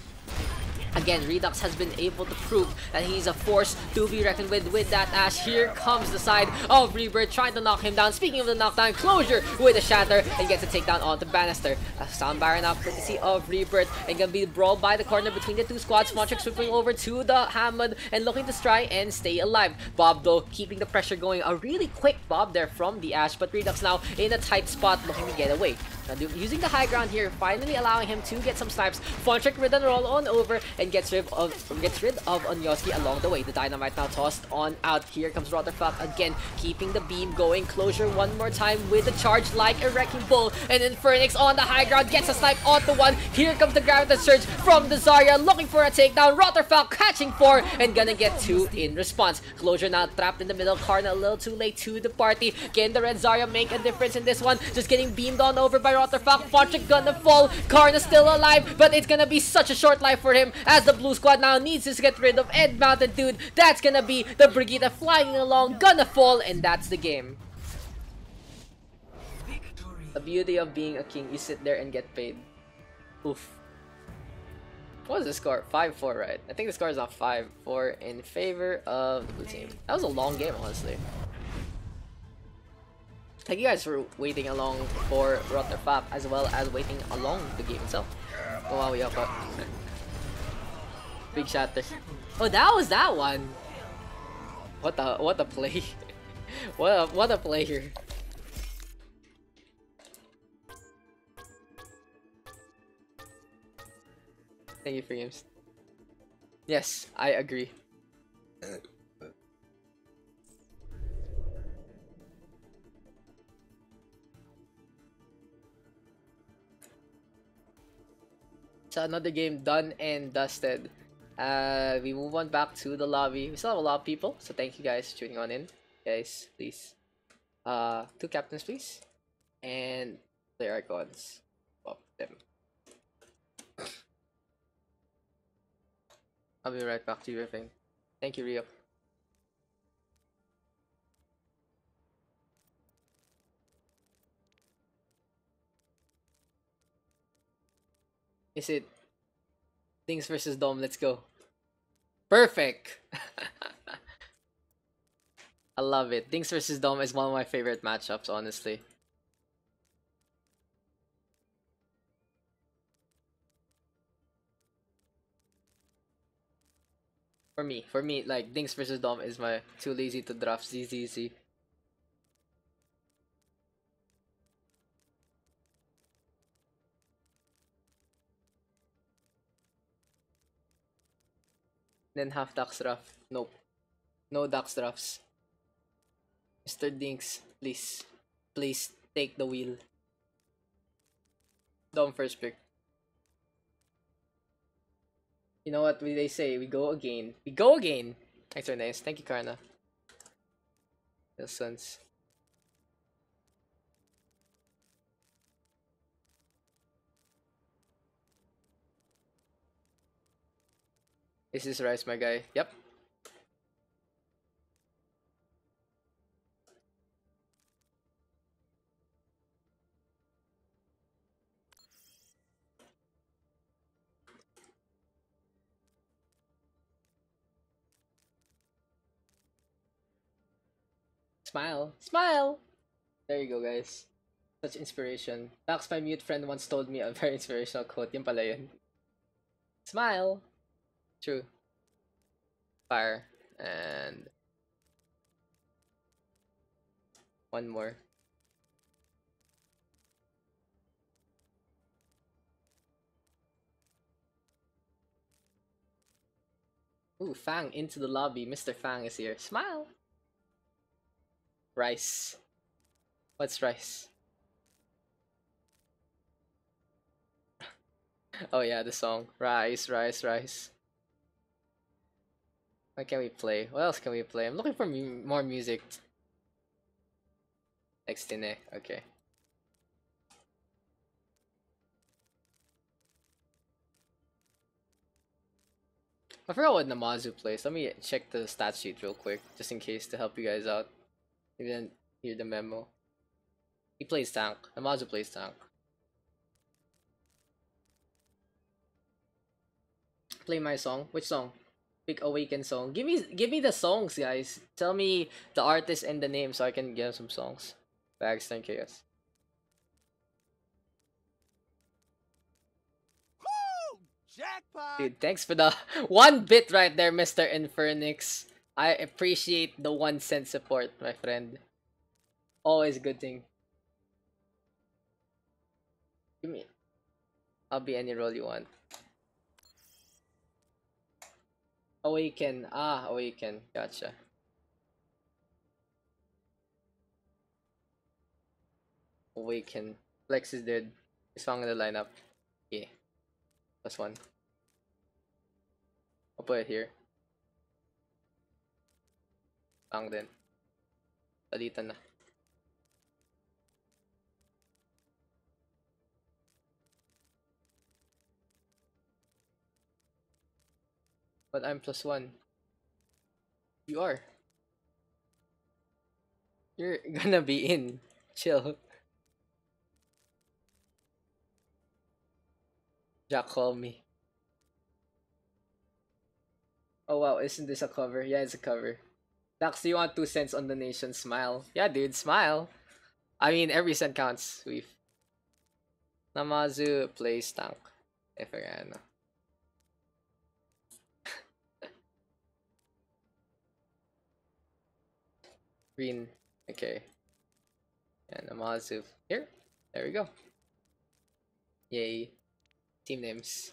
Again, Redux has been able to prove that he's a force to be reckoned with that Ashe. Here comes the side of Rebirth trying to knock him down. Speaking of the knockdown, Closure with a shatter and gets a takedown onto Bannister. A sound barrier now courtesy of Rebirth, and gonna be brawled by the corner between the two squads. Montrix sweeping over to the Hammond and looking to try and stay alive. Bob though keeping the pressure going. A really quick Bob there from the Ashe, but Redux now in a tight spot looking to get away. Now using the high ground here, finally allowing him to get some snipes. Fontrick with a roll on over and gets rid of Onyoski along the way. The dynamite now tossed on out. Here comes Rotterfuck again, keeping the beam going. Closure one more time with a charge like a wrecking bull, and then Phoenix on the high ground gets a snipe onto one. Here comes the Graviton Surge from the Zarya looking for a takedown. Rotterfuck catching 4 and gonna get 2 in response. Closure now trapped in the middle. Karna a little too late to the party. Can the red Zarya make a difference in this one? Just getting beamed on over by Rotterfuck. Fontrick gonna fall. Karna still alive, but it's gonna be such a short life for him as the blue squad now needs to get rid of Ed Mounted Dude. That's gonna be the Brigitte flying along, gonna fall, and that's the game. The beauty of being a king, you sit there and get paid. Oof. What was the score? 5-4, right? I think the score is not 5-4 in favor of the blue team. That was a long game, honestly. Thank you guys for waiting along for Rotterfuck as well as waiting along the game itself. Oh wow, we up. Big shatter. Oh, that was that one. What a play. what a player. Thank you for games. Yes, I agree. So another game done and dusted. We move on back to the lobby. We still have a lot of people, so thank you guys for tuning on in. Guys, please. 2 captains, please. And player icons. Pop them. I'll be right back to your thing. Thank you, Rio. Is it Things versus Dom? Let's go. Perfect. I love it. Dinks versus Dom is one of my favorite matchups, honestly. For me, like Dinks versus Dom is my too lazy to draft ZZZ. Then half Daks draft. Nope. No Daks drafts. Mr. Dinks, please. Please take the wheel. Dom first pick. You know what they say? We go again. We go again! Thanks for nice. Thank you, Karna. The sons. This is Rice, my guy. Yep. Smile. Smile! There you go, guys. Such inspiration. Dax, my mute friend, once told me a very inspirational quote. Yun pala yun. Smile! True. Fire. And... one more. Ooh, Fang into the lobby. Mr. Fang is here. Smile! Rice. What's rice? Oh yeah, the song. Rice, rice, rice. What can we play? What else can we play? I'm looking for more music. Extine. Okay. I forgot what Namazu plays. Let me check the stat sheet real quick, just in case to help you guys out. You didn't hear the memo. He plays tank. Namazu plays tank. Play my song. Which song? Pick Awaken song. Give me the songs, guys. Tell me the artist and the name so I can get some songs. Bags and chaos. Jackpot! Dude, thanks for the 1 bit right there, Mr. Infernix. I appreciate the 1 cent support, my friend. Always a good thing. Give me. I'll be any role you want. Awaken. Ah, Awaken. Gotcha. Awaken. Flex is dead. He's found in the lineup. Yeah. +1. I'll put it here. Fang din. Palitan na. But I'm +1. You are. You're gonna be in. Chill. Jack, call me. Oh wow, isn't this a cover? Yeah, it's a cover. Dax, do you want 2 cents on the nation? Smile. Yeah, dude, smile. I mean, every cent counts. We've Namazu plays tank. If I know. Green. Okay. And Namazu. Here. There we go. Yay. Team names.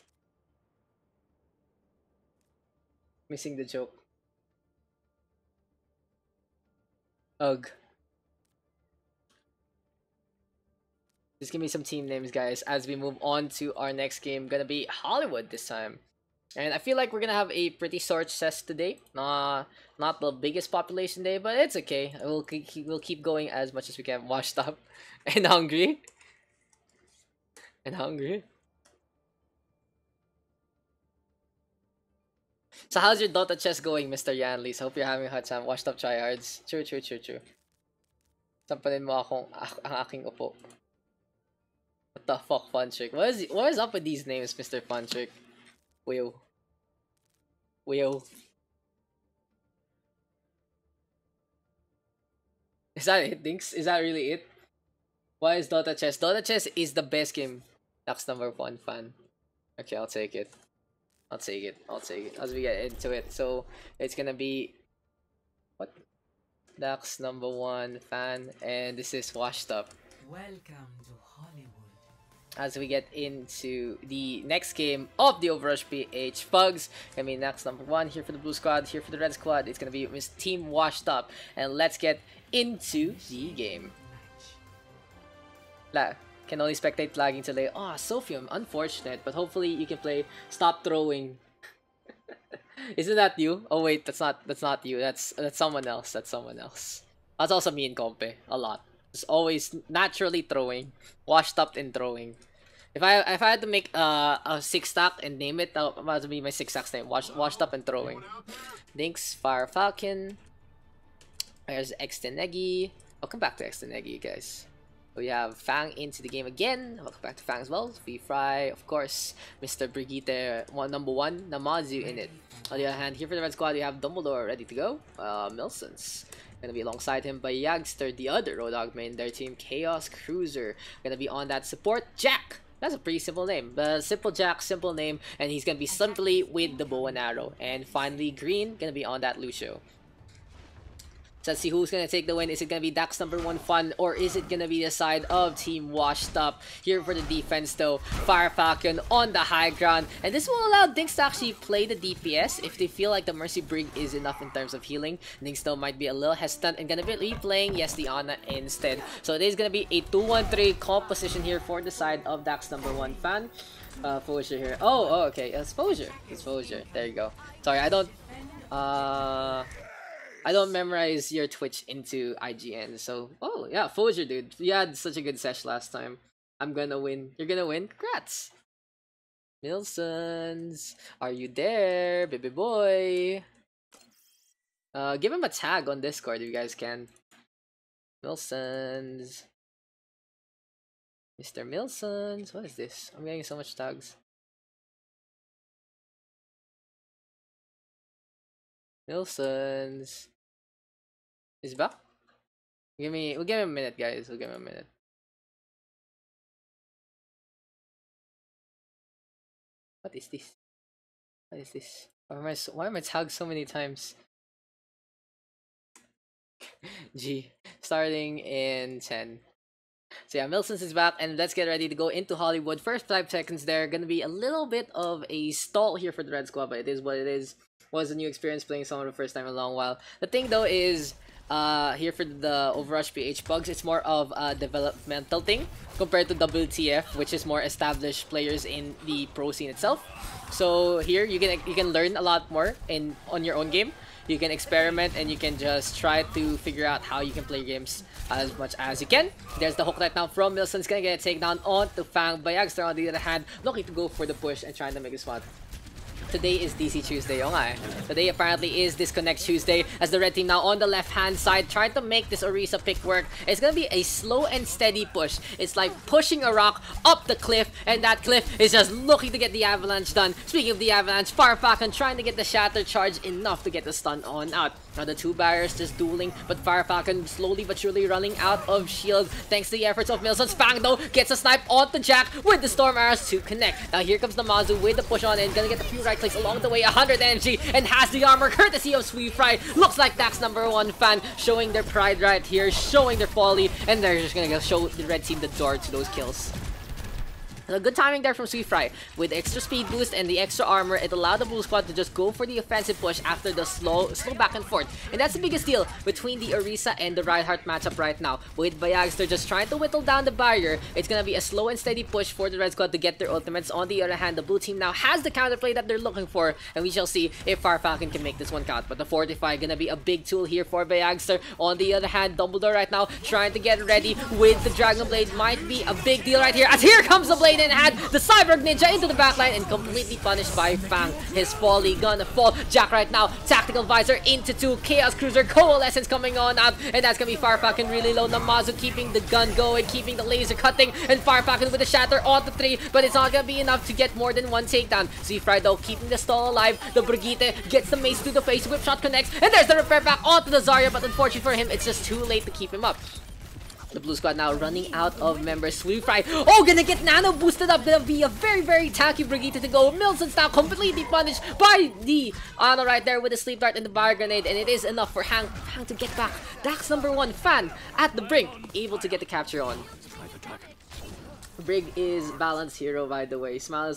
Missing the joke. Ugh. Just give me some team names, guys, as we move on to our next game. Gonna be Hollywood this time. And I feel like we're gonna have a pretty short session today. Not the biggest population day, but it's okay. We'll keep going as much as we can. Washed up and hungry. And hungry. So how's your Dota chess going, Mr. Yanlis? Hope you're having a hot time. Washed up tryhards. True. Sampanin mo ang aking upo. What the fuck, Funtrick? What is up with these names, Mr. Funtrick? Will. Is that it, Dinks? Is that really it? Why is Dota Chess? Dota Chess is the best game. That's #1 fan. Okay, I'll take it. I'll take it. I'll take it as we get into it. So it's gonna be what? Daks #1 fan, and this is Washed Up. Welcome to Hollywood. As we get into the next game of the OverRush PH PUGS. Gonna be Daks #1 here for the blue squad, here for the red squad. It's gonna be Miss Team Washed Up, and let's get into the game. Can only spectate lagging today. Oh, Sophium, unfortunate, but hopefully you can play Stop Throwing. Isn't that you? Oh wait, that's not you. That's someone else. That's someone else. That's also me and Compe a lot. Just always naturally throwing, washed up in throwing. If I had to make a 6-stack and name it, that would be my 6-stack name. Washed up and throwing. Thanks, Fire Falcon. There's Extenegi. Welcome back to Extenegi, guys. We have Fang into the game again. Welcome back to Fang as well. Fry, of course. Mr. Brigitte, #1, Namazu in it. On the other hand, here for the red squad, we have Dumbledore ready to go. Milsons gonna be alongside him by Yagster, the other Road Dog main. Their team, Chaos Cruiser, gonna be on that support. Jack! That's a pretty simple name. Simple Jack, simple name. And he's gonna be simply with the bow and arrow. And finally, Green, gonna be on that Lucio. So let's see who's gonna take the win. Is it gonna be Daks #1 fun, or is it gonna be the side of Team Washed Up? Here for the defense though, Fire Falcon on the high ground, and this will allow Dinks to actually play the DPS if they feel like the Mercy Brig is enough in terms of healing. Dinks though might be a little hesitant and gonna be replaying the Ana instead. So it is gonna be a 2-1-3 composition here for the side of Daks #1 fan. Exposure here. Oh, okay, exposure. There you go. Sorry, I don't memorize your Twitch into IGN, so... Oh, yeah, Foger, dude. You had such a good sesh last time. I'm gonna win. You're gonna win? Congrats! Nilsons, are you there, baby boy? Give him a tag on Discord if you guys can. Nilsons. Mr. Milsons. What is this? I'm getting so much tags. Nilsons is back. We'll give him a minute, guys. We'll give him a minute. What is this? What is this? Why am I tagged so many times? G. Starting in 10. So yeah, Milsons is back, and let's get ready to go into Hollywood. First 5 seconds there. Gonna be a little bit of a stall here for the red squad, but it is what it is. Was a new experience playing someone the first time in a long while. The thing though is, here for the OverRush PH PUGS, it's more of a developmental thing compared to WTF, which is more established players in the pro scene itself. So here you can learn a lot more on your own game. You can experiment and you can just try to figure out how you can play games as much as you can. There's the hook right now from Milson's gonna get a takedown onto Fang. Bayagster on the other hand, looking to go for the push and trying to make a spot. Today is DC Tuesday, Today apparently is Disconnect Tuesday, as the red team now on the left-hand side trying to make this Orisa pick work. It's gonna be a slow and steady push. It's like pushing a rock up the cliff, and that cliff is just looking to get the avalanche done. Speaking of the avalanche, Fire Falcon trying to get the shatter charge enough to get the stun on out. Now the two barriers just dueling, but Fire Falcon slowly but surely running out of shield thanks to the efforts of Milsons. Fang though gets a snipe onto Jack with the storm arrows to connect. Now here comes the Mazu with the push on in, gonna get a few right clicks along the way, 100 energy, and has the armor courtesy of Fry. Looks like Daks #1 fan showing their pride right here, showing their folly, and they're just gonna show the red team the door to those kills. A good timing there from Fry. With the extra speed boost and the extra armor, it allowed the blue squad to just go for the offensive push after the slow back and forth. And that's the biggest deal between the Orisa and the Reinhardt matchup right now. With Bayagster just trying to whittle down the barrier, it's gonna be a slow and steady push for the red squad to get their ultimates. On the other hand, the blue team now has the counterplay that they're looking for, and we shall see if Fire Falcon can make this one count. But the Fortify gonna be a big tool here for Bayagster. On the other hand, Dumbledore right now trying to get ready with the Dragon Blade. Might be a big deal right here, as here comes the blade seen in hand. The Cyborg Ninja into the backline and completely punished by Fang. His folly gonna fall. Jack right now, Tactical Visor into 2. Chaos Cruiser Coalescence coming on out, and that's gonna be Fire Falcon really low. Namazu keeping the gun going, keeping the laser cutting, and Fire Falcon with a shatter on the 3, but it's not gonna be enough to get more than one takedown. Seafry though keeping the stall alive. The Brigitte gets the mace to the face, whip shot connects, and there's the repair back onto the Zarya, but unfortunately for him, it's just too late to keep him up. The blue squad now running out of members. Seafry, oh, gonna get nano boosted up. Gonna be a very, very tanky Brigitte to go. Milson's now completely punished by the Ano right there with the sleep dart and the fire grenade, and it is enough for Hang to get back. Daks #1 fan at the brink, able to get the capture on. Brig is balanced hero, by the way. Smile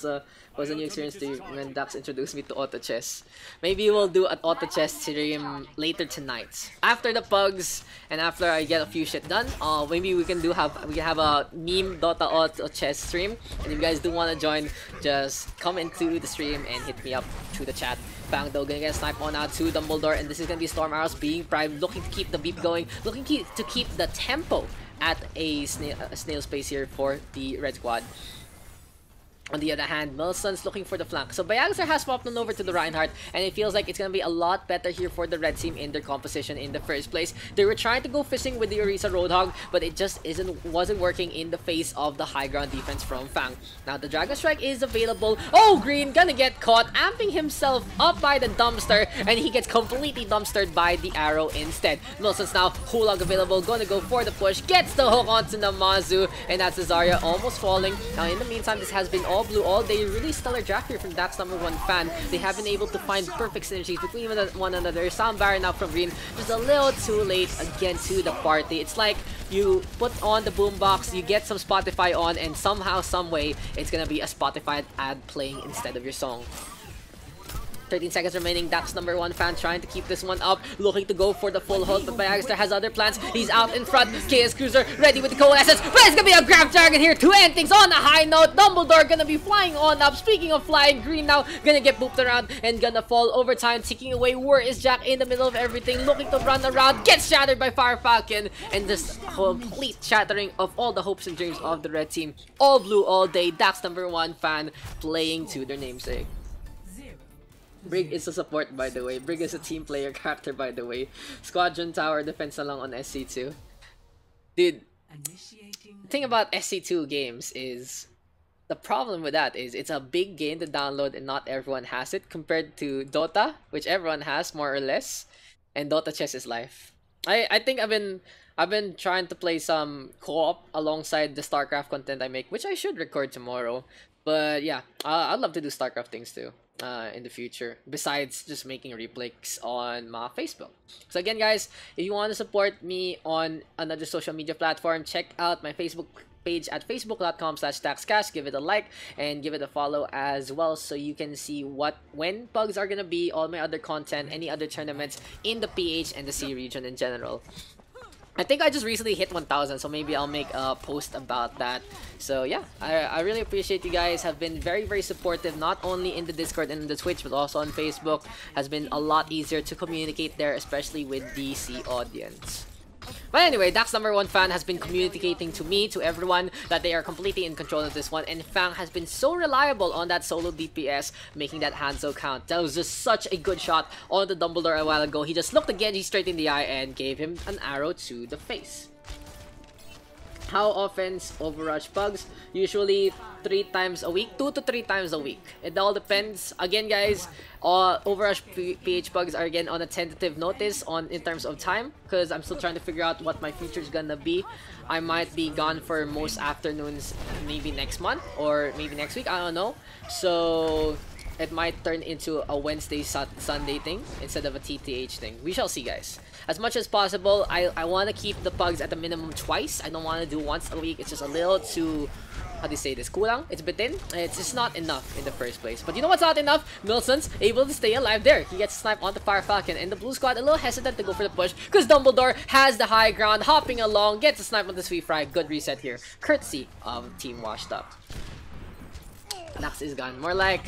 was a new experience to when Daks introduced me to auto chess. Maybe we'll do an auto chess stream later tonight after the pugs and after I get a few shit done. Maybe we can have a meme Dota auto chess stream. And if you guys do want to join, just come into the stream and hit me up through the chat. Fang though gonna get a snipe on out to Dumbledore, and this is gonna be Storm Arrows being primed, looking to keep the beep going, looking to keep the tempo at a snail's pace here for the red squad. On the other hand, Milson's looking for the flank. So Bayagster has popped on over to the Reinhardt, and it feels like it's going to be a lot better here for the red team in their composition in the first place. They were trying to go fishing with the Orisa Roadhog, but it just wasn't working in the face of the high ground defense from Fang. Now the Dragon Strike is available. Oh, Green gonna get caught, amping himself up by the dumpster, and he gets completely dumpstered by the arrow instead. Milson's now Hulog available, gonna go for the push, gets the hook onto Namazu, and that's Zarya almost falling. Now in the meantime, this has been all blue all day. Really stellar draft here from Daks #1 fan. They have been able to find perfect synergies between one another. Sound barrier now from Green, just a little too late again to the party. It's like you put on the boombox, you get some Spotify on, and somehow, some way, it's gonna be a Spotify ad playing instead of your song. 13 seconds remaining. Daks #1 fan trying to keep this one up, looking to go for the full hold, but Bayagster has other plans. He's out in front. KS Cruiser ready with the coalescence, but it's gonna be a grab dragon here to end things on a high note. Dumbledore gonna be flying on up. Speaking of flying, Green now gonna get booped around and gonna fall over time, ticking away. Where is Jack in the middle of everything, looking to run around, gets shattered by Fire Falcon, and just complete shattering of all the hopes and dreams of the red team. All blue all day. Daks #1 fan playing to their namesake. Brig is a support, by the way. Brig is a team player character, by the way. Squadron Tower defense along on SC2. Dude, the thing about SC2 games is, the problem with that is it's a big game to download and not everyone has it, compared to Dota, which everyone has more or less, and Dota Chess is life. I think I've been trying to play some co-op alongside the StarCraft content I make, which I should record tomorrow. But yeah, I'd love to do StarCraft things too in the future, besides just making replays on my Facebook. So again, guys, if you want to support me on another social media platform, check out my Facebook page at facebook.com/daxcash. Give it a like and give it a follow as well, so you can see when pugs are gonna be, all my other content, any other tournaments in the PH and the C region in general. I think I just recently hit 1,000, so maybe I'll make a post about that. So yeah, I really appreciate you guys. Have been very, very supportive, not only in the Discord and the Twitch, but also on Facebook. Has been a lot easier to communicate there, especially with DC audience. But anyway, Daks #1 fan has been communicating to me, to everyone, that they are completely in control of this one, and Fang has been so reliable on that solo DPS, making that Hanzo count. That was just such a good shot on the Dumbledore a while ago. He just looked again, he straight in the eye, and gave him an arrow to the face. How often OverRush PUGS? Usually 3 times a week, 2 to 3 times a week. It all depends. Again, guys, OverRush PH PUGS are again on a tentative notice in terms of time, because I'm still trying to figure out what my future is gonna be. I might be gone for most afternoons, maybe next month or maybe next week. I don't know. So it might turn into a Wednesday Sunday thing instead of a TTH thing. We shall see, guys. As much as possible, I want to keep the pugs at the minimum twice. I don't want to do once a week. It's just a little too, how do you say this, kulang? It's bitin. It's just not enough in the first place. But you know what's not enough? Milson's able to stay alive there. He gets sniped on the Fire Falcon, and the blue squad a little hesitant to go for the push because Dumbledore has the high ground, hopping along, gets a snipe on the Sweet Fry. Good reset here, courtesy of Team Washed Up. Daks is gone. More like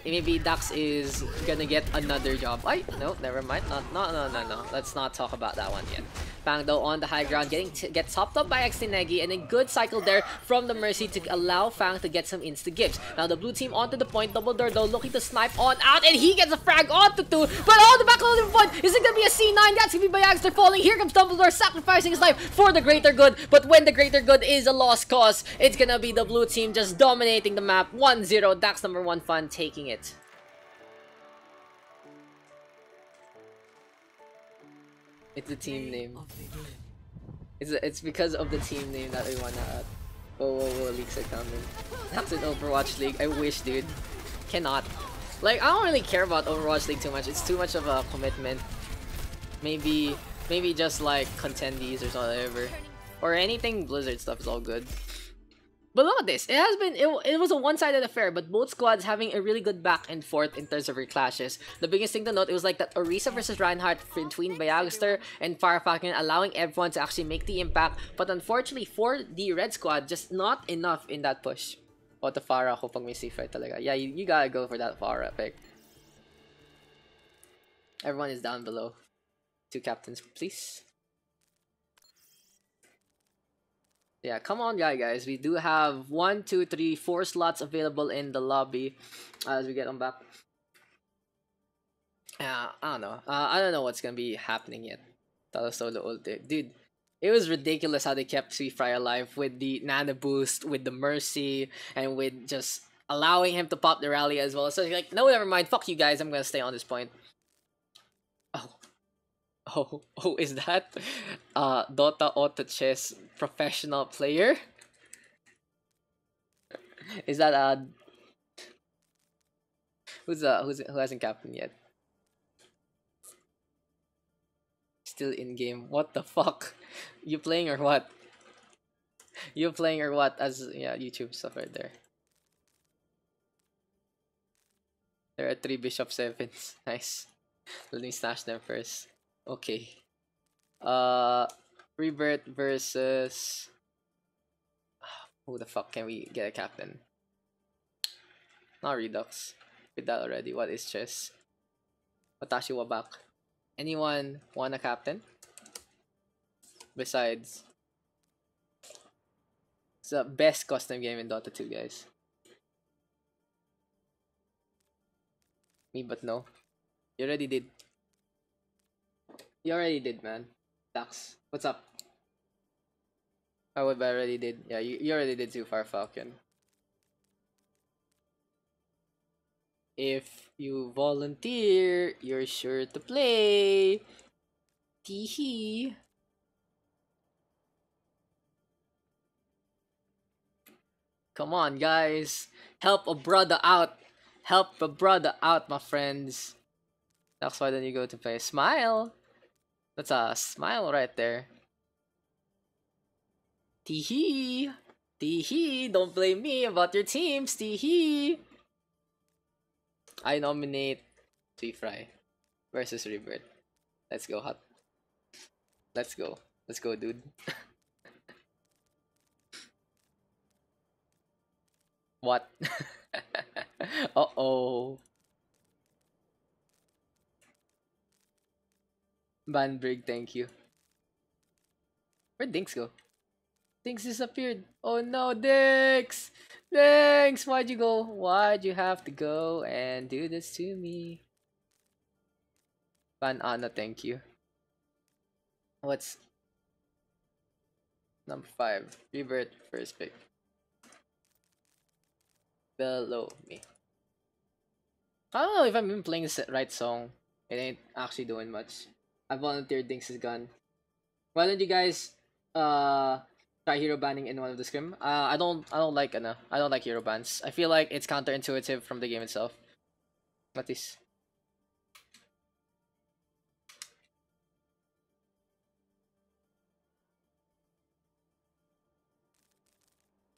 Maybe Daks is gonna get another job. Ay, no, never mind. No. Let's not talk about that one yet. Fang though on the high ground, gets topped up by Xtinegi, and a good cycle there from the Mercy to allow Fang to get some insta-gives. Now the blue team onto the point, double door though, looking to snipe on out, and he gets a frag onto 2, but on the back of the point, is it gonna be a C9? That's gonna be by Agster falling. Here comes Dumbledore sacrificing his life for the greater good, but when the greater good is a lost cause, it's gonna be the blue team just dominating the map. 1-0, Daks number 1 Fun taking it. It's the team name. It's because of the team name that we wanna add. Whoa, leaks are coming. That's an Overwatch League. I wish, dude. Cannot. Like, I don't really care about Overwatch League too much. It's too much of a commitment. Maybe just like contendees or whatever. Or anything Blizzard stuff is all good. But look at this. It was a one-sided affair, but both squads having a really good back and forth in terms of their clashes. The biggest thing to note, it was like that Orisa versus Reinhardt between Bayagster and Farfalcon, allowing everyone to actually make the impact. But unfortunately for the red squad, just not enough in that push. O, the Pharah ko pag may C-fight talaga. Yeah, you gotta go for that Pharah pick. Everyone is down below. 2 captains, please. Yeah, come on, guys. We do have 1, 2, 3, 4 slots available in the lobby as we get them back. I don't know. I don't know what's gonna be happening yet. Talo solo ulti. Dude, it was ridiculous how they kept Sweet Fry alive with the Nano Boost, with the Mercy, and with just allowing him to pop the rally as well. So like, no, never mind. Fuck you guys. I'm gonna stay on this point. Oh, is that Dota Auto Chess professional player? Is that who hasn't captained yet? Still in game. What the fuck? You playing or what? You playing or what? As yeah, YouTube stuff right there. There are 3 Bishop 7s. Nice. Let me snatch them first. Okay. Rebirth versus who the fuck can we get a captain? Not Redux. With that already. What is chess? Watashi Wabak. Anyone want a captain? Besides, it's the best custom game in Dota 2, guys. Me, but no. You already did. You already did, man. Daks, what's up? Oh, but I already did. Yeah, you already did too, Farfalcon. If you volunteer, you're sure to play. Teehee. Come on, guys. Help a brother out. Help a brother out, my friends. That's why then you go to play. Smile. That's a smile right there. Teehee. Teehee. Don't blame me about your teams. Teehee. I nominate Sweet Fry versus Rebirth. Let's go, hot. Let's go. Let's go, dude. What? Uh-oh. Banbrig, thank you. Where'd Dinks go? Dinks disappeared. Oh no, Dinks! Dinks! Why'd you go? Why'd you have to go and do this to me? Ban Ana, thank you. What's number 5? Rebirth, first pick. Below me. I don't know if I'm even playing the right song. It ain't actually doing much. I volunteered, Dinks is gone. Why don't you guys try hero banning in one of the scrim? I don't like hero bans. I feel like it's counterintuitive from the game itself. What is?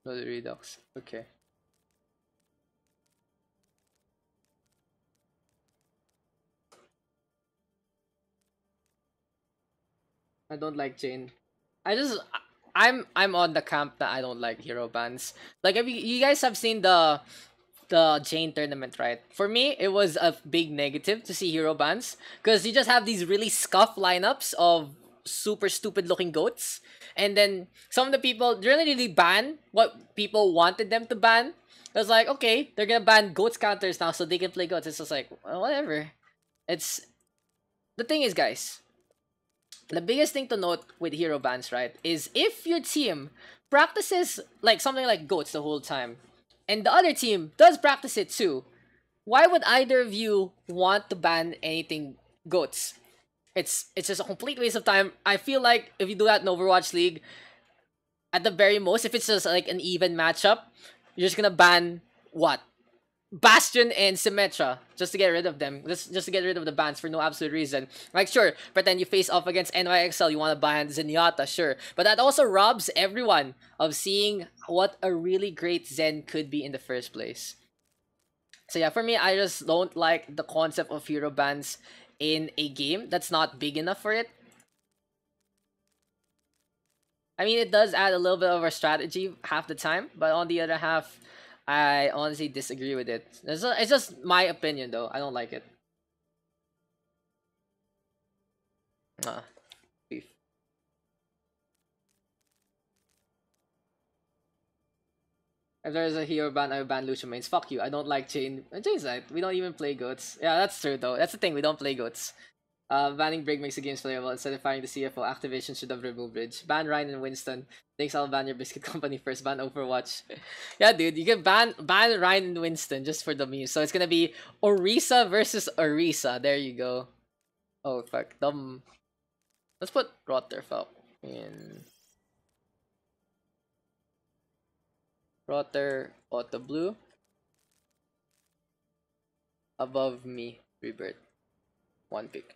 No, the Redux. Okay. I don't like Jane. I'm on the camp that I don't like hero bans. Like, if you guys have seen the the Jane tournament, right? For me, it was a big negative to see hero bans because you just have these really scuff lineups of super stupid looking goats, and then some of the people really ban what people wanted them to ban. It was like, okay, they're gonna ban goats counters now so they can play goats. It's just like, well, whatever. It's the thing is, guys, the biggest thing to note with hero bans, right, is if your team practices like something like goats the whole time, and the other team does practice it too, why would either of you want to ban anything goats? It's just a complete waste of time. I feel like if you do that in Overwatch League, at the very most, if it's just like an even matchup, you're just gonna ban what? Bastion and Symmetra just to get rid of them. Just to get rid of the bans for no absolute reason. Like, sure, pretend you face off against NYXL, you want to ban Zenyatta, sure. But that also robs everyone of seeing what a really great Zen could be in the first place. So yeah, for me, I just don't like the concept of hero bans in a game that's not big enough for it. I mean, it does add a little bit of a strategy half the time, but on the other half, I honestly disagree with it. It's just my opinion, though. I don't like it. Beef. If there's a hero ban, I would ban Lucio mains. Fuck you. I don't like Jane. Jane's right. We don't even play goats. Yeah, that's true, though. That's the thing. We don't play goats. Banning Brig makes the games playable. Instead of firing the CFO, Activation should have removed Bridge. Ban Ryan and Winston. Thanks, I'll ban your biscuit company first. Ban Overwatch. Yeah, dude, you can ban Ryan and Winston just for the meme. So it's gonna be Orisa versus Orisa. There you go. Oh fuck, dumb. Let's put Rotterfuck in. Rotter Auto Blue. Above me, Rebirth. One pick.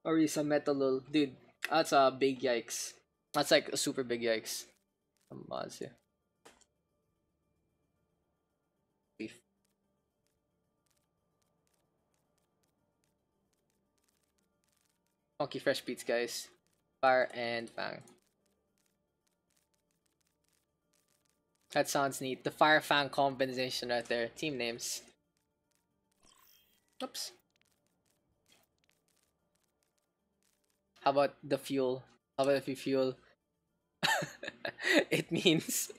Orisa Metalul. Dude, that's a big yikes. That's like a super big yikes. Beef. Funky fresh beats, guys. Fire and Fang. That sounds neat. The Fire Fang combination right there. Team names. Oops. How about the fuel? How about if you fuel? It means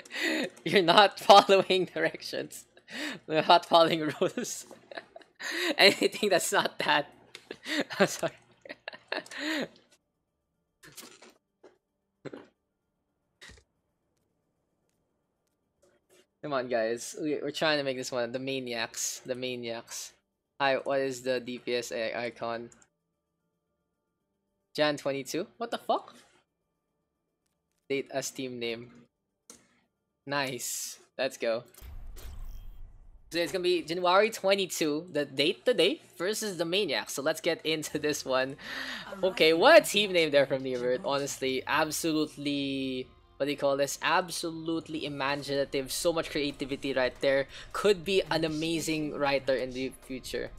you're not following directions. You're not following rules. Anything that's not that. I'm sorry. Come on, guys. We're trying to make this one. The Maniacs. The Maniacs. Hi, what is the DPS icon? Jan 22? What the fuck? Date as team name. Nice. Let's go. So it's gonna be January 22, the date today, versus the Maniacs. So let's get into this one. Okay, what a team name there from Nebert. Honestly, absolutely, what do you call this? Absolutely imaginative. So much creativity right there. Could be an amazing writer in the future.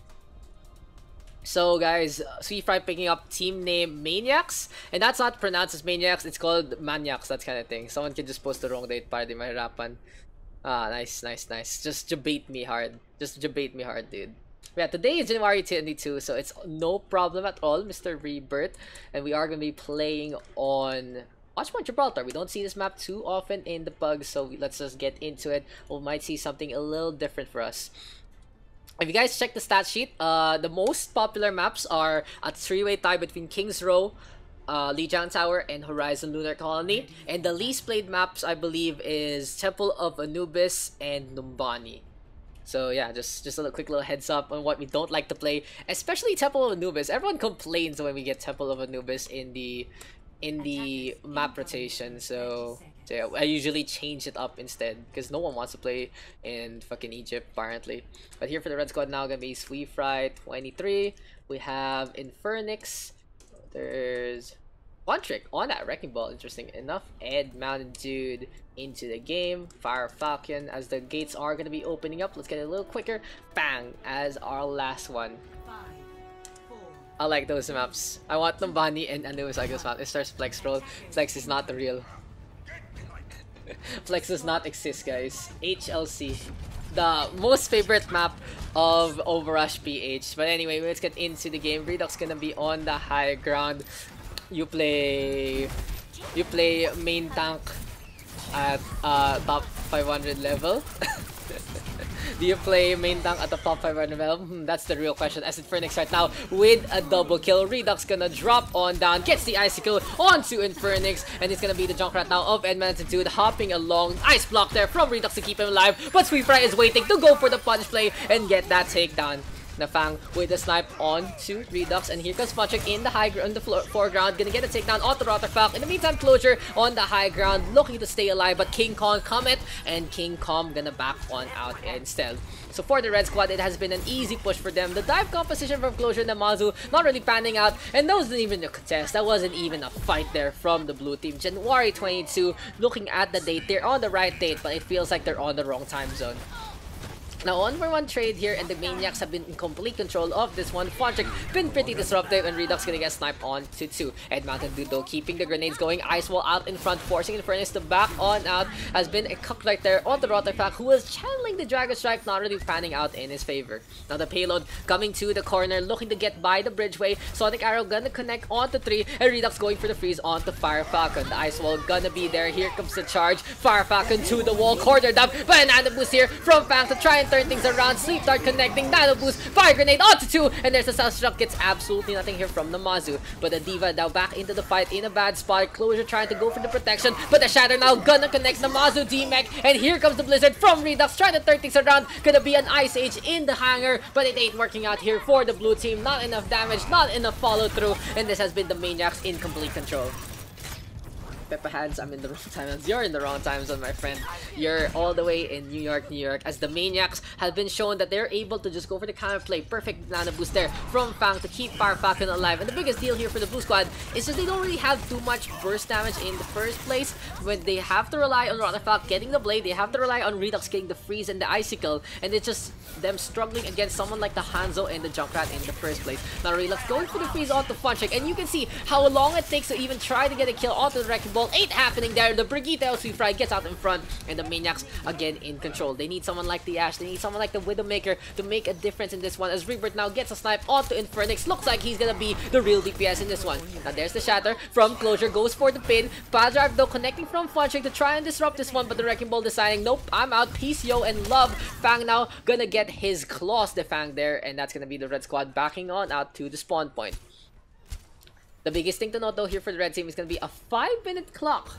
So guys, Sweetfry picking up team name Maniacs, and that's not pronounced as Maniacs, it's called Maniacs, that kind of thing. Someone can just post the wrong date para di mahirapan. Ah, nice. Just debate me hard. Dude. But yeah, today is January 22, so it's no problem at all, Mr. Rebirth. And we are going to be playing on Watchpoint Gibraltar. We don't see this map too often in the PUGS, so let's just get into it. We might see something a little different for us. If you guys check the stat sheet, the most popular maps are a three-way tie between King's Row, Lijiang Tower, and Horizon Lunar Colony. And the least played maps, I believe, is Temple of Anubis and Numbani. So yeah, just a quick little heads up on what we don't like to play, especially Temple of Anubis. Everyone complains when we get Temple of Anubis in the map rotation. So yeah, I usually change it up instead because no one wants to play in fucking Egypt apparently. But here for the red squad now gonna be Sweetfry 23. We have Infernix. There's One trick on that Wrecking Ball, interesting enough. Ed Mountain Dude into the game. Fire Falcon as the gates are going to be opening up. Let's get it a little quicker. Bang as our last one. 5, 4, I like those maps. I want Numbani and Anubis like this map. It starts Flex roll. Flex is not the real. Flex does not exist, guys. HLC. The most favorite map of OverRush PH. But anyway, let's get into the game. Redux gonna be on the high ground. You play main tank at top 500 level. Do you play main tank at the top 500 level? That's the real question. As Infernix right now with a double kill. Redux gonna drop on down, gets the icicle onto Infernix, and it's gonna be the Junkrat now of Edmonton hopping along. Ice block there from Redux to keep him alive, but Sweetfry is waiting to go for the punch play and get that takedown. Nafang with the snipe on to Redux, and here comes Punchik in the foreground, gonna get a takedown onto Rotterfalk. In the meantime, Closure on the high ground, looking to stay alive, but King Kong comet, and King Kong gonna back one out instead. So for the red squad, it has been an easy push for them. The dive composition from Closure and Namazu not really panning out, and that wasn't even a contest. That wasn't even a fight there from the blue team. January 22, looking at the date, they're on the right date, but it feels like they're on the wrong time zone. Now, 1-for-1 trade here, and the Maniacs have been in complete control of this one. Fontrick been pretty disruptive, and Redux gonna get sniped on to 2. Ed Mountain Dude, though, keeping the grenades going. Ice Wall out in front, forcing Infernus to back on out. Has been a cook right there on the Rotterfalk, who was channeling the Dragon Strike, not really panning out in his favor. Now, the payload coming to the corner, looking to get by the bridgeway. Sonic Arrow gonna connect onto 3, and Redux going for the freeze onto Fire Falcon. The Ice Wall gonna be there. Here comes the charge. Fire Falcon to the wall, cornered up by an Nano Boost here from Fang to try and turn things around. Sleep Dart connecting, Nano Boost, Fire Grenade onto 2, and there's a Self-Struck. Gets absolutely nothing here from Namazu. But the Diva now back into the fight in a bad spot. Closure trying to go for the protection, but the Shatter now gonna connect Namazu D-Mech, and here comes the Blizzard from Redux trying to turn things around. Gonna be an Ice Age in the hangar, but it ain't working out here for the blue team. Not enough damage, not enough follow through, and this has been the Maniacs in complete control. Peppa Hands, I'm in the wrong time zone. You're in the wrong time zone, my friend. You're all the way in New York, as the Maniacs have been shown that they're able to just go for the counter play. Perfect Nano Boost there from Fang to keep Fire Falcon alive. And the biggest deal here for the blue squad is just they don't really have too much burst damage in the first place. When they have to rely on Rotterfalk getting the blade, they have to rely on Redux getting the freeze and the icicle, and it's just them struggling against someone like the Hanzo and the Junkrat in the first place. Now Redux going for the freeze onto Funcheck, and you can see how long it takes to even try to get a kill onto the Wrecking Ball. Ain't happening there. The Brigitte LC Fry gets out in front, and the Maniacs again in control. They need someone like the Ash, they need someone like the Widowmaker to make a difference in this one, as Rebirth now gets a snipe onto Infernix. Looks like he's gonna be the real DPS in this one. Now there's the Shatter from Closure, goes for the pin. Pile Drive though connecting from Funcheck to try and disrupt this one, but the Wrecking Ball deciding, nope, I'm out. Peace, yo, and love. Fang now gonna get his claws defanged there, and that's gonna be the red squad backing on out to the spawn point. The biggest thing to note though here for the red team is going to be a 5-minute clock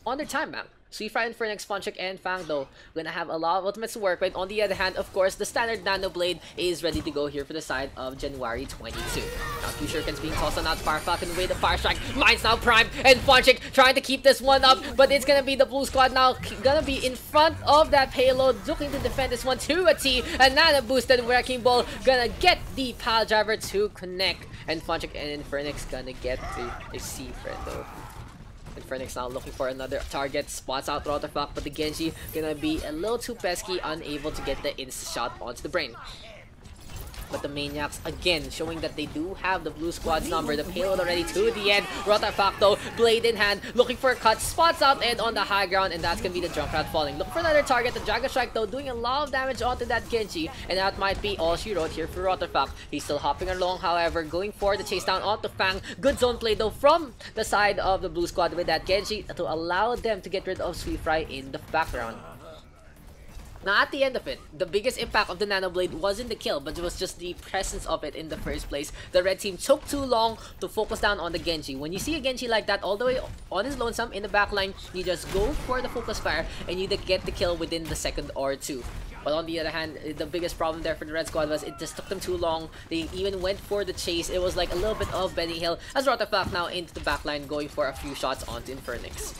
on their time map. Sweetfry, Infernix, Funcheck, and Fang though gonna have a lot of ultimates to work with. On the other hand, of course, the standard Nano Blade is ready to go here for the side of January 22. Now, 2 Shurikens being tossed on out. Fire Falcon away the Fire Strike. Mine's now primed, and Funcheck trying to keep this one up, but it's gonna be the blue squad now gonna be in front of that payload, looking to defend this one to a T. A Nano boosted Wrecking Ball gonna get the Pile Driver to connect, and Funcheck and Infernix gonna get a C friend though. Infernix now looking for another target, spots out Rotterfalk, but the Genji gonna be a little too pesky, unable to get the insta shot onto the brain. But the Maniacs, again, showing that they do have the blue squad's number. The payload already to the end. Rotterfalk though, blade in hand, looking for a cut, spots out Ed on the high ground, and that's gonna be the Junkrat falling. Looking for another target. The Dragon Strike though, doing a lot of damage onto that Genji, and that might be all she wrote here for Rotterfalk. He's still hopping along, however, going for the chase down onto Fang. Good zone play though from the side of the blue squad with that Genji to allow them to get rid of Sweetfry in the background. Now, at the end of it, the biggest impact of the Nano Blade wasn't the kill, but it was just the presence of it in the first place. The red team took too long to focus down on the Genji. When you see a Genji like that all the way on his lonesome in the backline, you just go for the focus fire and you get the kill within the second or two. But on the other hand, the biggest problem there for the red squad was it just took them too long. They even went for the chase. It was like a little bit of Benny Hill, as Rotterfalk now into the backline going for a few shots onto Infernix.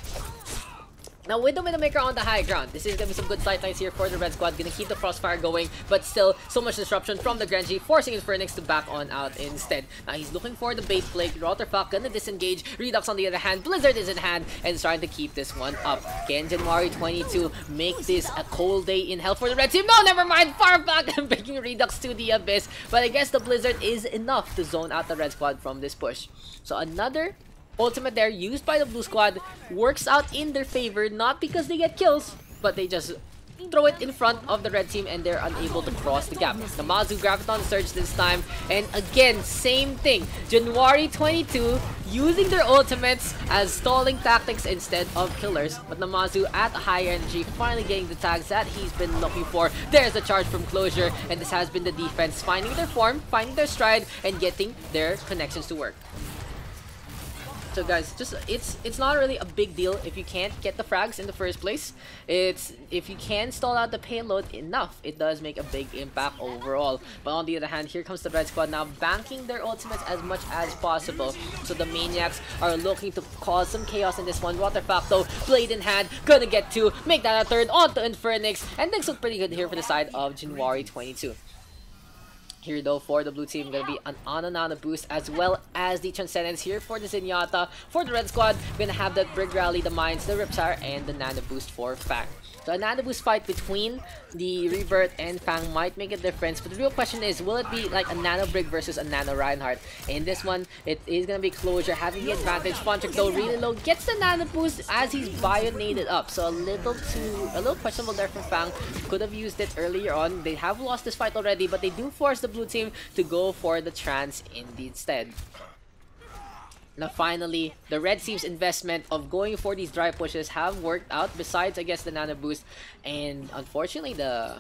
Now with the Widowmaker on the high ground, this is gonna be some good sight lines here for the red squad. Gonna keep the crossfire going, but still so much disruption from the Genji, forcing Infernyx to back on out instead. Now he's looking for the bait play. Rotterfuck gonna disengage. Redux on the other hand, Blizzard is in hand and is trying to keep this one up. Can January 22 make this a cold day in hell for the red team? No, never mind. Far back and breaking Redux to the abyss. But I guess the Blizzard is enough to zone out the red squad from this push. So another ultimate there used by the blue squad works out in their favor, not because they get kills, but they just throw it in front of the red team and they're unable to cross the gap. The Mazu Graviton Surge this time, and again, same thing. January 22 using their ultimates as stalling tactics instead of killers, but Namazu at a high energy, finally getting the tags that he's been looking for. There's a charge from Closure, and this has been the defense finding their form, finding their stride, and getting their connections to work. So guys, just it's not really a big deal if you can't get the frags in the first place. It's if you can stall out the payload enough, it does make a big impact overall. But on the other hand, here comes the red squad now banking their ultimates as much as possible. So the maniacs are looking to cause some chaos in this one. Rotterfuck though, blade in hand, gonna get two, make that a third onto Infernyx, and things look pretty good here for the side of January 22. Here though for the blue team, gonna be an Ananana boost as well as the Transcendence here for the Zenyatta. For the red squad, gonna have that Brig Rally, the Mines, the Riptire, and the Nano boost for Fang. So a Nano boost fight between the Rebirth and Fang might make a difference, but the real question is, will it be like a Nano Brig versus a Nano Reinhardt? In this one, it is gonna be Closure having the advantage. Fontrick though really low, gets the Nano boost as he's bionated up, so a little questionable there from Fang. Could have used it earlier on. They have lost this fight already, but they do force the blue team to go for the trans instead. Now finally, the red team's investment of going for these dry pushes have worked out, besides I guess the Nano boost, and unfortunately the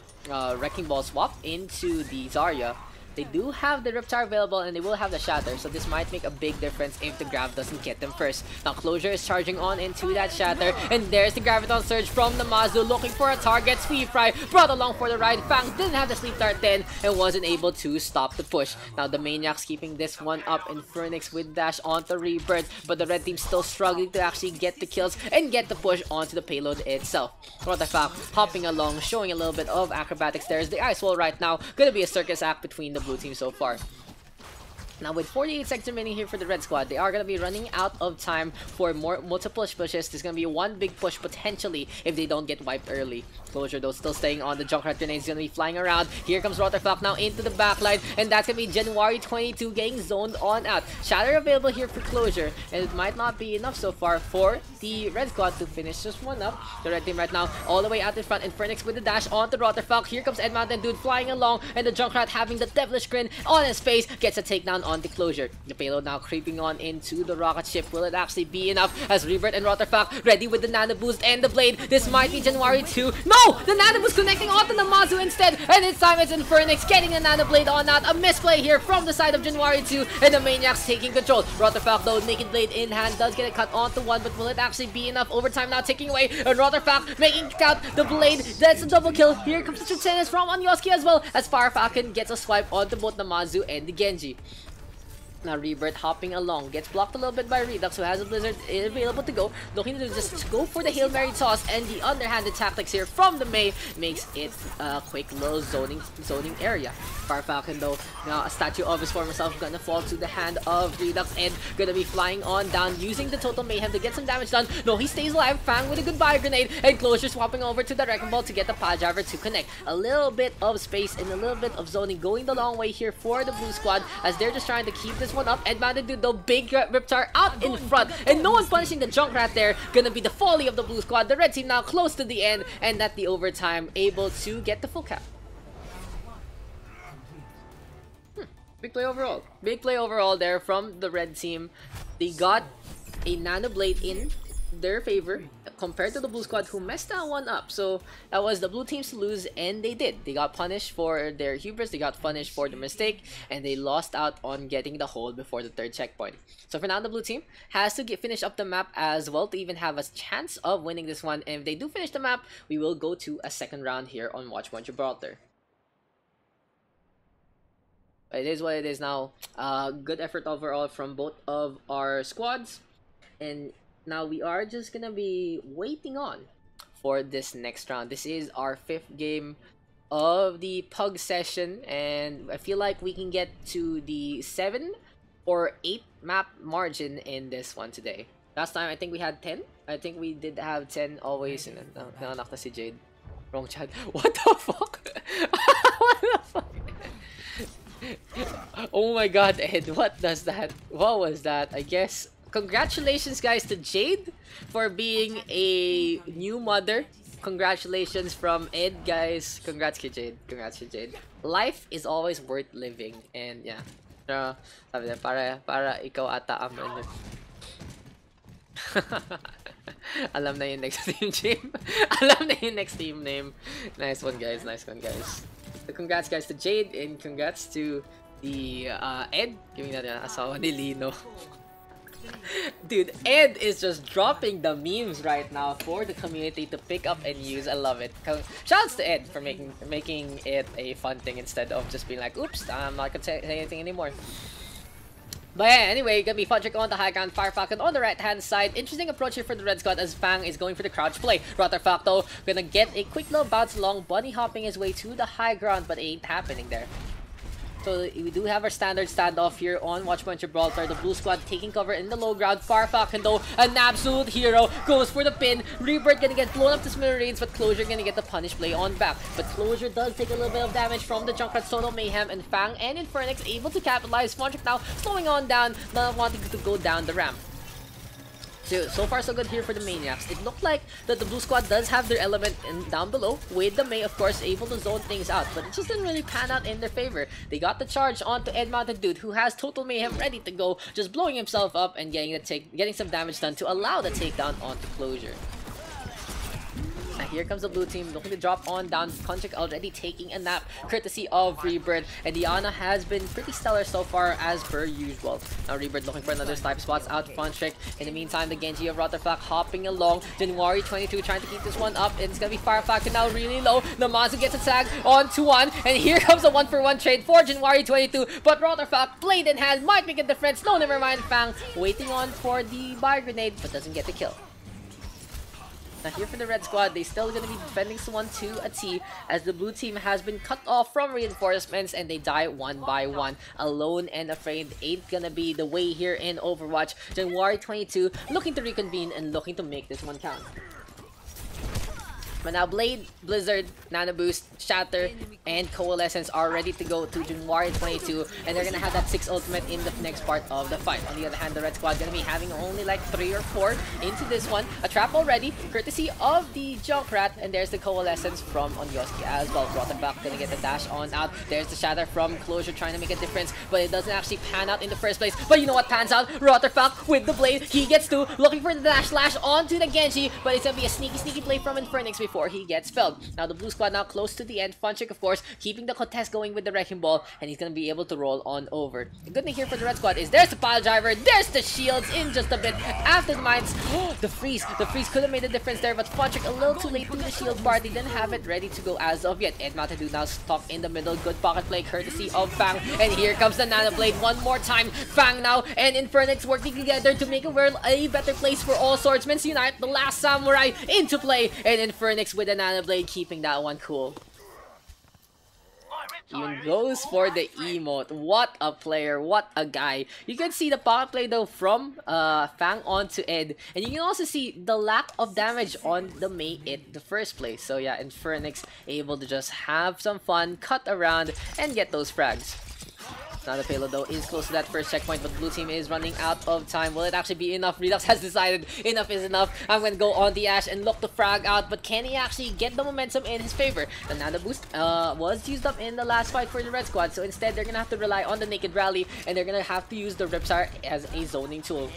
Wrecking Ball swap into the Zarya. They do have the Riptire available and they will have the Shatter, so this might make a big difference if the Grav doesn't get them first. Now Closure is charging on into that Shatter, and there's the Graviton Surge from the Mazu looking for a target. Sweet Fry brought along for the ride. Fang didn't have the Sleep Dart then and wasn't able to stop the push. Now the Maniacs keeping this one up, Infernyx with dash onto Rebirth, but the red team still struggling to actually get the kills and get the push onto the payload itself. Rotterfuck hopping along, showing a little bit of acrobatics. There's the Ice Wall right now, gonna be a circus act between the blue team so far. Now with 48 seconds remaining here for the red squad, they are going to be running out of time for multiple pushes. There's going to be one big push potentially if they don't get wiped early. Closure though still staying on. The Junkrat grenades going to be flying around. Here comes Rotterfuck now into the backline, and that's going to be January 22 getting zoned on out. Shatter available here for Closure, and it might not be enough so far for the red squad to finish this one up. The red team right now all the way out in front. Infernyx with the dash onto Rotterfuck. Here comes Ed Mountain Dude flying along, and the Junkrat having the devilish grin on his face gets a takedown on the Closure. The payload now creeping on into the rocket ship. Will it actually be enough as Rebirth and Rotterfuck ready with the Nano boost and the blade? This might be January 2. No! The Nano boost connecting onto the Mazu instead, and this time it's Infernyx getting the Nano blade on out. A misplay here from the side of January 2, and the Maniacs taking control. Rotterfuck though, naked blade in hand, does get a cut onto one, but will it actually be enough? Overtime now ticking away, and Rotterfuck making count the blade. That's a double kill. Here comes the Transcendence from Onyoski as well, as Farfalcon gets a swipe onto both the Mazu and the Genji. Now Rebirth hopping along, gets blocked a little bit by Redux, who has a Blizzard available to go, looking to just go for the Hail Mary toss, and the underhanded tactics here from the Mei makes it a quick little zoning area. Farfalcon though, now a statue of his former self gonna fall to the hand of Redux and gonna be flying on down, using the Total Mayhem to get some damage done. No, he stays alive. Fang with a goodbye grenade, and Closure swapping over to the Wrecking Ball to get the Pile Driver to connect. A little bit of space and a little bit of zoning going the long way here for the blue squad, as they're just trying to keep this one up. Edmounted Dude though, big Riptire out in front, and no one punishing the Junkrat there. Gonna be the folly of the blue squad. The red team now close to the end, and at the overtime able to get the full cap. Big play overall. Big play overall there from the red team. They got a Nano Blade in their favor compared to the blue squad, who messed that one up. So that was the blue team's to lose, and they did. They got punished for their hubris, they got punished for the mistake, and they lost out on getting the hold before the third checkpoint. So for now, the blue team has to finish up the map as well to even have a chance of winning this one. And if they do finish the map, we will go to a second round here on Watchpoint Gibraltar. It is what it is now. Good effort overall from both of our squads, and Now we are just gonna be waiting on for this next round. This is our 5th game of the pug session, and I feel like we can get to the 7 or 8 map margin in this one today. Last time I think we had 10. I think we did have 10 always. Nanganak na si Jade. Wrong chat. What the fuck? What the fuck? Oh my god, Ed, what does that? What was that? I guess congratulations guys to Jade for being a new mother. Congratulations from Ed, guys. Congrats kay Jade. Congrats kay Jade. Life is always worth living, and yeah. Sabi niya, para ikaw ata ang ano. Alam na yung next team name. Alam na yung next team name. Nice one, guys. Nice one, guys. So, congrats, guys, to Jade, and congrats to the Ed. Giving that asawa ni Lino. Dude, Ed is just dropping the memes right now for the community to pick up and use. I love it. Shouts to Ed for making it a fun thing instead of just being like, oops, I'm not gonna say anything anymore. But yeah, anyway, gonna be Fudrick on the high ground, Fire Falcon on the right-hand side. Interesting approach here for the Red Squad as Fang is going for the crouch play. Rotherfuck though, gonna get a quick little bounce along, bunny hopping his way to the high ground, but it ain't happening there. So we do have our standard standoff here on Watchpoint Gibraltar. The blue squad taking cover in the low ground. Fire Falcon though, an absolute hero, goes for the pin. Rebirth gonna get blown up to smithereens, but Closure gonna get the punish play on back. But Closure does take a little bit of damage from the Junkrat's Total Mayhem, and Fang and Infernix able to capitalize. Fontric now slowing on down, not wanting to go down the ramp. So far so good here for the Maniacs. It looked like that the blue squad does have their element down below, with the May of course able to zone things out, but it just didn't really pan out in their favor. They got the charge onto Ed Mounted Dude, who has Total Mayhem ready to go, just blowing himself up and getting some damage done to allow the takedown onto Closure. Now here comes the blue team looking to drop on down. Konchik already taking a nap courtesy of Rebirth, and Diana has been pretty stellar so far as per usual. Now Rebirth looking for another snipe, spots out Fontric. In the meantime, the Genji of Rotterflack hopping along. January 22 trying to keep this one up, and it's gonna be Fire Falcon now really low. Namazu gets a tag on to 1, and here comes a 1-for-1 trade for January 22, but Rotterflack blade in hand might make a difference. No, never mind. Fang waiting on for the buy grenade, but doesn't get the kill. Now here for the Red Squad, they still gonna be defending someone to a T, as the blue team has been cut off from reinforcements and they die one by one. Alone and afraid ain't gonna be the way here in Overwatch. January 22 looking to reconvene and looking to make this one count. But now Blade, Blizzard, Nano Boost, Shatter, and Coalescence are ready to go to January 22, and they're gonna have that 6 ultimate in the next part of the fight. On the other hand, the Red Squad gonna be having only like 3 or 4 into this one. A trap already, courtesy of the Junkrat, and there's the Coalescence from Onyoski as well. Rottenbach gonna get the dash on out. There's the Shatter from Closure trying to make a difference, but it doesn't actually pan out in the first place. But you know what pans out? Rotterfalk with the blade, he gets 2, looking for the dash slash onto the Genji, but it's gonna be a sneaky play from Infernix before he gets felled. Now the blue squad now close to the end. Funchik of course keeping the contest going with the Wrecking Ball, and he's gonna be able to roll on over. The good thing here for the Red Squad is there's the pile driver, there's the shields in just a bit after the mines. The freeze could have made a difference there, but Funchik a little too late to the shield bar. They didn't have it ready to go as of yet. Ed Matadu now stuck in the middle. Good pocket play courtesy of Fang, and here comes the Nano Blade one more time. Fang now and Infernix working together to make a world a better place for all swordsmen unite. The last samurai into play, and Infernix with a Nano Blade keeping that one cool. Even goes for the emote. What a player, what a guy. You can see the power play though from Fang onto Ed, and you can also see the lack of damage on the Mei in the first place. So yeah, Infernix able to just have some fun, cut around, and get those frags. Now the payload though is close to that first checkpoint, but blue team is running out of time. Will it actually be enough? Redux has decided enough is enough. I'm gonna go on the Ash and look to frag out, but can he actually get the momentum in his favor? The Nano Boost was used up in the last fight for the Red Squad, so instead they're gonna have to rely on the Naked Rally, and they're gonna have to use the Ripsar as a zoning tool.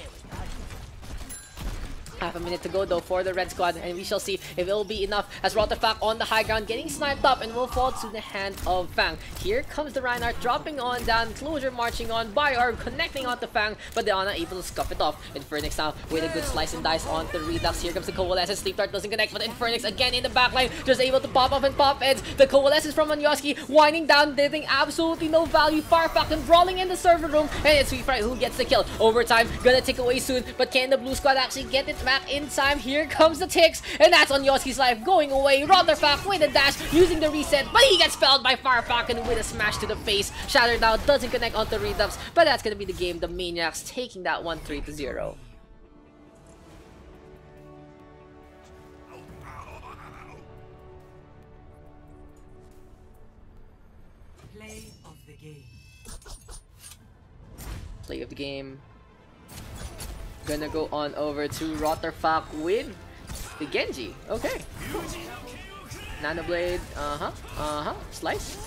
Half a minute to go though for the red squad, and we shall see if it will be enough as Rotterfak on the high ground getting sniped up and will fall to the hand of Fang. Here comes the Reinhardt dropping on down, Closure marching on, Biorb connecting onto Fang, but the Ana able to scuff it off. Infernix now with a good slice and dice onto Redux. Here comes the Coalescence, Sleep Dart doesn't connect, but Infernix again in the backline, just able to pop off and pop heads. The Coalescence from Onyoski winding down, getting absolutely no value. Firefak and brawling in the server room, and it's Sweetfry who gets the kill. Overtime gonna tick away soon, but can the blue squad actually get it back in time? Here comes the ticks, and that's on Yoski's life going away. Rotterfak with a dash, using the reset, but he gets felled by Firefak and with a smash to the face. Shatter now doesn't connect onto Redux, but that's gonna be the game. The Maniacs taking that one 3-0. Play of the game. Play of the game. Gonna go on over to Rotterfak with the Genji. Okay. Nano Blade. Slice.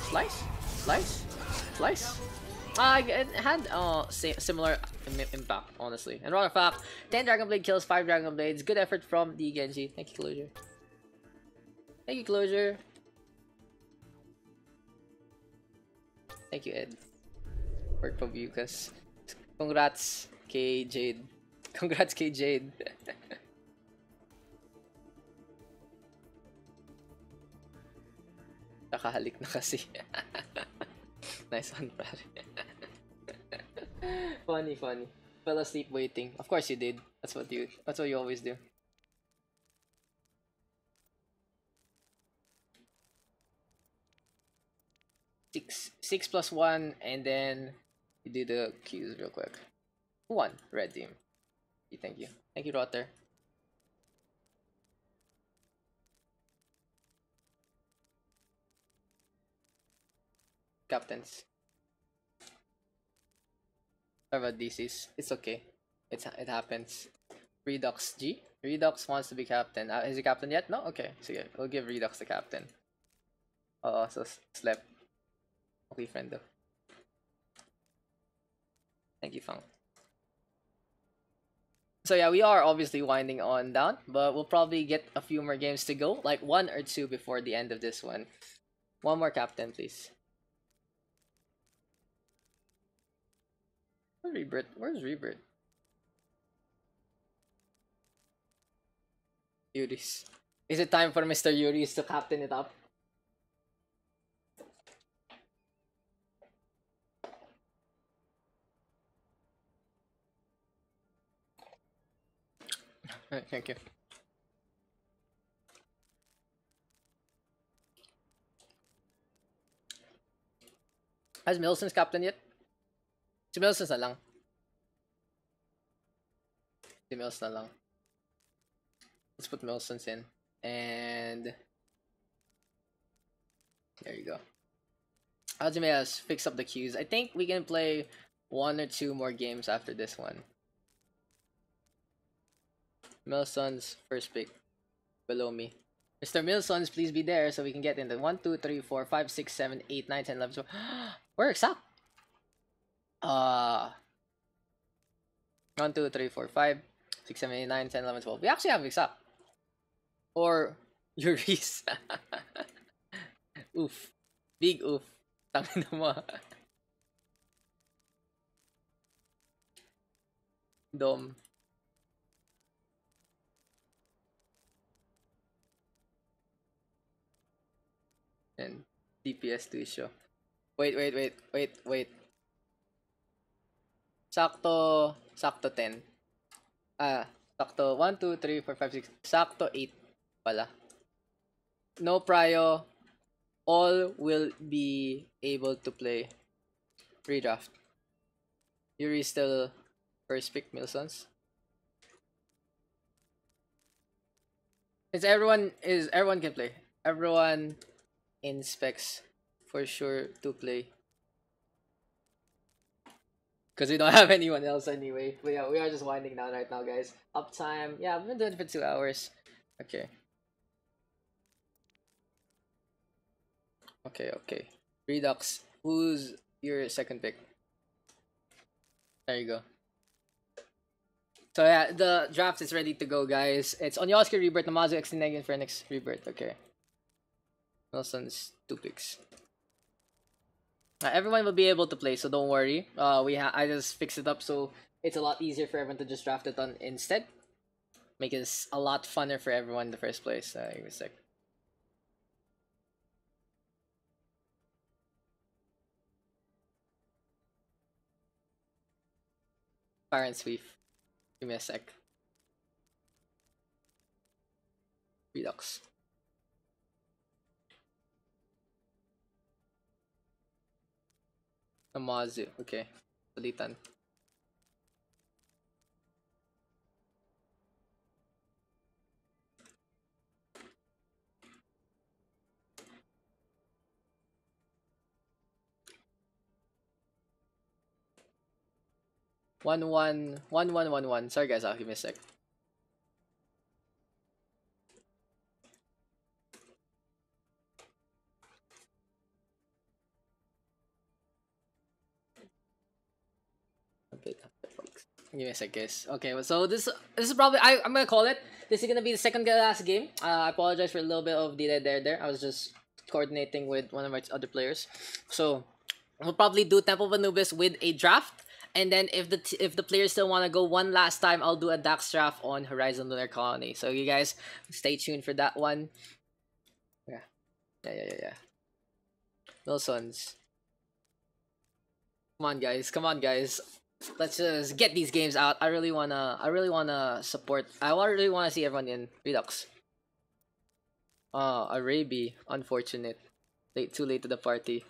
It had similar impact, honestly. And Rotterfak, 10 Dragon Blade kills, 5 Dragon Blades. Good effort from the Genji. Thank you, Closure. Thank you, Closure. Thank you, Ed. Work from Lucas. Congrats, kay Jade. Congrats kay Jade. Nakahalik na kasi. Nice one, pare. Funny. Fell asleep waiting. Of course you did. That's what you always do. Six plus 1, and then you do the Qs real quick. 1 red team. Thank you, Rotter. Captains. Sorry about DCs. It's okay. It happens. Redux G. Redux wants to be captain. Is he captain yet? No? Okay. So yeah, we'll give Redux the captain. So slept. Okay, friend though. Thank you, Fang. So yeah, we are obviously winding on down, but we'll probably get a few more games to go, like 1 or 2 before the end of this one. One more captain, please. Where's Rebirth? Yuris. Is it time for Mr. Yuris to captain it up? Thank you. Has Milson's captain yet? Si Milson's na lang. Let's put Milson's in. And there you go. Hajime has fixed up the queues. I think we can play 1 or 2 more games after this one. Milson's first pick below me. Mr. Milson's, please be there so we can get in the 1, 2, 3, 4, 5, 6, 7, 8, 9, 10, 11, 12. Where exact? 1, 2, 3, 4, 5, 6, 7, 8, 9, 10, 11, 12. We actually have exact. Or Yuris. Oof. Big oof. Tangin mo. Dom. And DPS to issue. Wait. Sakto 10. Sakto 1, 2, 3, 4, 5, 6. Sakto 8 pala. No prio. All will be able to play redraft. Yuri still first pick Milsons. Everyone can play. Everyone in specs for sure to play. Because we don't have anyone else anyway. But yeah, we are just winding down right now, guys. Uptime. Yeah, I've been doing it for 2 hours. Okay. Redux. Who's your second pick? There you go. So yeah, the draft is ready to go, guys. It's Onyosuke Rebirth, Namazu, Extineg, and Phoenix Rebirth. Okay. Nelson's 2 picks. Everyone will be able to play, so don't worry. I just fixed it up so it's a lot easier for everyone to just draft it on instead. Make it a lot funner for everyone in the first place. Give me a sec. Fire and sweep. Give me a sec. Redux. Namazu. Okay. Palitan. One. Sorry guys, give me a sec. Give me a sec, guys. Okay, so this is probably I'm gonna call it. This is gonna be the second to last game. I apologize for a little bit of delay there. I was just coordinating with one of my other players. So we'll probably do Temple of Anubis with a draft. And then if the players still want to go one last time, I'll do a Daks draft on Horizon Lunar Colony. So you guys stay tuned for that one. Yeah. Wilsons. Come on guys. Let's just get these games out. I really wanna support. I really wanna see everyone in Redux. Arabi, unfortunate. Too late to the party.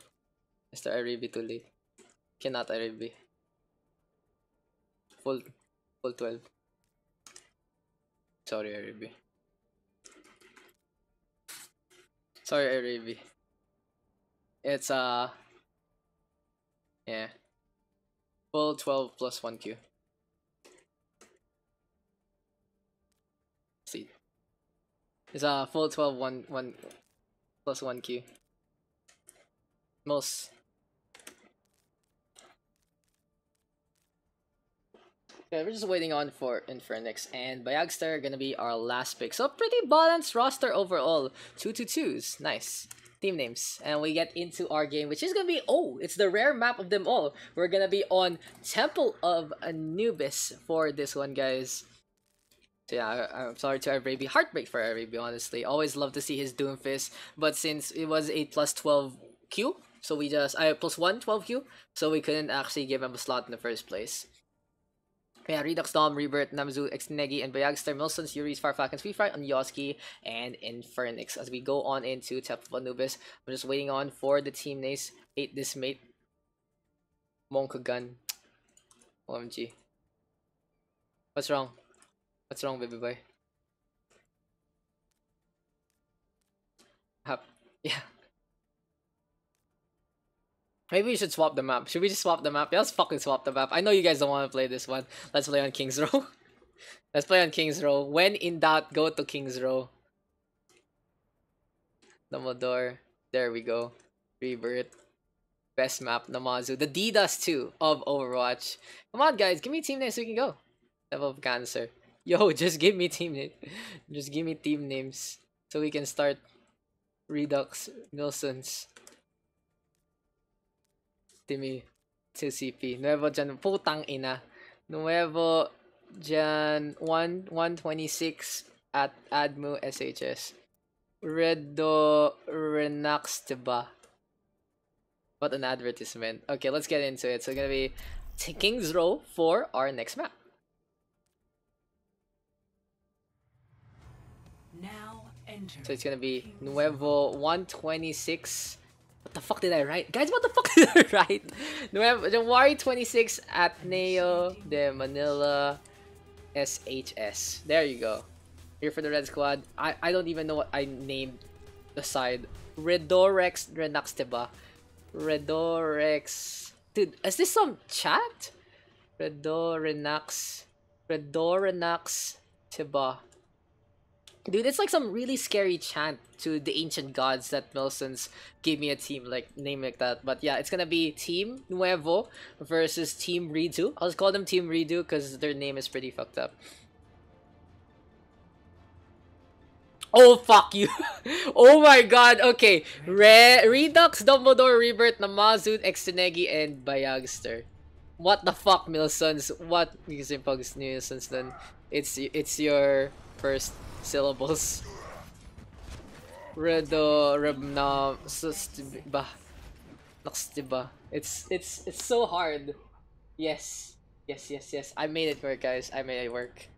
Mr. Arabi, too late. Cannot Arabi. Full 12. Sorry, Arabi. Sorry, Arabi. It's yeah. Full 12 plus 1Q. See. It's full 12 1 plus 1Q. Most. Okay, we're just waiting on for Infernix and Bayagster gonna be our last pick. So pretty balanced roster overall. 2-2-2s. Nice. Team names. And we get into our game, which is gonna be it's the rare map of them all. We're gonna be on Temple of Anubis for this one, guys. So yeah, I'm sorry to Arabi. Heartbreak for Arabi, honestly. Always love to see his Doomfist, but since it was a plus 12Q, so we just plus 1 12Q, so we couldn't actually give him a slot in the first place. Yeah, Redux, Dom, Rebirth, Namazu, Exnegi, and Bayagster, Milsons, Yuri's, Farfalcon, Sweetfry, Onyosuke, and Infernix. As we go on into Temple of Anubis, I'm just waiting on for the team names. Hate this mate. Monkagun. OMG. What's wrong? What's wrong, baby boy? Yeah. Maybe we should swap the map. Should we just swap the map? Yeah, let's fucking swap the map. I know you guys don't want to play this one. Let's play on King's Row. Let's play on King's Row. When in doubt, go to King's Row. Dumbledore. There we go. Rebirth. Best map, Namazu. The Didas too of Overwatch. Come on, guys. Give me team names so we can go. Level of Cancer. Yo, just give me team names. Just give me team names so we can start Redux, Nilsons. Timmy, 2CP. Nuevo Jan, putang ina. Nuevo Jan 126 at Admu SHS. Redo Renax diba? What an advertisement. Okay, let's get into it. So it's gonna be King's Row for our next map. Now enter. So it's gonna be Nuevo 126. What the fuck did I write? Guys, what the fuck did I write? Nuevo January 26 at Neo de Manila SHS. There you go. Here for the red squad. I don't even know what I named the side. Redorex Renax diba? Redorex. Dude, is this some chat? Redorenax. Redorenax diba? Dude, it's like some really scary chant to the ancient gods that Milsons gave me a team, like, name like that. But yeah, it's gonna be Team Nuevo versus Team Redo. I'll just call them Team Redo because their name is pretty fucked up. Oh, fuck you. Oh my god, okay. Redux, Dumbledore, Rebirth, Namazu, Extinegi, and Bayagster. What the fuck, Milsons? What? Using Pugs Milsons then. It's your first syllables. Redo, Rebna, Sustiba. Naxtiba. It's so hard. Yes. Yes. I made it work, guys. I made it work.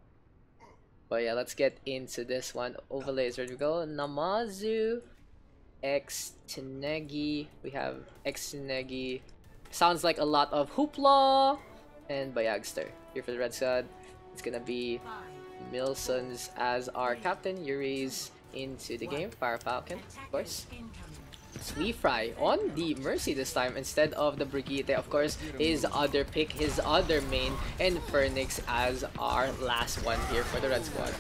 But yeah, let's get into this one. Overlays, ready to go. Namazu, Extinegi. We have Extinegi. Sounds like a lot of hoopla. And Bayagster. Here for the red squad, it's gonna be Milsons as our captain. Yuri's into the game. Fire Falcon, of course. Sweet Fry on the Mercy this time instead of the Brigitte. Of course, his other pick, his other main, and Phoenix as our last one here for the red squad.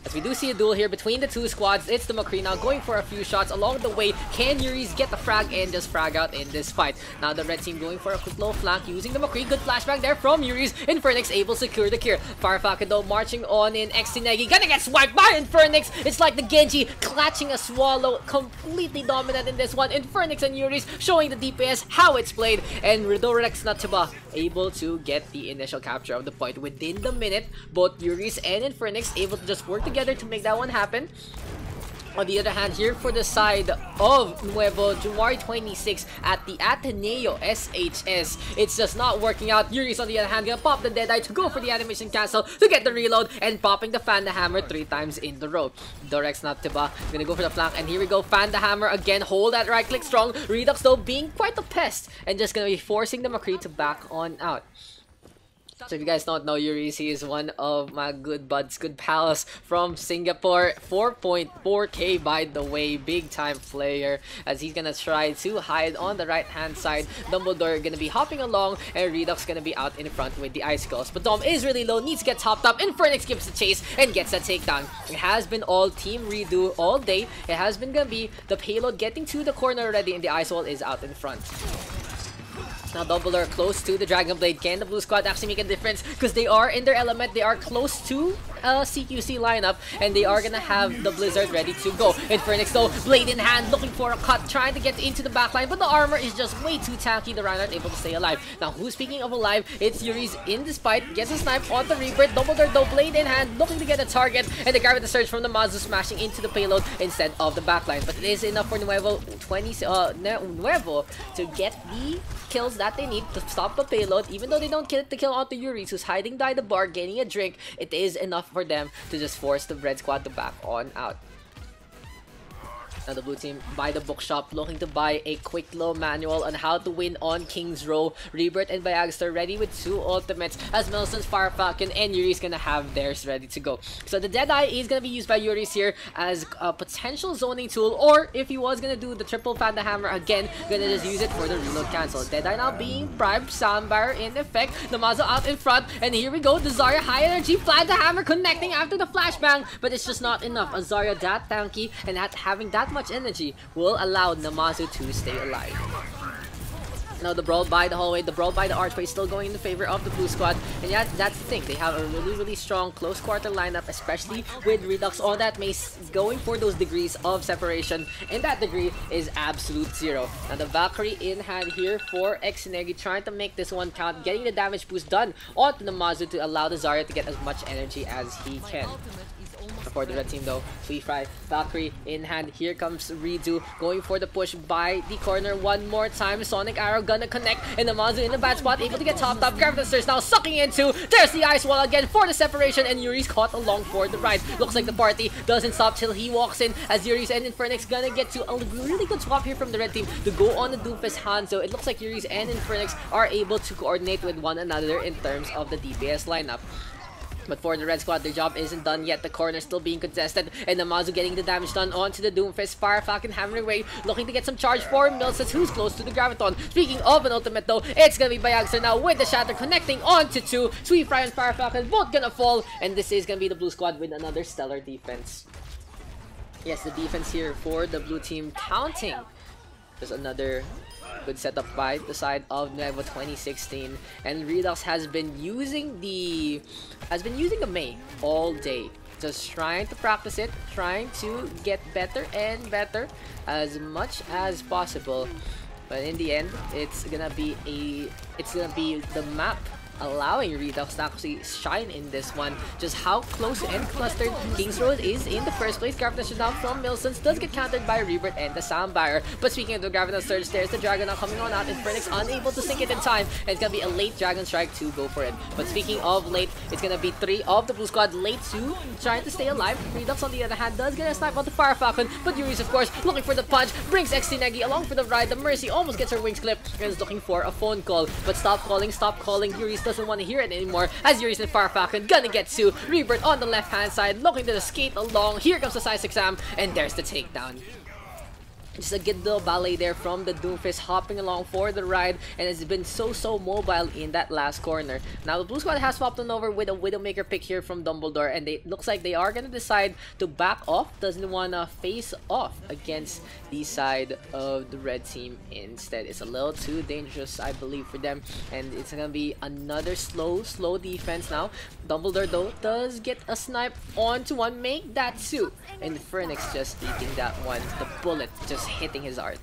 As we do see a duel here between the two squads, it's the McCree now going for a few shots along the way. Can Yuri's get the frag and just frag out in this fight? Now the red team going for a quick low flank using the McCree. Good flashback there from Yuri's. Infernix able to secure the kill. Fire Falcon though marching on in Extinegi. Gonna get swiped by Infernix. It's like the Genji clutching a swallow. Completely dominant in this one. Infernix and Yuri's showing the DPS how it's played. And Redorex Natsuba able to get the initial capture of the point within the minute. Both Yuri's and Infernix able to just work together to make that one happen. On the other hand, here for the side of Nuevo, January 26 at the Ateneo SHS, it's just not working out. Yuri's on the other hand gonna pop the Deadeye to go for the animation cancel to get the reload and popping the Fan the Hammer 3 times in the row. Dorex Naptiba gonna go for the flank, and here we go, Fan the Hammer again, hold that right click strong. Redux though being quite a pest and just gonna be forcing the McCree to back on out. So if you guys don't know, Yuri's, he is one of my good buds, good pals from Singapore. 4.4k by the way, big time player, as he's gonna try to hide on the right hand side. Dumbledore gonna be hopping along, and Redux gonna be out in front with the Icicles. But Dom is really low, needs to get topped up. Infernix gives the chase and gets that takedown. It has been all team redo all day. It has been gonna be the payload getting to the corner already, and the Ice Wall is out in front. Now Dumbledore close to the Dragon Blade. Can the blue squad actually make a difference? Because they are in their element. They are close to CQC lineup, and they are gonna have the Blizzard ready to go. Infernix though, blade in hand, looking for a cut, trying to get into the backline, but the armor is just way too tanky. The Reinhardt able to stay alive. Now who's speaking of alive? It's Yuri's in this fight, gets a snipe on the Rebirth. Dumbledore though, blade in hand, looking to get a target, and the guy with the surge from the Mazu smashing into the payload instead of the backline. But it is enough for Nuevo to get the kills that they need to stop the payload. Even though they don't get the kill onto Yuri's, who's hiding by the bar, getting a drink, it is enough for them to just force the red squad to back on out. Now the blue team by the bookshop, looking to buy a quick low manual on how to win on King's Row. Rebirth and Bayagster ready with 2 ultimates, as Milson's Fire Falcon and Yuri's gonna have theirs ready to go. So the Deadeye is gonna be used by Yuri's here as a potential zoning tool, or if he was gonna do the triple Fan the Hammer again, gonna just use it for the reload cancel. Deadeye now being bribed, Soundbar in effect, Namazo out in front, and here we go, the Zarya high energy, Fan the Hammer connecting after the flashbang, but it's just not enough. A Zarya that tanky and having that much energy will allow Namazu to stay alive. Now the brawl by the hallway, the brawl by the archway still going in the favor of the blue squad, and yeah, that's the thing. They have a really strong close quarter lineup, especially with Redux on that mace going for those degrees of separation, and that degree is absolute 0. Now the Valkyrie in hand here for Extinegi, trying to make this one count, getting the damage boost done onto Namazu to allow the Zarya to get as much energy as he can. For the red team though, Sweet Fry, Valkyrie in hand, here comes Redo, going for the push by the corner one more time. Sonic Arrow gonna connect, and Namazu in a bad spot, able to get topped up. Gravitasters now sucking into, there's the Ice Wall again for the separation, and Yuri's caught along for the ride. Looks like the party doesn't stop till he walks in, as Yuri's and Infernix gonna get to a really good swap here from the red team to go on the Doomfist Hanzo. It looks like Yuri's and Infernix are able to coordinate with one another in terms of the DPS lineup. But for the red squad, their job isn't done yet. The corner still being contested, and Namazu getting the damage done onto the Doomfist. Fire Falcon hammering away, looking to get some charge for Milsons, who's close to the Graviton. Speaking of an ultimate though, it's gonna be Bayagster now with the Shatter connecting onto 2. Sweet Fry and Fire Falcon both gonna fall, and this is gonna be the blue squad with another stellar defense. Yes, the defense here for the blue team counting. There's another good setup by the side of Nuevo 2016, and Redux has been using the Mei all day, just trying to practice it, trying to get better and better as much as possible. But in the end, it's gonna be the map allowing Redux to actually shine in this one. Just how close and clustered King's Road is in the first place. Graviton Shutdown from Milsons does get countered by Rebirth and the Soundbuyer. But speaking of the Graviton Surge, there's the Dragon now coming on out, and Phoenix unable to sink it in time. And it's gonna be a late Dragon Strike to go for it. But speaking of late, it's gonna be 3 of the blue squad late to trying to stay alive. Redux on the other hand does get a snipe on the Fire Falcon, but Yuri's of course looking for the punch, brings XT Negi along for the ride. The Mercy almost gets her wings clipped and is looking for a phone call. But stop calling. Yuri's doesn't want to hear it anymore, as Yuri's and Fire Falcon gonna get to Rebirth on the left hand side, looking to skate along. Here comes the size exam, and there's the takedown. Just a good little ballet there from the Doomfist, hopping along for the ride, and has been so mobile in that last corner. Now the blue squad has swapped on over with a Widowmaker pick here from Dumbledore, and it looks like they are gonna decide to back off. Doesn't wanna face off against the side of the red team instead. It's a little too dangerous, I believe, for them, and it's gonna be another slow defense now. Dumbledore though does get a snipe onto one, make that 2, and Phoenix just eating that one. The bullet just hitting his art.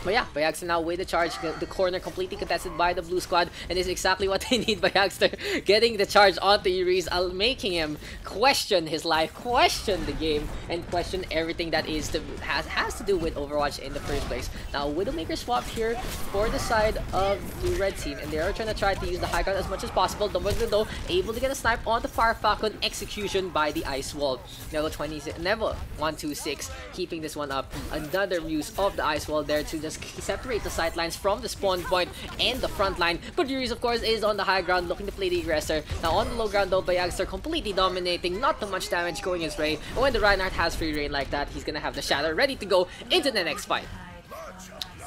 But yeah, Bayagster now with the charge, the corner completely contested by the blue squad, and this is exactly what they need. Bayagster getting the charge onto Yuri's, making him question his life, question the game, and question everything that has to do with Overwatch in the first place. Now Widowmaker swap here for the side of the red team, and they are trying to use the high ground as much as possible. Dumbledore though able to get a snipe on the Fire Falcon, execution by the Ice Wall. Never 126 keeping this one up. Another use of the Ice Wall there to just separate the sidelines from the spawn point and the front line. But Yuri's of course is on the high ground looking to play the aggressor. Now on the low ground though, Bayagster completely dominating, not too much damage going his way. And when the Reinhardt has free reign like that, he's gonna have the Shadow ready to go into the next fight.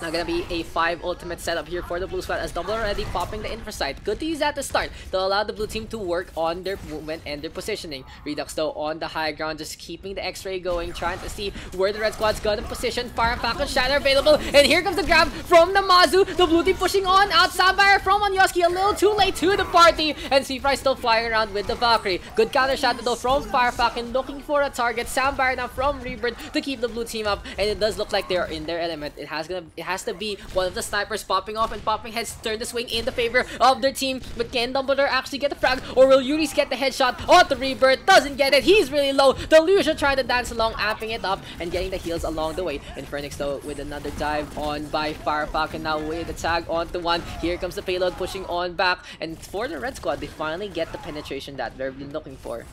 Now gonna be a 5 ultimate setup here for the blue squad, as Dumbledore already popping the infra site. Good to use at the start to allow the blue team to work on their movement and their positioning. Redux though on the high ground, just keeping the X-ray going, trying to see where the red squad's gonna position. Fire Falcon Shadow available, and here comes the grab from Namazu. The blue team pushing on out. Soundbuyer from Onyoski a little too late to the party, and Seafry still flying around with the Valkyrie. Good counter shot though from Fire Falcon, looking for a target. Soundbuyer now from Rebirth to keep the blue team up, and it does look like they are in their element. It has to be one of the snipers popping off and popping heads, turn the swing in the favor of their team. But can Dumbledore actually get the frag, or will Yuri's get the headshot on the Rebirth? Doesn't get it, he's really low. The Illusion trying to dance along, amping it up and getting the heals along the way. And Phoenix though with another dive on by Fire Falcon, now with the tag onto one. Here comes the payload pushing on back, and for the red squad they finally get the penetration that they've been looking for.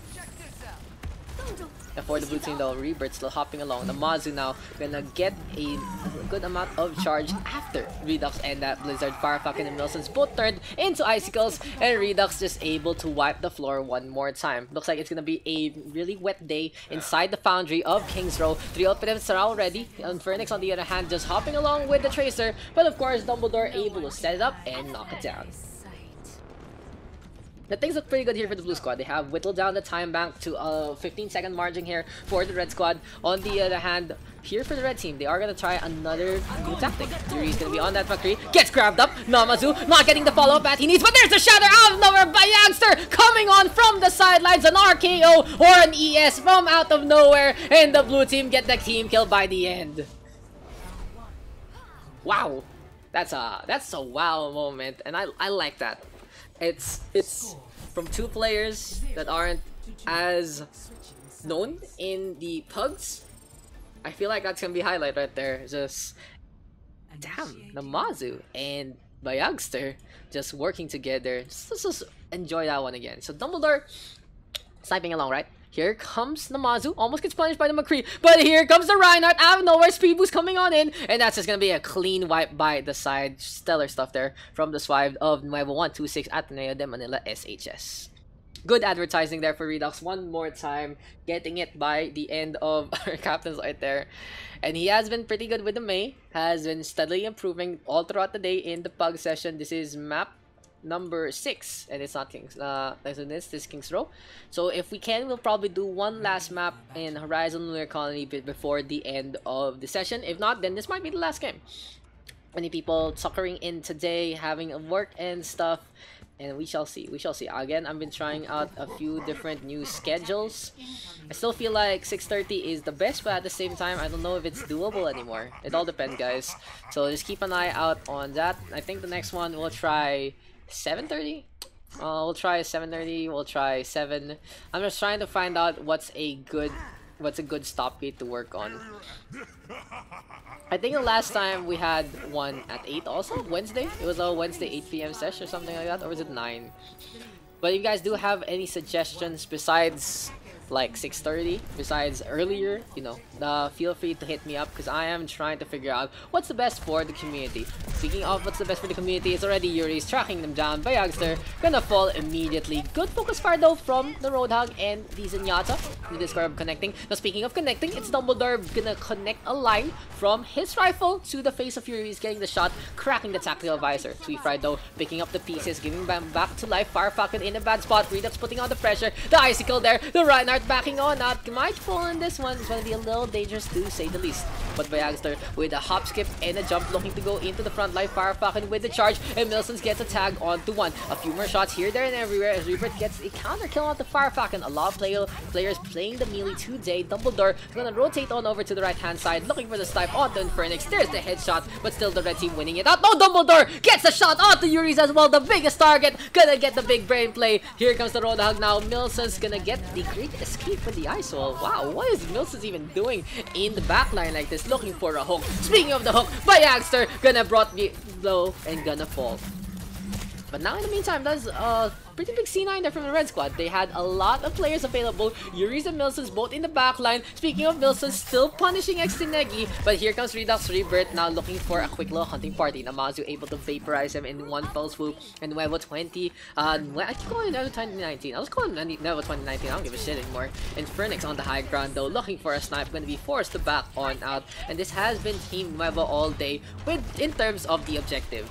And for the blue team though, Rebirth still hopping along. The Mazu now gonna get a good amount of charge after Redux and that Blizzard. Fire Falcon and Milsons both turned into icicles, and Redux just able to wipe the floor one more time. Looks like it's gonna be a really wet day inside the foundry of King's Row. 3 ultimates are already, and Phoenix on the other hand just hopping along with the Tracer, but of course Dumbledore able to set it up and knock it down. The things look pretty good here for the blue squad. They have whittled down the time bank to a 15-second margin here for the red squad. On the other hand, here for the red team, they are going to try another new tactic. Yuri's going to be on that McCree. Gets grabbed up. Namazu not getting the follow-up that he needs, but there's a shatter out of nowhere by Youngster coming on from the sidelines. An RKO or an ES from out of nowhere, and the blue team get the team kill by the end. Wow. That's a wow moment, and I like that. It's from 2 players that aren't as known in the PUGS. I feel like that's gonna be highlight right there. Just damn, Namazu and Bayagster just working together. Just enjoy that one again. So Dumbledore sniping along, right? Here comes Namazu, almost gets punished by the McCree, but here comes the Reinhardt out of nowhere, speed boost coming on in, and that's just gonna be a clean wipe by the side. Stellar stuff there from the swipe of Nuevo 126 Ateneo de Manila SHS. Good advertising there for Redux one more time, getting it by the end of our captains right there. And he has been pretty good with the Mei, has been steadily improving all throughout the day in the PUG session. This is map number 6, and it's not King's. This is King's Row. So if we can, we'll probably do one last map in Horizon Lunar Colony before the end of the session. If not, then this might be the last game. Many people suckering in today, having work and stuff, and we shall see. We shall see. Again, I've been trying out a few different new schedules. I still feel like 6:30 is the best, but at the same time, I don't know if it's doable anymore. It all depends, guys. So just keep an eye out on that. I think the next one we'll try 7:30. We'll try 7:30. We'll try 7. I'm just trying to find out what's a good stop gate to work on. I think the last time we had one at 8 also, Wednesday. It was a Wednesday 8 p.m. sesh or something like that, or was it 9? But if you guys do have any suggestions besides like 6:30, besides earlier, you know, feel free to hit me up, because I am trying to figure out what's the best for the community. Speaking of what's the best for the community, it's already Yuri's tracking them down by Youngster, gonna fall immediately. Good focus fire though from the Roadhog and the Zenyatta. The Discord connecting. Now speaking of connecting, it's Dumbledore gonna connect a line from his rifle to the face of Yuri's, getting the shot, cracking the tactical visor. Sweet Fried though, picking up the pieces, giving them back to life. Fire Falcon in a bad spot. Redux putting on the pressure. The icicle there. The Reinhardt backing on out. Might fall in this one. It's gonna be a little dangerous to say the least. But Bayagster with a hop, skip, and a jump, looking to go into the front line. Fire Falcon with the charge, and Milsons gets a tag onto one. A few more shots here, there, and everywhere as Reaper gets a counter kill on the Fire Falcon. A lot of players playing the melee today. Dumbledore is gonna rotate on over to the right hand side, looking for the snipe onto Infernix. There's the headshot, but still the red team winning it out. No, Dumbledore gets a shot onto Yuri's as well. The biggest target, gonna get the big brain play. Here comes the Roadhog now. Milsons gonna get the great escape with the ISOL. Wow, what is Milsons even doing in the backline like this? Looking for a hook. Speaking of the hook, Bayagster gonna brought the low and gonna fall. But now in the meantime, that's pretty big C9 there from the red squad. They had a lot of players available. Yuri's and Milsons both in the backline. Speaking of Milsons, still punishing Xtinegi. But here comes Redux Rebirth now looking for a quick little hunting party. Namazu able to vaporize him in one fell swoop. And Nuevo 20, I keep calling it Nuevo 2019. I was calling it Nuevo 2019. I don't give a shit anymore. Infernix on the high ground though, looking for a snipe. Going to be forced to back on out. And this has been Team Nuevo all day in terms of the objective.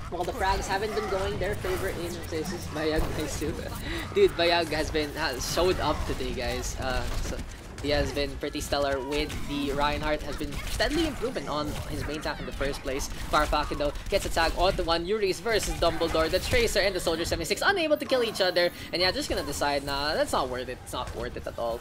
While the frags haven't been going their favor in this is Bayag guys too. Dude, Bayag has showed up today, guys. So he has been pretty stellar with the Reinhardt, has been steadily improving on his main tank in the first place. Fire Falcon though gets a tag onto one. Yuri's versus Dumbledore, the Tracer and the Soldier 76 unable to kill each other. And yeah, just gonna decide, nah, that's not worth it. It's not worth it at all.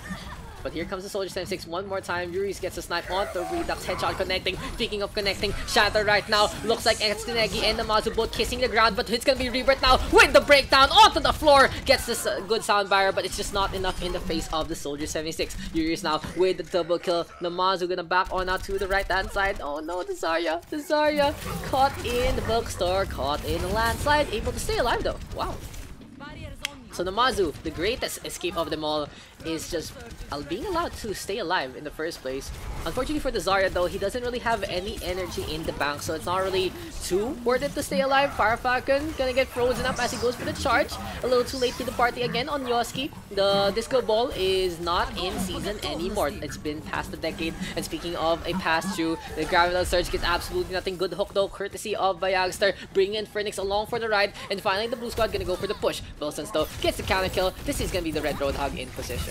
But here comes the Soldier 76 one more time. Yuri's gets a snipe onto Redux. Headshot connecting. Speaking of connecting, Shatter right now. Looks like Xtinegi and Namazu both kissing the ground. But it's gonna be Rebirth now with the breakdown onto the floor. Gets this good sound barrier, but it's just not enough in the face of the Soldier 76. Yuri's now with the double kill. Namazu gonna back on out to the right hand side. Oh no, the Zarya. The Zarya caught in the bookstore. Caught in the landslide. Able to stay alive though. Wow. So Namazu, the greatest escape of them all, is just being allowed to stay alive in the first place. Unfortunately for the Zarya though, he doesn't really have any energy in the bank, so it's not really too worth it to stay alive. Fire Falcon gonna get frozen up as he goes for the charge. A little too late to the party again on Yoski. The Disco Ball is not in season anymore. It's been past a decade. And speaking of a pass-through, the Gravital Surge gets absolutely nothing. Good hook though, courtesy of Bayagster, bringing in Phoenix along for the ride. And finally the blue squad gonna go for the push. Wilsons though gets the counter kill. This is gonna be the red Roadhog in position.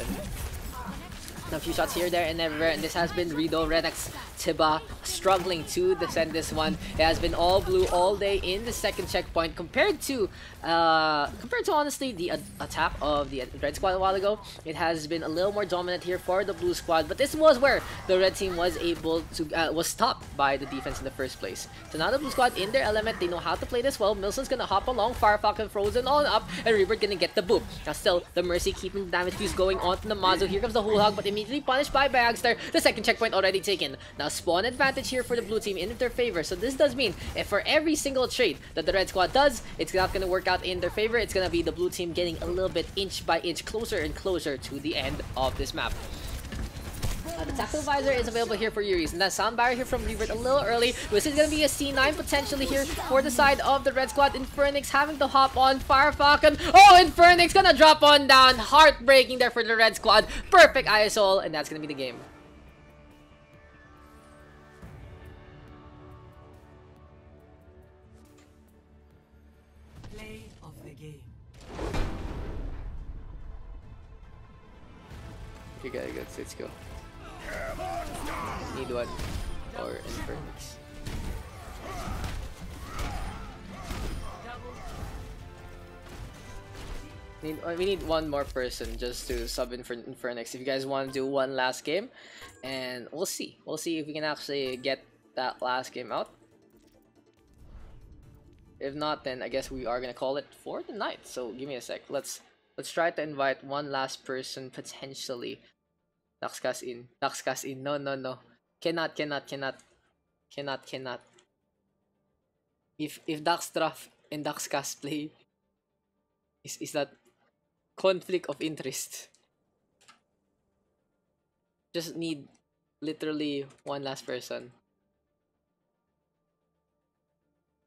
A few shots here, there, and everywhere, and this has been Rido, Renex, Tiba struggling to defend this one. It has been all blue all day in the second checkpoint compared to honestly the attack of the red squad a while ago. It has been a little more dominant here for the blue squad, but this was where the red team was able to was stopped by the defense in the first place. So now the blue squad in their element, they know how to play this well. Milson's gonna hop along, Fire Falcon frozen on up, and Rebirth gonna get the boop. Now still the Mercy keeping the damage fuse going on to Namazu. Here comes the Whole Hog, but immediately punished by Bagstar. The second checkpoint already taken. Now spawn advantage here for the blue team in their favor. So this does mean if for every single trade that the red squad does, it's not gonna work out in their favor. It's gonna be the blue team getting a little bit inch by inch closer and closer to the end of this map. The Tactical Visor is available here for Yuri's, and that sound barrier here from Rebirth a little early. This is going to be a C9 potentially here for the side of the red squad. Infernix having to hop on Fire Falcon. Oh, Infernix gonna drop on down. Heartbreaking there for the red squad. Perfect ISOL, and that's going to be the game. game. Okay, good. Let's go. Need one or Infernix. We need one more person just to sub in for Infernix. If you guys want to do one last game, and we'll see. We'll see if we can actually get that last game out. If not, then I guess we are gonna call it for the night. So give me a sec. Let's try to invite one last person potentially. Daks in. Daks in. No. Cannot. If Daks draft and Daks play, is that conflict of interest? Just need literally one last person.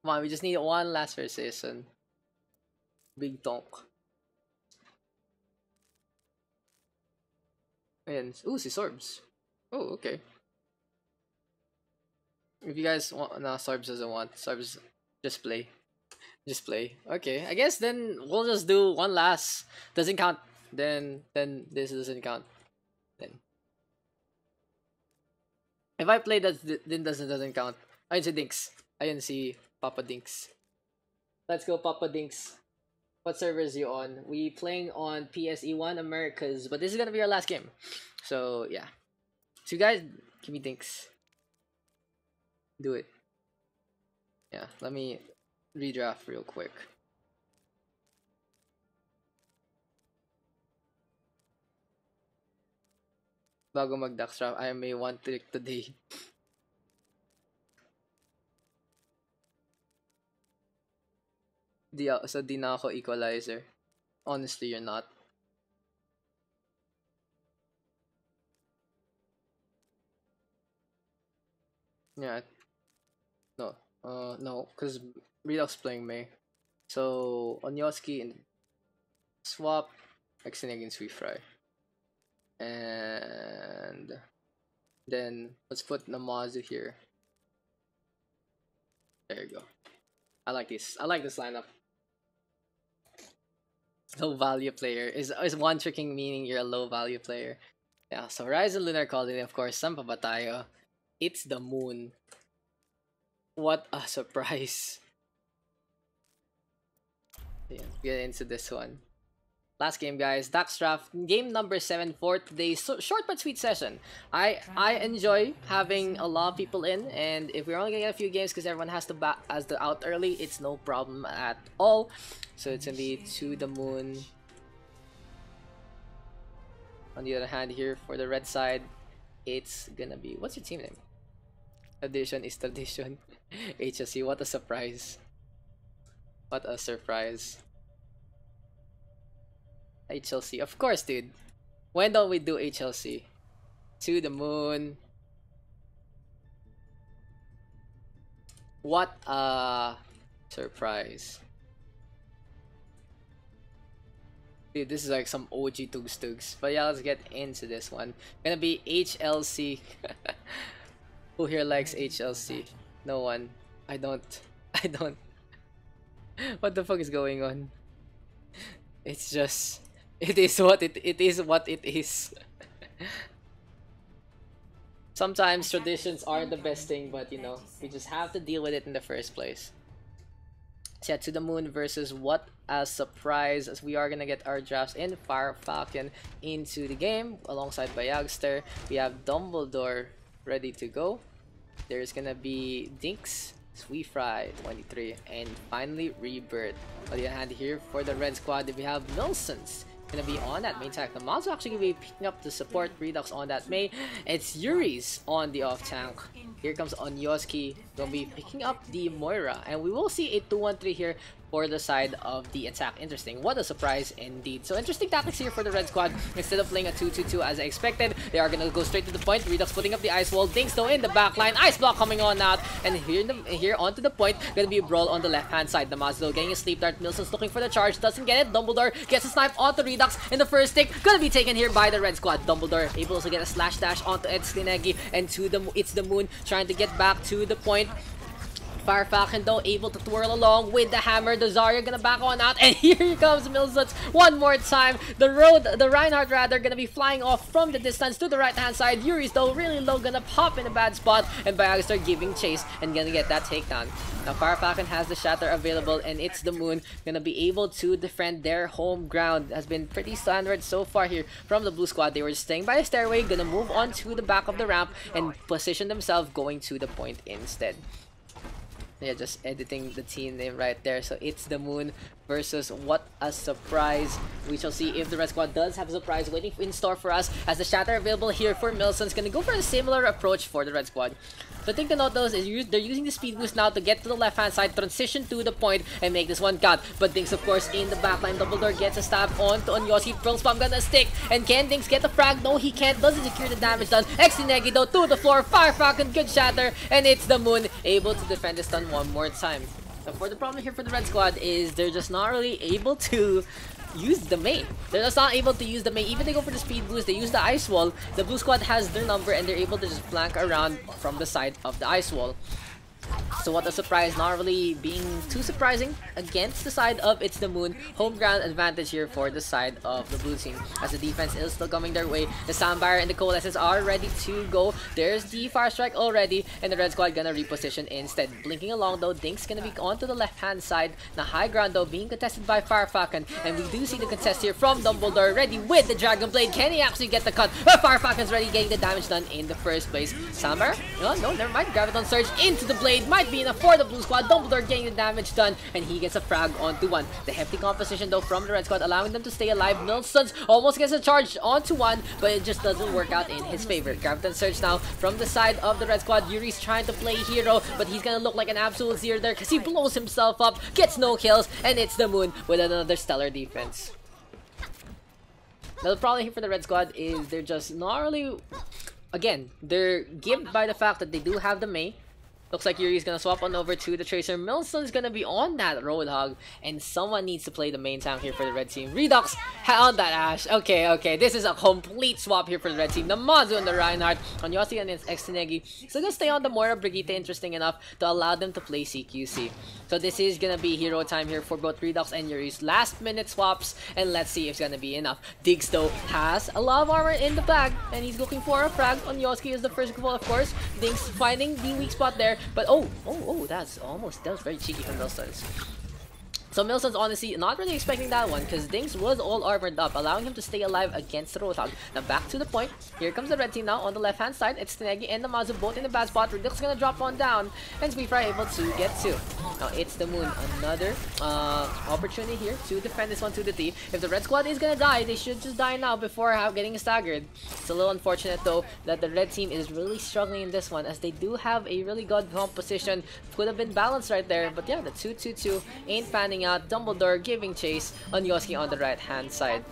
Come on, we just need one last person. Big donk. And ooh, si Sorbs. Oh, okay. If you guys want, no, Sorbs doesn't want. Sorbs, just play. Just play. Okay, I guess then we'll just do one last. Doesn't count. Then this doesn't count. Then if I play that, then doesn't count. Ayun si Dinks. Ayun si Papa Dinks. Let's go, Papa Dinks. What server is you on? We playing on PSE1 Americas, but this is gonna be our last game. So yeah. So you guys, give me Dinks. Do it. Yeah, let me redraft real quick. Bago mag-Daks draft, I may one trick today. So di na ako equalizer. Honestly, you're not. Yeah. No. No, because Redux playing May. So Onyoski and swap Exing against Sweet Fry. And then let's put Namazu here. There you go. I like this. I like this lineup. Low value player is one tricking, meaning you're a low value player. Yeah, so Rise and Lunar called in, of course. Saan pa ba tayo? It's the moon. What a surprise. Yeah, get into this one. Last game, guys. Daks draft, game number 7 for today's short but sweet session. I enjoy having a lot of people in, and if we're only gonna get a few games because everyone has to out early, it's no problem at all. So it's gonna be To the Moon. On the other hand, here for the red side, it's gonna be, what's your team name? Tradition is tradition. HSC, what a surprise. What a surprise. HLC, of course, dude. When don't we do HLC? To the Moon. What a surprise. Dude, this is like some OG Tugs. But yeah, let's get into this one. Gonna be HLC. Who here likes HLC? No one. I don't. What the fuck is going on? It's just, it is what it is. Sometimes traditions aren't the best thing, but you know, we just have to deal with it in the first place. So yeah, To the Moon versus What a Surprise, as we are gonna get our drafts in. Fire Falcon into the game alongside Bayagster. We have Dumbledore ready to go. There's gonna be Dinks, Sweet Fry 23, and finally Rebirth. On the other hand, here for the red squad, we have Nilsson's gonna be on that main tank. Namazu actually gonna be picking up the support. Redux on that main. It's Yuri's on the off tank. Here comes Onyoski, gonna be picking up the Moira, and we will see a 2-1-3 here for the side of the attack. Interesting. What a surprise indeed. So interesting tactics here for the red squad. Instead of playing a 2-2-2 as I expected, they are gonna go straight to the point. Redux putting up the ice wall. Dinks though in the back line. Ice block coming on out. And here onto the point, gonna be a brawl on the left hand side. Namazu though getting a sleep dart. Nilsson's looking for the charge. Doesn't get it. Dumbledore gets a snipe onto Redux in the first stick. Gonna be taken here by the red squad. Dumbledore able to get a slash dash onto Ed Slinegi. And it's the Moon trying to get back to the point. Fire Falcon though able to twirl along with the hammer. The Zarya gonna back on out, and here comes Milsons one more time. The Reinhardt rather gonna be flying off from the distance to the right hand side. Yuri's though really low, gonna pop in a bad spot, and Byagastar giving chase and gonna get that takedown. Now Fire Falcon has the Shatter available, and it's the Moon gonna be able to defend their home ground. Has been pretty standard so far here from the blue squad. They were staying by a stairway, gonna move on to the back of the ramp and position themselves going to the point instead. Yeah, just editing the team name right there. So it's the Moon versus What a Surprise. We shall see if the Red Squad does have a surprise waiting in store for us, as the Shatter available here for Milson's gonna go for a similar approach for the Red Squad. The thing to note though is they're using the speed boost now to get to the left hand side, transition to the point, and make this one count. But Dings of course in the backline, Dumbledore gets a stab onto Onyosi. Pearl Spam gonna stick, and can Dings get the frag? No, he can't. Doesn't secure the damage done. Exinegi though to the floor. Fire Falcon, good Shatter, and it's the Moon able to defend the stun one more time. Now for the problem here for the Red Squad is they're just not really able to use the main. They're just not able to use the main. Even they go for the speed boost, they use the ice wall. The blue squad has their number, and they're able to just flank around from the side of the ice wall. So What a Surprise, not really being too surprising against the side of It's the Moon. Home ground advantage here for the side of the blue team, as the defense is still coming their way. The Soundbarrier and the Coalescence are ready to go. There's the Fire Strike already, and the Red Squad gonna reposition instead. Blinking along though, Dink's gonna be onto the left hand side. The high ground though being contested by Fire Falcon, and we do see the contest here from Dumbledore, ready with the Dragon Blade. Can he actually get the cut? But Fire Falcon's ready, getting the damage done in the first place. Soundbarrier? No, never mind. Graviton Surge into the blade might be enough for the blue squad. Dumbledore getting the damage done, and he gets a frag onto one. The hefty composition though from the red squad, allowing them to stay alive. Milsons almost gets a charge onto one, but it just doesn't work out in his favor. Graviton Surge now from the side of the red squad. Yuri's trying to play hero, but he's gonna look like an absolute zero there because he blows himself up, gets no kills, and it's the Moon with another stellar defense. Now the problem here for the red squad is they're just not really... Again, they're given by the fact that they do have the Mei. Looks like Yuri's gonna swap on over to the Tracer. Milson's gonna be on that Roadhog, and someone needs to play the main tank here for the red team. Redux on that Ashe. Okay, this is a complete swap here for the red team. The Mazu and the Reinhardt on Yossi and Exinegi. So gonna stay on the Moira Brigitte, interesting enough, to allow them to play CQC. So this is gonna be hero time here for both Redux and Yuri's. Last minute swaps, and let's see if it's gonna be enough. Diggs though has a lot of armor in the bag, and he's looking for a frag. On Yoski is the first goal, of course. Diggs finding the weak spot there. But that was very cheeky from Milsons. So Milson's honestly not really expecting that one, because Dings was all armored up, allowing him to stay alive against the Roadhog. Now back to the point. Here comes the red team now on the left hand side. It's Tenegi and the Mazu both in the bad spot. Redux gonna drop on down, and Speedfire able to get two. Now it's the Moon. Another opportunity here to defend this one to the T. If the red squad is gonna die, they should just die now before getting staggered. It's a little unfortunate though that the red team is really struggling in this one, as they do have a really good composition. Could have been balanced right there, but yeah, the 2-2-2 ain't panning out. Dumbledore giving chase on Yoski on the right hand side.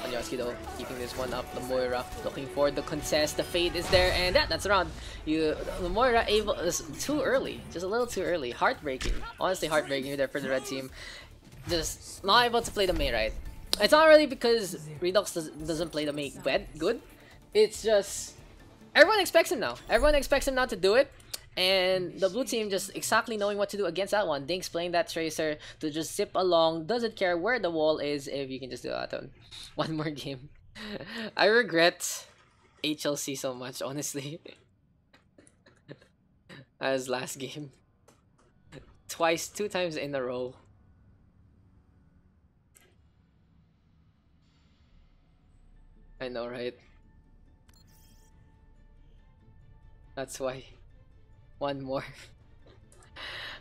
On Yoski though, keeping this one up. The Moira looking for the contest. The Fade is there, and that's around. The Moira is too early, just a little too early. Heartbreaking, honestly heartbreaking there for the red team. Just not able to play the Mei right. It's not really because Redux doesn't play the Mei good. It's just everyone expects him now. Everyone expects him not to do it. And the blue team just exactly knowing what to do against that one. Dinks playing that Tracer to just zip along, doesn't care where the wall is if you can just do that on one more game. I regret HLC so much, honestly. As last game. Two times in a row. I know, right? That's why. One more.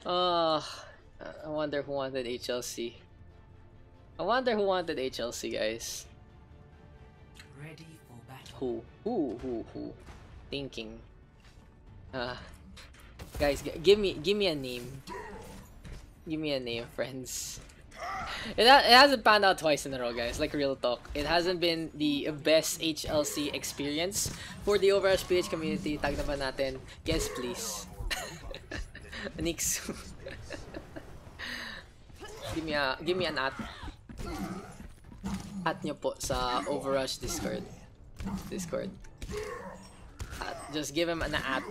Oh, I wonder who wanted HLC. I wonder who wanted HLC, guys. Ready for battle. Who? Thinking. Guys, give me a name. Give me a name, friends. It hasn't panned out twice in a row, guys. Like, real talk. It hasn't been the best HLC experience for the OverRush PH community. Tag na ba natin? Guess please. Nix. give me an at. At nyo po sa OverRush Discord. Just give him an at.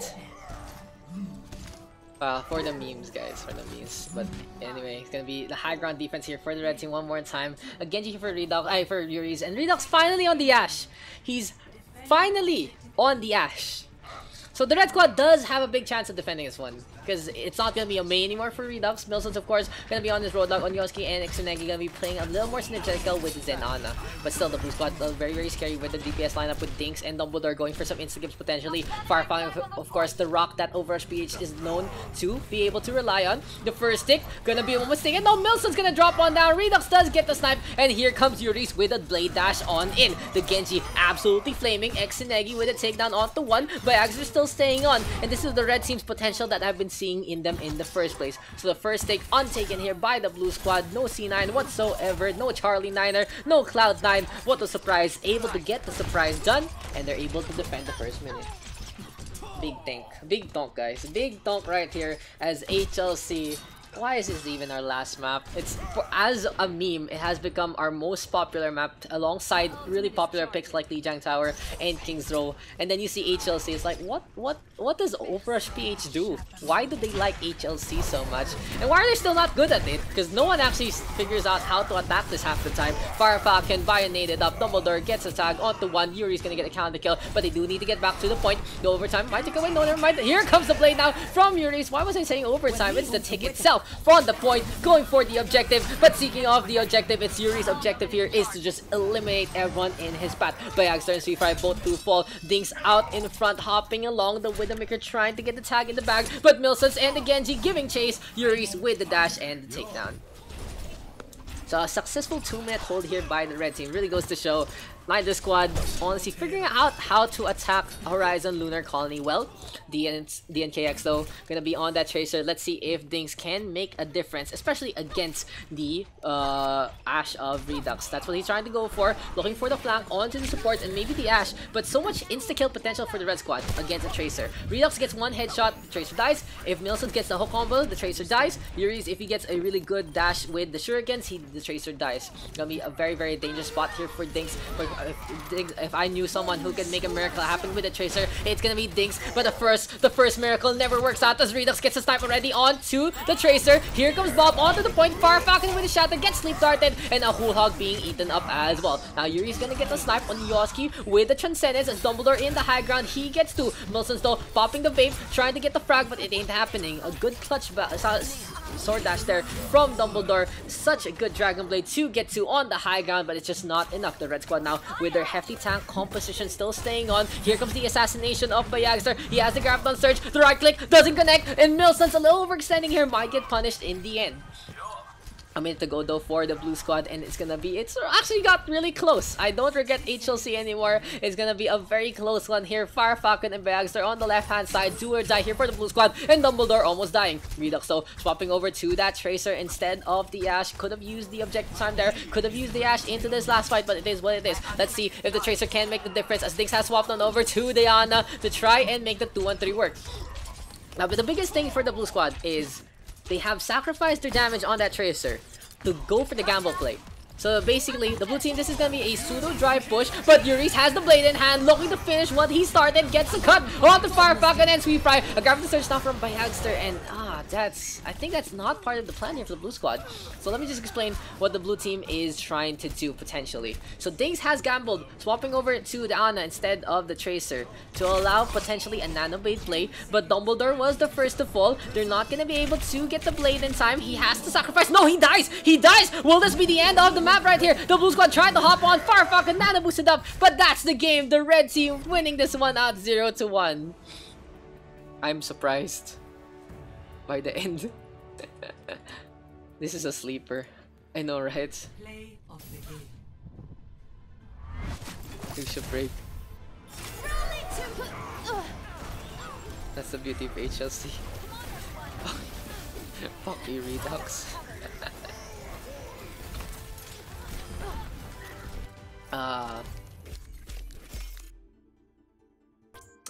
For the memes, guys, for the memes. But anyway, it's gonna be the high ground defense here for the red team one more time. A Genji for Redux, for Yuri's, and Redux finally on the Ashe. He's finally on the Ashe. So the red squad does have a big chance of defending this one, because it's not going to be a main anymore for Redux. Milson's, of course, going to be on his roadblock. Onyoski and Ixonegi going to be playing a little more synergetical with Zenana. But still, the blue squad very, very scary with the DPS lineup with Dinks and Dumbledore going for some insta-gips potentially. Firefang, of course, the rock that OverRush PH is known to be able to rely on. The first stick, going to be almost taken. No, Milson's going to drop on down. Redux does get the snipe, and here comes Yuri's with a blade dash on in. The Genji absolutely flaming. Ixonegi with a takedown onto one, but Ags are still staying on, and this is the red team's potential that I've been seeing in them in the first place. So the first take untaken here by the blue squad. No C9 whatsoever, no Charlie Niner, no Cloud9. What a surprise, able to get the surprise done, and they're able to defend the first minute. Big donk, guys, big donk right here as HLC. Why is this even our last map? As a meme, it has become our most popular map alongside really popular picks like Lijiang Tower and King's Row. And then you see HLC, it's like, what does OverRush PH do? Why do they like HLC so much? And why are they still not good at it? Because no one actually figures out how to attack this half the time. Firefang can bayonate it up, Dumbledore gets a tag onto one, Yuri's gonna get a counter kill, but they do need to get back to the point. The overtime might take away, no, never mind. Here comes the blade now from Yuri's. Why was I saying overtime? It's the tick itself. From the point, going for the objective, but seeking off the objective. It's Yuri's objective here is to just eliminate everyone in his path. Bayagster and Sweetfry both do fall. Dinks out in front, hopping along. The Widowmaker trying to get the tag in the bag, but Milsons and the Genji giving chase. Yuri's with the dash and the takedown. So a successful 2-minute hold here by the red team really goes to show neither squad honestly figuring out how to attack Horizon Lunar Colony well. DNKX though gonna be on that Tracer. Let's see if Dinks can make a difference, especially against the Ashe of Redux. That's what he's trying to go for, looking for the flank onto the support and maybe the Ashe, but so much insta-kill potential for the red squad against a Tracer. Redux gets one headshot, the Tracer dies. If Milson gets the hook combo, the Tracer dies. Yuri's, if he gets a really good dash with the shurikens, the Tracer dies. Gonna be a very, very dangerous spot here for Dinks. If I knew someone who could make a miracle happen with a Tracer, it's gonna be Dinks. But the first miracle never works out as Redux gets a snipe already onto the Tracer. Here comes Bob onto the point. Firefang with a shot that gets sleep darted, and a Whole Hog being eaten up as well. Now Yuri's gonna get the snipe on Yoski with the Transcendence as Dumbledore in the high ground. He gets two. Milson's though popping the vape, trying to get the frag, but it ain't happening. A good clutch sword dash there from Dumbledore. Such a good Dragon Blade to get to on the high ground, but it's just not enough. The red squad now with their hefty tank composition still staying on. Here comes the assassination of Bayagster. He has the grab on surge. The right click doesn't connect, and Milson's a little overextending here. Might get punished in the end. A minute to go though for the blue squad, and it's actually got really close. I don't forget HLC anymore. It's gonna be a very close one here. Firefang and Bayagster on the left hand side. Do or die here for the blue squad, and Dumbledore almost dying. Redux though swapping over to that Tracer instead of the Ashe. Could have used the objective time there. Could have used the Ashe into this last fight, but it is what it is. Let's see if the Tracer can make the difference as Dinks has swapped on over to Diana to try and make the 2-1-3 work. Now, but the biggest thing for the blue squad is they have sacrificed their damage on that Tracer to go for the gamble play. So basically, the blue team, this is gonna be a pseudo dry push, but Yuri's has the blade in hand, looking to finish what he started, gets the cut on the Firefang and Sweetfry. A grab the search now from Bayagster, and I think that's not part of the plan here for the blue squad. So let me just explain what the blue team is trying to do potentially. So Dinks has gambled, swapping over to the Ana instead of the Tracer to allow potentially a nano blade play, but Dumbledore was the first to fall. They're not gonna be able to get the blade in time. He has to sacrifice. No, he dies! He dies! Will this be the end of the map right here? The blue squad trying to hop on. Firefang and nano boosted up, but that's the game. The red team winning this one out 0-1. I'm surprised by the end. This is a sleeper. I know, right? Play of the game. Lucia break. That's the beauty of HLC. Fuck you, Redux.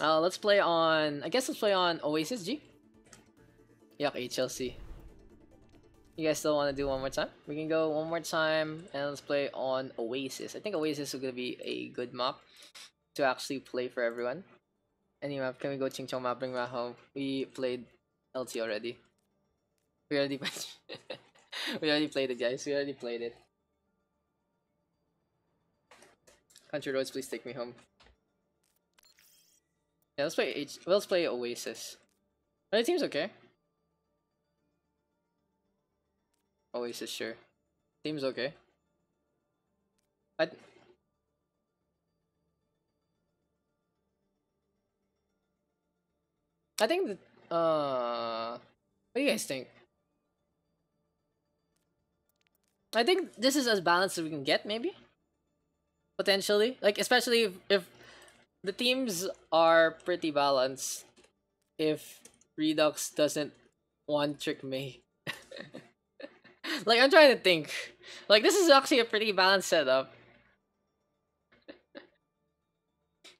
Let's play on. I guess let's play on Oasis G. Yuck, HLC. You guys still want to do one more time? We can go one more time and let's play on Oasis. I think Oasis is gonna be a good map to actually play for everyone. Any map, can we go Ching Chong map, bring that home? We played LT already. We already we already played it, guys. We already played it. Country roads, please take me home. Yeah, let's play Oasis. My team's okay. Oasis, sure. Team's okay. I think that what do you guys think? I think this is as balanced as we can get, maybe? Potentially. Like, especially if the teams are pretty balanced. If Redux doesn't one trick me. Like, I'm trying to think. Like, this is actually a pretty balanced setup.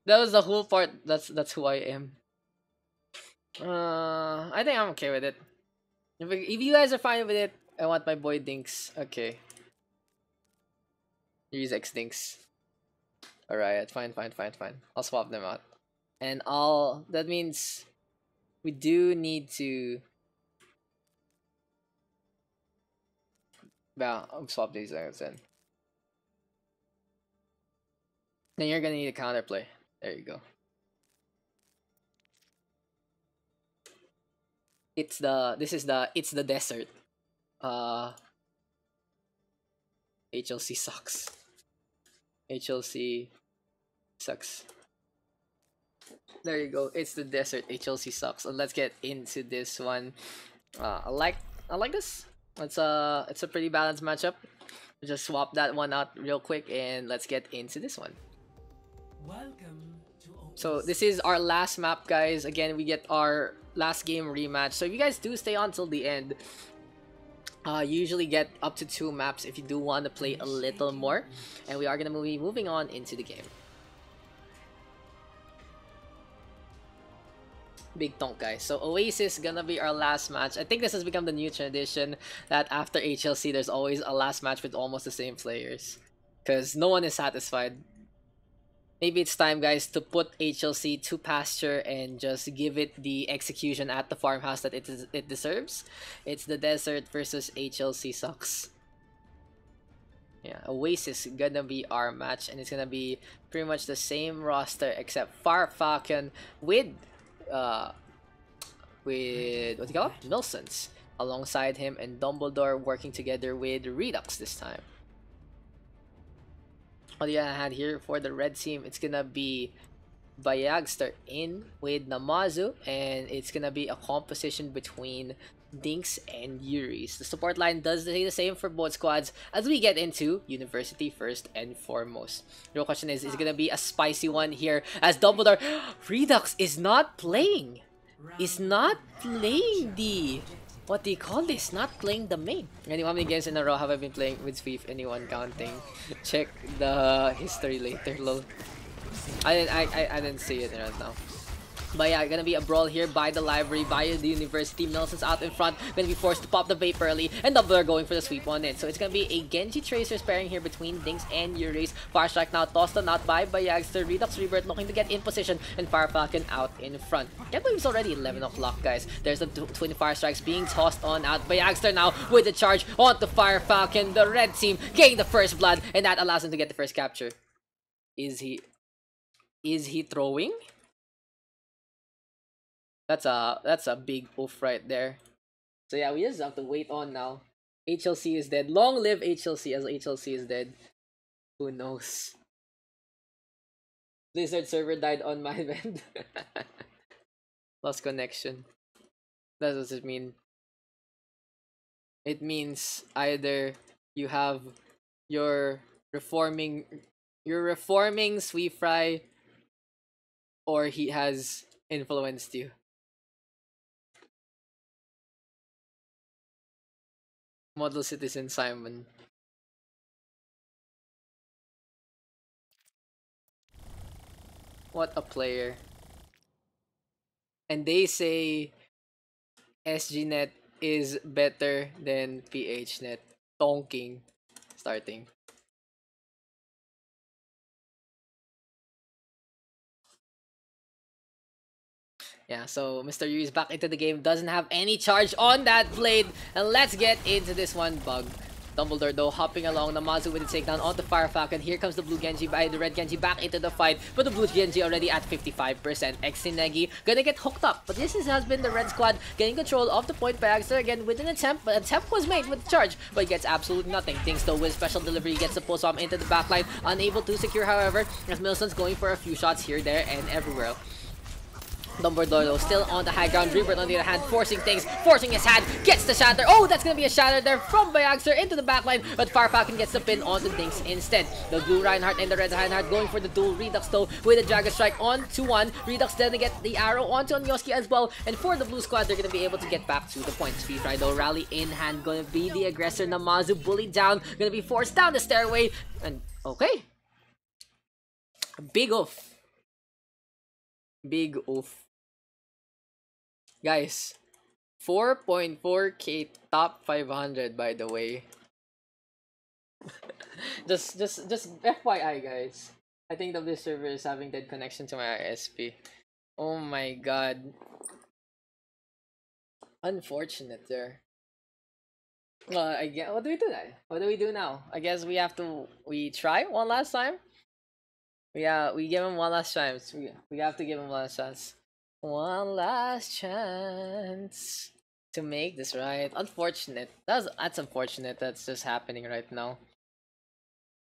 That was the whole part. That's who I am. I think I'm okay with it. If you guys are fine with it, I want my boy Dinks. Okay. Use X Dinks. Alright, fine. I'll swap them out. And that means we do need to I'll swap these guys in. Then you're gonna need a counterplay. There you go. It's the desert. HLC sucks. HLC sucks. There you go. It's the desert. HLC sucks. And let's get into this one. I like this. It's a pretty balanced matchup. Just swap that one out real quick and let's get into this one. Welcome to Oasis. So this is our last map, guys. Again, we get our last game rematch. So if you guys do stay on till the end, you usually get up to 2 maps if you do want to play a little more. And we are gonna be moving on into the game. Big tonk, guys. So Oasis gonna be our last match. I think this has become the new tradition that after HLC there's always a last match with almost the same players, because no one is satisfied. Maybe it's time, guys, to put HLC to pasture and just give it the execution at the farmhouse that it deserves. It's the desert versus HLC sucks. Yeah, Oasis gonna be our match, and it's gonna be pretty much the same roster except Farfalcon with what do you call it? Milsons alongside him, and Dumbledore working together with Redux this time. On the other hand, here for the red team, it's gonna be Bayagster in with Namazu, and it's gonna be a composition between Dinks and Yuris. The support line does say the same for both squads as we get into University first and foremost. The real question is it gonna be a spicy one here as Dumbledore Redux is not playing. Is not playing the what do you call this? Not playing the main. Anyway, how many games in a row have I been playing with Sweep? Anyone counting? Check the history later, lol. I didn't see it right now. But yeah, gonna be a brawl here by the library, by the university. Nelson's out in front, gonna be forced to pop the vape early, and Dumbledore going for the sweep on in. So it's gonna be a Genji Tracer pairing here between Dinks and Yuris. Fire Strike now tossed on out by Bayagster. Redux Rebirth looking to get in position, and Farfalcon out in front. Can't believe it's already 11 o'clock, guys. There's the twin Fire Strikes being tossed on out. Bayagster now with the charge onto Farfalcon. The red team getting the first blood, and that allows him to get the first capture. Is he throwing? That's a big oof right there. So yeah, we just have to wait on now. HLC is dead. Long live HLC, as HLC is dead. Who knows? Blizzard server died on my end. Lost connection. That doesn't mean. It means either you have your reforming Sweet Fry, or he has influenced you. Model Citizen Simon. What a player. And they say SGNet is better than PHNet. Tonking. Starting. Yeah, so Mr. Yu is back into the game, doesn't have any charge on that blade, and let's get into this one. Bug. Dumbledore though hopping along, Namazu with a takedown onto Fire Falcon. Here comes the blue Genji by the red Genji back into the fight, but the blue Genji already at 55%. Eichenwalde gonna get hooked up, but this has been the red squad getting control of the point by Agster again with an attempt, but attempt was made with the charge, but he gets absolutely nothing. Dings though with special delivery gets the pulse bomb into the backline, unable to secure however, as Milson's going for a few shots here, there, and everywhere. Dumbledore though still on the high ground. Rebirth on the other hand forcing things, forcing his hand, gets the shatter. Oh, that's gonna be a shatter there from Bayagster into the backline, but Fire Falcon gets the pin onto Dings instead. The blue Reinhardt and the red Reinhardt going for the duel. Redux though with a Dragon Strike on to 1. Redux then to get the arrow onto Onyoski as well, and for the blue squad they're gonna be able to get back to the point. Speed Fry though rally in hand, gonna be the aggressor. Namazu bullied down, gonna be forced down the stairway, and okay. Big oof. Big oof. Guys, 4.4k top 500 by the way. just FYI guys. I think that this server is having dead connection to my ISP. Oh my god. Unfortunate there. I guess, what do we do now? What do we do now? I guess we have to try one last time. Yeah, we give him one last chance. We have to give him one last chance. One last chance to make this right. Unfortunate. That's unfortunate. That's just happening right now.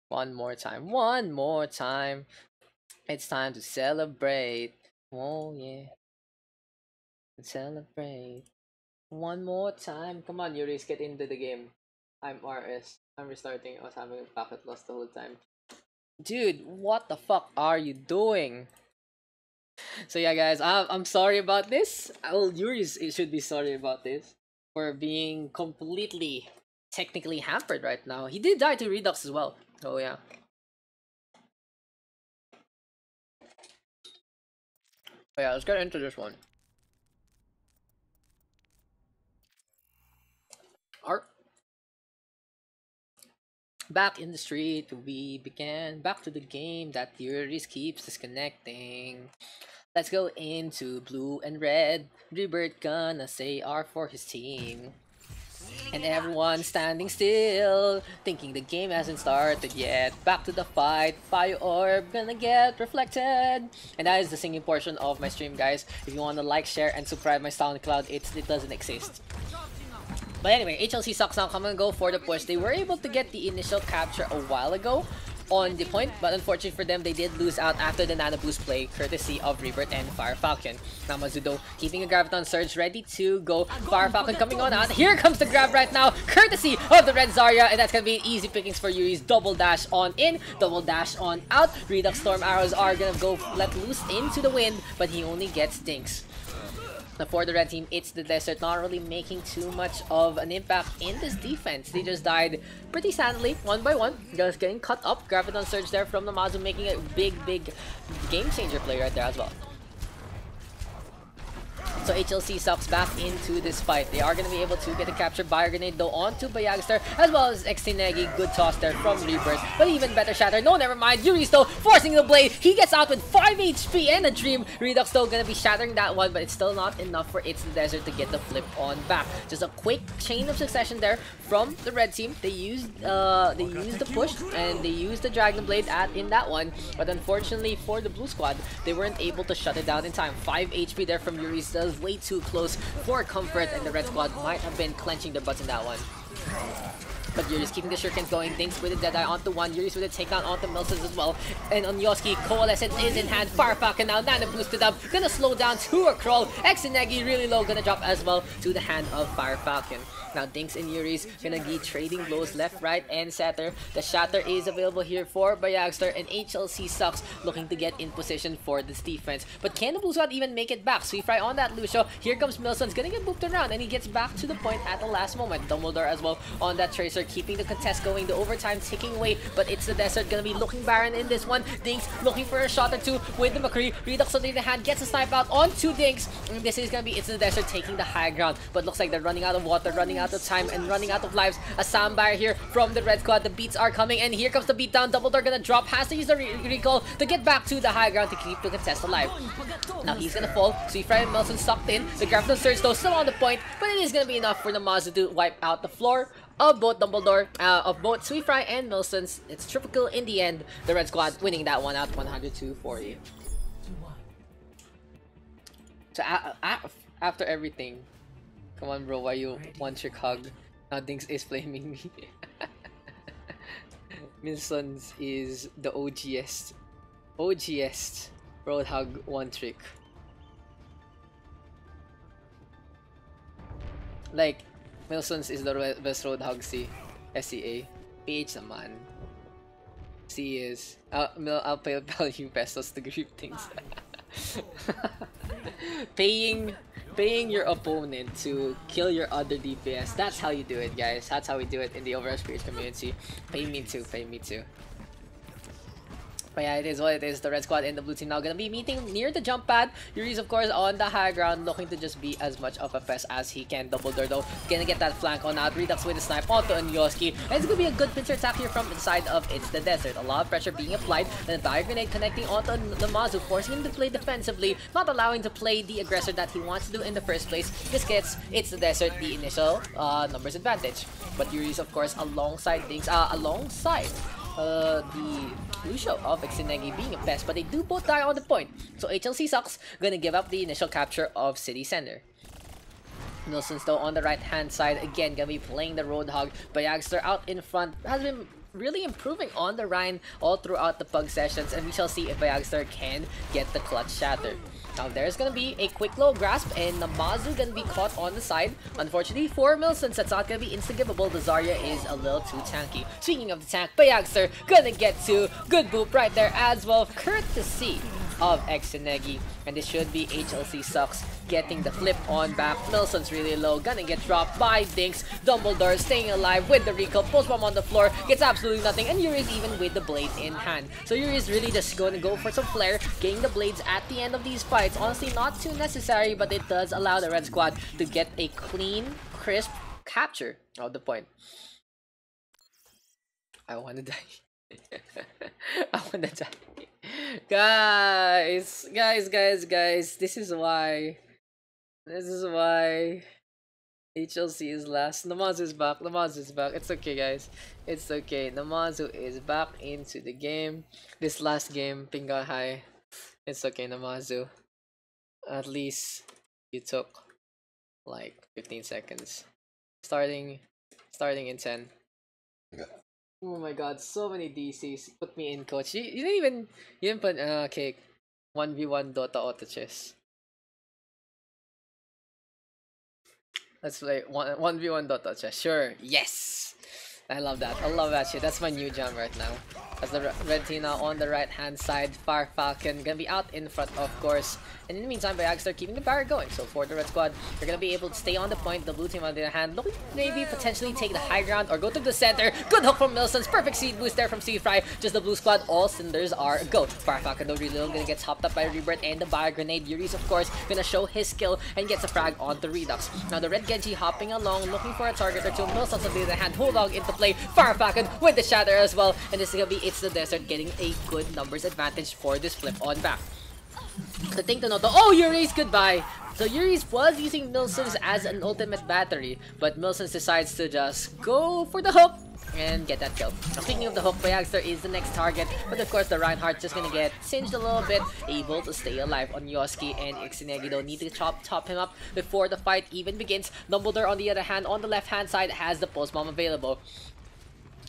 One more time. One more time. It's time to celebrate. Oh yeah. Celebrate. One more time. Come on, Yuris, get into the game. I'm RS. I'm restarting. I was having a packet loss the whole time. Dude, what the fuck are you doing? So yeah guys, I'm sorry about this. Well, Yuri should be sorry about this for being completely technically hampered right now. He did die to Redux as well. Oh yeah. Oh yeah, let's get into this one. Art. Back in the street we began, back to the game that Yuri keeps disconnecting. Let's go into blue and red. Rebirth gonna say R for his team. And everyone standing still, thinking the game hasn't started yet. Back to the fight, Fire Orb gonna get reflected. And that is the singing portion of my stream guys. If you wanna like, share, and subscribe my SoundCloud, it doesn't exist. But anyway, HLC sucks now, come and go for the push. They were able to get the initial capture a while ago on the point, but unfortunately for them, they did lose out after the Nano Boost play, courtesy of Rebirth and Fire Falcon. Namazu though, keeping a Graviton Surge ready to go. Fire Falcon coming on out. Here comes the grab right now, courtesy of the red Zarya, and that's gonna be easy pickings for Yuri's. Double dash on in, double dash on out. Redux Storm Arrows are gonna go let loose into the wind, but he only gets dinks. Now for the red team, it's the desert, not really making too much of an impact in this defense. They just died pretty sadly, one by one, just getting cut up. Graviton Surge there from Namazu, making a big game changer play right there as well. So HLC sucks back into this fight. They are going to be able to get a capture. Fire Grenade though onto Bayagster, as well as Eichenwalde. Good toss there from Rebirth, but even better shatter. No, never mind. Yuri's though forcing the blade. He gets out with 5 HP and a dream. Redux though going to be shattering that one, but it's still not enough for It's the Desert to get the flip on back. Just a quick chain of succession there from the red team. They used the push and they used the Dragon Blade in that one, but unfortunately for the blue squad, they weren't able to shut it down in time. 5 HP there from Yuri's, does way too close for comfort, and the red squad might have been clenching their butts in that one. But Yuri's keeping the shurikens going. Dinks with a Deadeye onto 1. Yuri's with a takedown onto Milsons as well. And Onyoski, Coalescence is in hand. Fire Falcon now, Nano boosted up. Gonna slow down to a crawl. Eichenwalde really low, gonna drop as well to the hand of Fire Falcon. Now Dinks and Yuri's gonna be trading blows left, right, and center. The shatter is available here for Bayagster, and HLC sucks looking to get in position for this defense. But can the blue squad even make it back? Sweet Fry on that Lucio. Here comes Milson's gonna get booped around, and he gets back to the point at the last moment. Dumbledore as well on that Tracer, Desert keeping the contest going, the overtime ticking away, but It's the Desert gonna be looking barren in this one. Dinks looking for a shot or two with the McCree. Redux on the other hand gets a snipe out onto Dinks. And this is gonna be It's the Desert taking the high ground, but looks like they're running out of water, running out of time, and running out of lives. A soundbar here from the red squad. The beats are coming, and here comes the beatdown. Dumbledore gonna drop, has to use the recall to get back to the high ground to keep the contest alive. Now he's gonna fall. Seafry and Melson sucked in. The Grafton Surge though still on the point, but it is gonna be enough for the Mazu to wipe out the floor of both Dumbledore, of both Seafry and Milsons. It's triple kill in the end. The red squad winning that one out 100-40. So after everything, come on bro, why you one trick hug? Now Dinks is flaming me. Milsons is the OGest road hug one trick. Like, Milsons is the best road hug SEA. PH naman. C is I'll pay you pesos to grip things. paying your opponent to kill your other DPS. That's how you do it, guys. That's how we do it in the OverRush PH community. Pay me too. But yeah, it is what it is. The red squad and the blue team now gonna be meeting near the jump pad. Yuri's of course on the high ground, looking to just be as much of a pest as he can. Dumbledore though gonna get that flank on out. Redux with a snipe onto Unyoski. And it's gonna be a good pincer attack here from inside of It's the Desert. A lot of pressure being applied. Then a fire grenade connecting onto the Mazu, forcing him to play defensively, not allowing to play the aggressor that he wants to do in the first place. This gets It's the Desert the initial numbers advantage. But Yuri's of course alongside things, the Lucio of Eichenwalde being a pest, but they do both die on the point. So HLC sucks, gonna give up the initial capture of City Center. Nilsson's though on the right hand side, again gonna be playing the Roadhog. Bayagster out in front has been really improving on the Rhine all throughout the Pug sessions, and we shall see if Bayagster can get the clutch shatter. Now there's gonna be a quick low grasp, and Namazu gonna be caught on the side. Unfortunately for Milson, that's not gonna be insta-giveable. The Zarya is a little too tanky. Speaking of the tank, Bayagster gonna get to good boop right there as well, courtesy of Eichenwalde. And this should be HLC sucks getting the flip on back. Milson's really low, gonna get dropped by Dinks. Dumbledore staying alive with the recall. Post bomb on the floor, gets absolutely nothing, and Yuri's even with the blade in hand. So Yuri's really just going to go for some flair, getting the blades at the end of these fights. Honestly, not too necessary, but it does allow the red squad to get a clean, crisp capture of the point. I wanna die. I wanna die. Guys, this is why HLC is last. Namazu is back. It's okay, guys. It's okay. Namazu is back into the game. This last game, Pinga High. It's okay, Namazu. At least you took like 15 seconds. Starting in 10. Oh my god, so many DCs. Put me in, coach. You didn't put okay. 1v1 Dota auto chess. Let's play 1v1 Dota chess. Sure. Yes. I love that. I love that shit. That's my new jam right now. As the red team now on the right hand side, Fire Falcon gonna be out in front, of course. And in the meantime, Bayagster keeping the barrier going. So for the red squad, they're gonna be able to stay on the point. The blue team on the other hand, looking maybe potentially take the high ground or go to the center. Good hook from Milson's, perfect seed boost there from Seafry. Just the blue squad, all cylinders are go. Fire Falcon though really gonna get topped up by Rebirth and the Fire Grenade. Yuri's of course gonna show his skill and gets a frag on the Redux. Now the red Genji hopping along, looking for a target or two. Milson's on the other hand, Bulldog into play. Fire Falcon with the shatter as well. And this is gonna be It's the Desert getting a good numbers advantage for this flip on back. The thing to note though, oh, Yuri's goodbye. So Yuri's was using Milson's as an ultimate battery, but Milson's decides to just go for the hook and get that kill. Now speaking of the hook, Bayagster is the next target, but of course the Reinhardt just gonna get singed a little bit, able to stay alive on Yoski, and Eichenwalde don't need to top him up before the fight even begins. Dumbledore on the other hand, on the left hand side, has the post bomb available.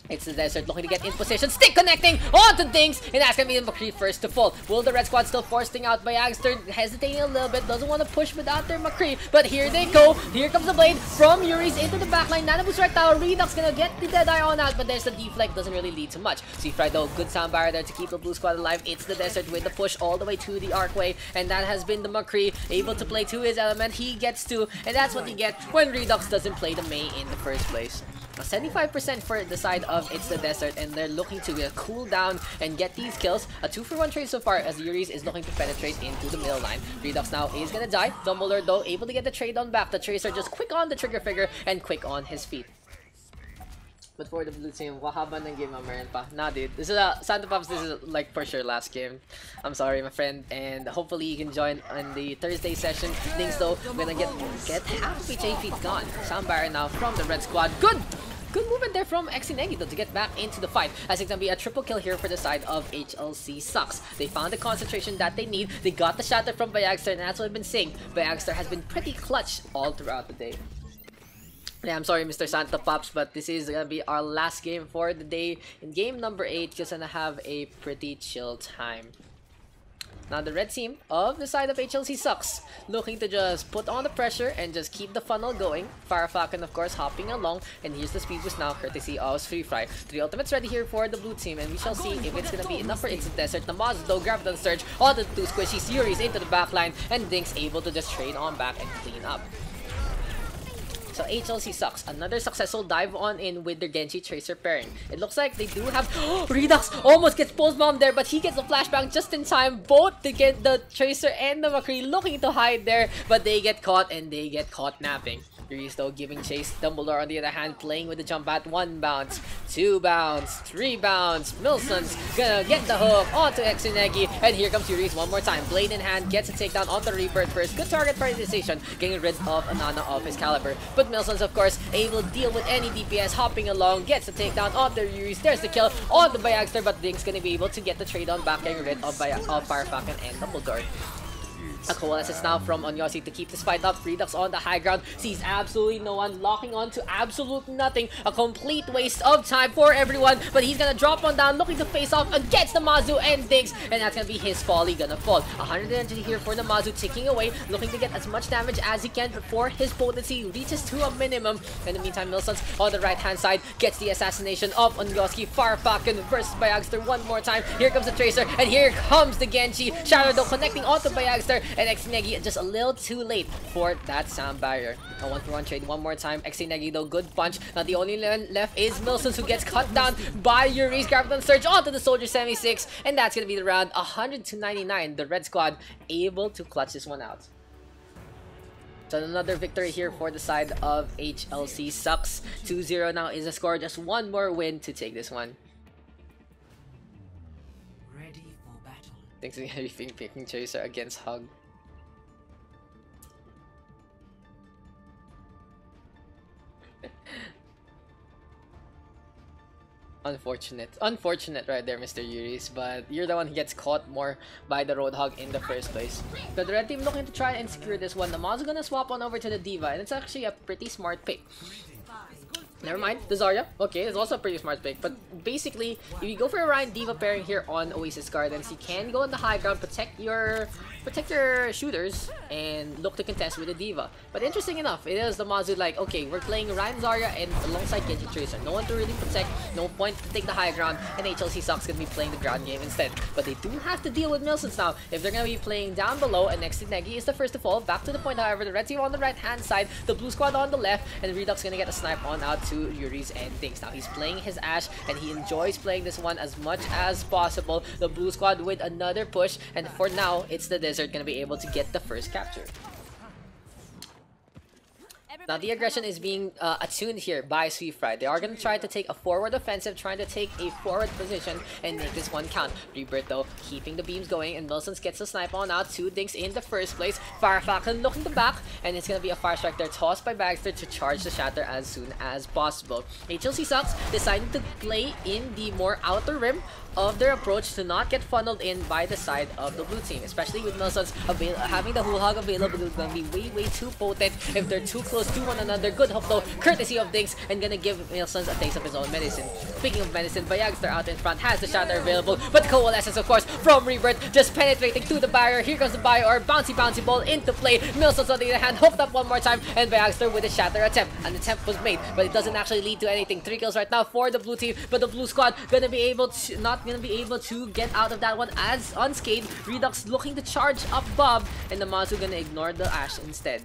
It's the Desert looking to get in position, stick connecting onto things, and that's gonna be the McCree first to fall. Will the red squad still forcing out Bayagster, hesitating a little bit, doesn't want to push without their McCree, but here they go. Here comes the blade from Yuri's into the backline. Nana boost right tower, Redux gonna get the Deadeye on out, but there's the deflect, doesn't really lead to much. Seafry though, good sound barrier there to keep the blue squad alive. It's the Desert with the push all the way to the archway, and that has been the McCree able to play to his element. He gets to, and that's what you get when Redux doesn't play the Mei in the first place. 75% for the side of It's the Desert, and they're looking to cool down and get these kills. A 2-for-1 trade so far as Yuri's is looking to penetrate into the middle line. Redux now is gonna die. Dumbledore though able to get the trade on back. The Tracer just quick on the trigger finger and quick on his feet. But for the blue team, wahaba ng game meron pa. Nah, dude. This is Santa Pops, this is like for sure last game. I'm sorry, my friend. And hopefully you can join on the Thursday session. Things though, we're gonna get half of HP gone. Soundbar now from the red squad. Good movement there from Ichenwalde though to get back into the fight, as it's gonna be a triple kill here for the side of HLC Sucks. They found the concentration that they need. They got the shatter from Bayagster, and that's what I've been saying. Bayagster has been pretty clutch all throughout the day. Yeah, I'm sorry, Mr. Santa Pops, but this is gonna be our last game for the day. In game number 8, just gonna have a pretty chill time. Now the red team of the side of HLC Sucks, looking to just put on the pressure and just keep the funnel going. Firefalcon, of course, hopping along, and here's the speed boost now, courtesy of Free Fry. 3 ultimates ready here for the blue team, and we shall see if it's gonna be enough for It's the Desert. Namaz though grabbed on the surge, all the 2 squishies, Yuri's into the backline, and Dinks able to just trade on back and clean up. So HLC Sucks, another successful dive on in with their Genji Tracer pairing. It looks like they do have Redux almost gets post bomb there, but he gets a flashbang just in time. Both to get the Tracer and the McCree looking to hide there, but they get caught and they get caught napping. Yuri's though giving chase. Dumbledore on the other hand playing with the jump at 1 bounce, 2 bounce, 3 bounce. Milson's gonna get the hook onto Ichenwalde, and here comes Yuri's one more time. Blade in hand, gets a takedown on the Rebirth first. Good target prioritization, getting rid of Anana of his caliber. But Milson's of course able to deal with any DPS, hopping along, gets a takedown on the Yuri's. There's the kill on the Bayagster, but Dink's gonna be able to get the trade on back, getting rid of Firefalcon and Dumbledore. A coalescence now from Onyosi to keep this fight up. Redux on the high ground, sees absolutely no one, locking on to absolute nothing. A complete waste of time for everyone, but he's gonna drop one down, looking to face off against the Mazu and Diggs, and that's gonna be his folly gonna fall. 100 energy here for the Mazu, ticking away, looking to get as much damage as he can before his potency reaches to a minimum. In the meantime, Milsons on the right hand side gets the assassination of Onyoski. Firefalcon versus Bayagster one more time. Here comes the Tracer, and here comes the Genji. Shadow though connecting onto Bayagster, and Ichenwalde just a little too late for that sound barrier. A 1-for-1 trade one more time. Ichenwalde though, good punch. Now the only one left is Milsons, who gets cut down by Yuri's grabbed on surge onto the Soldier 76, and that's gonna be the round. 100 to 99. The red squad able to clutch this one out. So another victory here for the side of HLC Sucks. 2-0 now is the score. Just one more win to take this one. Ready for battle. Thanks for everything, picking Tracer against Hug. Unfortunate right there, Mr. Yuri's, but you're the one who gets caught more by the Roadhog in the first place. So the red team looking to try and secure this one. Namaz gonna swap on over to the D.Va, and it's actually a pretty smart pick. Never mind, the Zarya. Okay, it's also a pretty smart pick. But basically, if you go for a Ryan D.Va pairing here on Oasis Gardens, you can go on the high ground, protect your shooters, and look to contest with the D.Va. But interesting enough, it is the Mazu like, okay, we're playing Ryan Zarya and alongside Genji Tracer. No one to really protect, no point to take the high ground, and HLC Sucks gonna be playing the ground game instead. But they do have to deal with Milsons now. If they're gonna be playing down below, and Ichenwalde is the first to fall. Back to the point, however, the red team on the right hand side, the blue squad on the left, and Redux gonna get a snipe on out to Yuri's and things. Now he's playing his Ashe, and he enjoys playing this one as much as possible. The blue squad with another push, and for now, it's the Desert gonna be able to get the first capture. Now the aggression is being attuned here by Sweet Fry. They are going to try to take a forward offensive, trying to take a forward position and make this one count. Rebirth though, keeping the beams going, and Milsons gets a snipe on out. 2 dinks in the first place. Firefalcon looking to back, and it's going to be a fire strike there tossed by Bagster to charge the shatter as soon as possible. HLC Sucks deciding to play in the more outer rim of their approach to not get funneled in by the side of the blue team, especially with Milsons having the Whole Hog available. It's gonna be way too potent if they're too close to one another. Good hook though, courtesy of Dinks, and gonna give Milsons a taste of his own medicine. Speaking of medicine, Bayagster out in front has the shatter available, but Coalescence of course from Rebirth just penetrating to the barrier. Here comes the Bio or bouncy ball into play. Milsons on the other hand hooked up one more time, and Bayagster with a shatter attempt. An attempt was made, but it doesn't actually lead to anything. 3 kills right now for the blue team, but the blue squad gonna be able to get out of that one as unscathed. Redux looking to charge up Bob, and the Mazu gonna ignore the Ashe instead.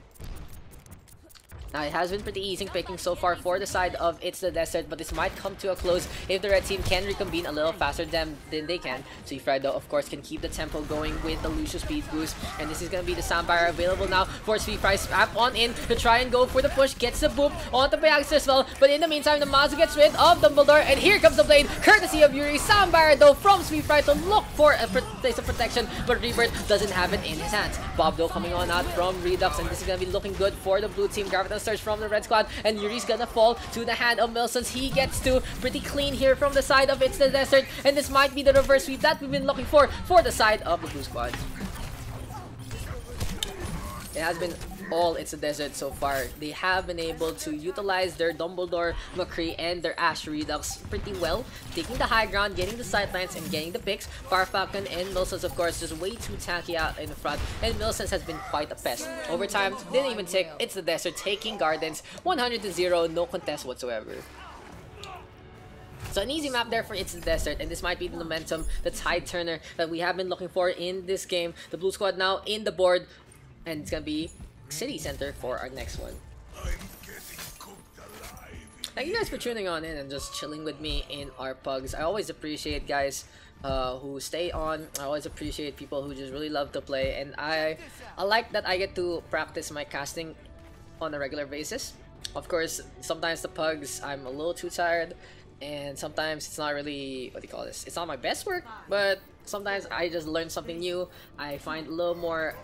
It has been pretty easy picking so far for the side of It's the Desert, but this might come to a close if the red team can reconvene a little faster than they can. Sweetfry though, of course, can keep the tempo going with the Lucio speed boost, and this is going to be the Soundbar available now for Sweetfry. Snap on in to try and go for the push, gets the boop onto Pyagster as well, but in the meantime, the Mazu gets rid of Dumbledore, and here comes the blade, courtesy of Yuri. Soundbar though from Sweetfry to look for a place of protection, but Rebirth doesn't have it in his hands. Bob though coming on out from Redux, and this is going to be looking good for the blue team. Graviton Surge from the red squad, and Yuri's gonna fall to the hand of Milsons. He gets to pretty clean here from the side of It's the Desert, and this might be the reverse sweep that we've been looking for the side of the blue squad. It has been all It's the Desert so far. They have been able to utilize their Dumbledore, McCree, and their Ash Redux pretty well, taking the high ground, getting the sidelines, and getting the picks. Farfalcon and Milsons, of course, just way too tacky out in the front, and Milsons has been quite a pest. Overtime, didn't even take It's the Desert, taking Gardens 100-0, no contest whatsoever. So an easy map there for It's the Desert, and this might be the momentum, the tide turner that we have been looking for in this game. The blue squad now in the board, and it's gonna be City Center for our next one. Thank you guys for tuning on in and just chilling with me in our pugs. I always appreciate guys who stay on. I always appreciate people who just really love to play, and I like that I get to practice my casting on a regular basis. Of course, sometimes the pugs I'm a little too tired, and sometimes it's not really, what do you call this, it's not my best work, but sometimes I just learn something new. I find a little more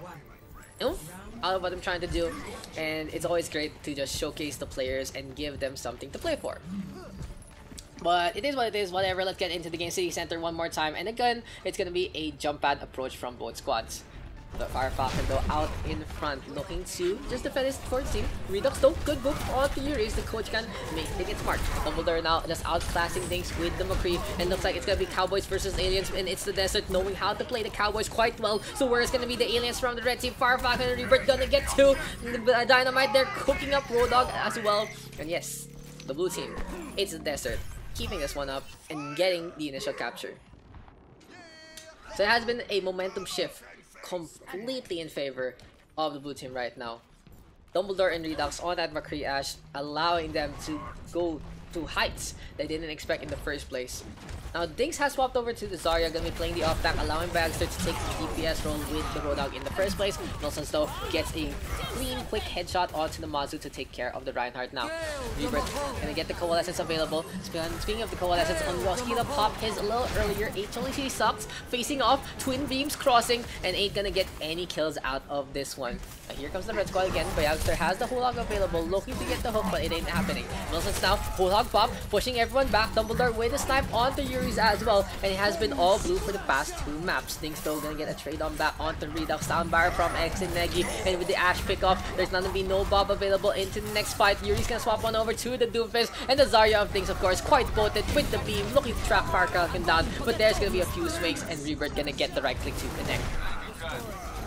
out of what I'm trying to do, and it's always great to just showcase the players and give them something to play for. But it is what it is, whatever. Let's get into the game. City Center one more time, and again, it's gonna be a jump pad approach from both squads. The Farfalcon though out in front, looking to just defend his core team. Redux though, good book onto Yuri's. The coach can make it smart. Dumbledore now just outclassing things with the McCree, and looks like it's gonna be Cowboys versus Aliens, and It's the Desert knowing how to play the Cowboys quite well. So where is gonna be the Aliens from the red team? Farfalcon and Rebirth gonna get to the Dynamite. They're cooking up Road Dogg as well, and yes, the blue team, It's the Desert, keeping this one up and getting the initial capture. So it has been a momentum shift completely in favor of the blue team right now. Dumbledore and Redux on that McCree Ash, allowing them to go to heights they didn't expect in the first place. Now Dinks has swapped over to the Zarya, gonna be playing the off tank, allowing Bagster to take the DPS role with the Road Dogg in the first place. Milsons though gets a clean, quick headshot onto the Mazu to take care of the Reinhardt now. Rebirth gonna get the Coalescence available. Speaking of the Coalescence, Onroski to pop his a little earlier. HLC sucks, facing off, twin beams crossing, and ain't gonna get any kills out of this one. Now here comes the red squad again. Bayagster has the Hulog available, looking to get the hook, but it ain't happening. Milsons now, Hulog pop, pushing everyone back. Dumbledore with a snipe onto Yuri's as well, and it has been all blue for the past 2 maps. Dinks though gonna get a trade on back onto Redux. Soundbar from Eichenwalde, and with the Ash pick off, there's not gonna be no Bob available into the next fight. Yuri's gonna swap on over to the Doomfist, and the Zarya of Dinks, of course, quite potent with the beam, looking to trap Farfalcon down, but there's gonna be a few swings, and Rebirth gonna get the right click to connect.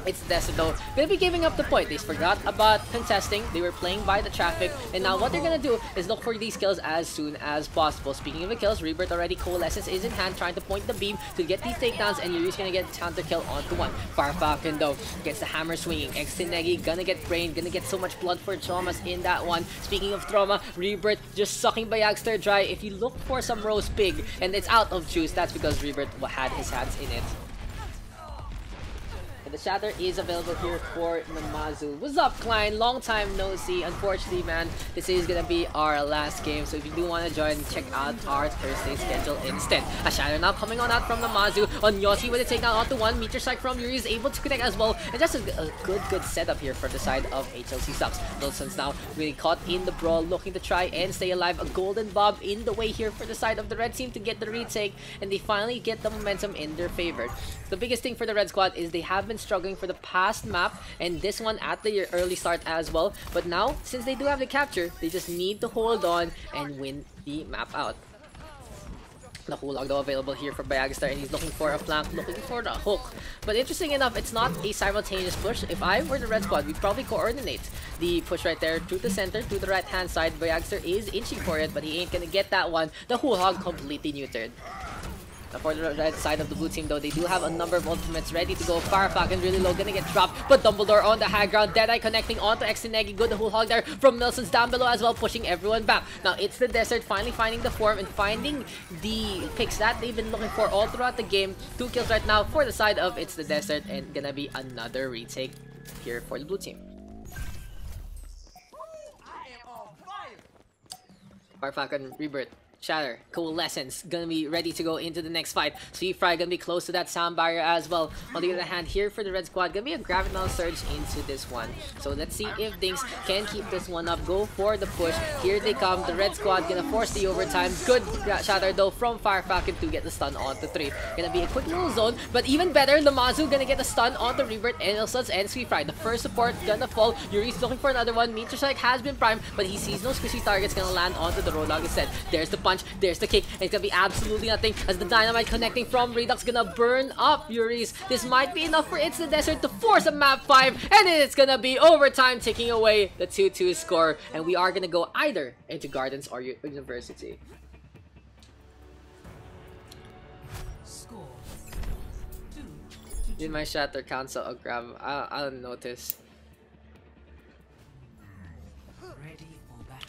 It's the Desert though, gonna be giving up the point. They forgot about contesting, they were playing by the traffic, and now what they're gonna do is look for these kills as soon as possible. Speaking of the kills, Rebirth already Coalescence is in hand, trying to point the beam to get these takedowns, and Yuri's gonna get counter kill onto one. Farfalcon though gets the hammer swinging. Eichenwalde gonna get brain, gonna get so much blood for traumas in that one. Speaking of trauma, Rebirth just sucking Bayagster dry. If you look for some roast pig and it's out of juice, that's because Rebirth had his hands in it. The Shatter is available here for Namazu. What's up, Klein? Long time no see. Unfortunately, man, this is gonna be our last game, so if you do want to join, check out our Thursday schedule instead. A Shatter now coming on out from Namazu. On Yossi with a takedown onto one. Meteor Strike from Yuri is able to connect as well. And just a good setup here for the side of HLC subs. Wilson's now really caught in the brawl, looking to try and stay alive. A golden Bob in the way here for the side of the red team to get the retake, and they finally get the momentum in their favor. The biggest thing for the red squad is they have been struggling for the past map and this one at the early start as well, but now since they do have the capture, they just need to hold on and win the map out. The Hulog though available here for Bayagster, and he's looking for a flank, looking for the hook. But interesting enough, it's not a simultaneous push. If I were the red squad, we'd probably coordinate the push right there to the center, to the right hand side. Bayagster is inching for it, but he ain't gonna get that one. The Hulog completely neutered. For the red side of the blue team though, they do have a number of ultimates ready to go. Fire Falcon really low, gonna get dropped, but Dumbledore on the high ground. Deadeye connecting onto Exinegi. Good whole hog there from Milsons down below as well, pushing everyone back. Now it's the Desert finally finding the form and finding the picks that they've been looking for all throughout the game. 2 kills right now for the side of It's the Desert, and gonna be another retake here for the blue team. Fire Falcon, Rebirth, Shatter, Coalescence, gonna be ready to go into the next fight. Sweet Fry gonna be close to that sound barrier as well. On the other hand, here for the red squad, gonna be a Graviton Surge into this one. So let's see if things can keep this one up. Go for the push. Here they come. The red squad gonna force the overtime. Good Shatter though from Fire Falcon to get the stun onto 3. Gonna be a quick little zone, but even better, Lamazu gonna get the stun onto Rebirth, Eichenwalde, and Sweet Fry. The first support gonna fall. Yuri's looking for another one. Meteor Strike has been primed, but he sees no squishy targets gonna land onto the Roadhog instead. There's the punch. There's the kick, and it's gonna be absolutely nothing as the dynamite connecting from Redux gonna burn up Yuri's. This might be enough for It's the Desert to force a map 5, and it's gonna be overtime, taking away the 2-2 score, and we are gonna go either into Gardens or University. Score. 2 Did my Shatter cancel a grab? I don't notice. ready for battle.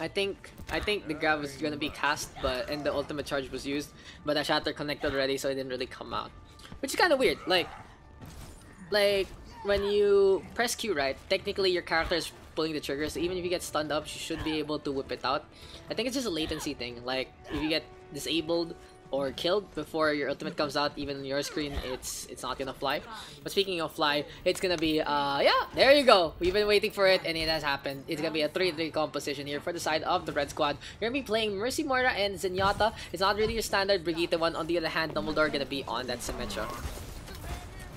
I think the grab was gonna be cast, and the ultimate charge was used, but the Shatter connected already, so it didn't really come out, which is kind of weird. Like when you press Q, right? Technically, your character is pulling the trigger, so even if you get stunned up, you should be able to whip it out. I think it's just a latency thing. Like if you get disabled or killed before your ultimate comes out, even on your screen, it's not gonna fly. But speaking of fly, it's gonna be yeah, there you go. We've been waiting for it, and it has happened. It's gonna be a 3-3 composition here for the side of the red squad. You're gonna be playing Mercy Moira and Zenyatta. It's not really your standard Brigitte one. On the other hand, Dumbledore gonna be on that Symmetra.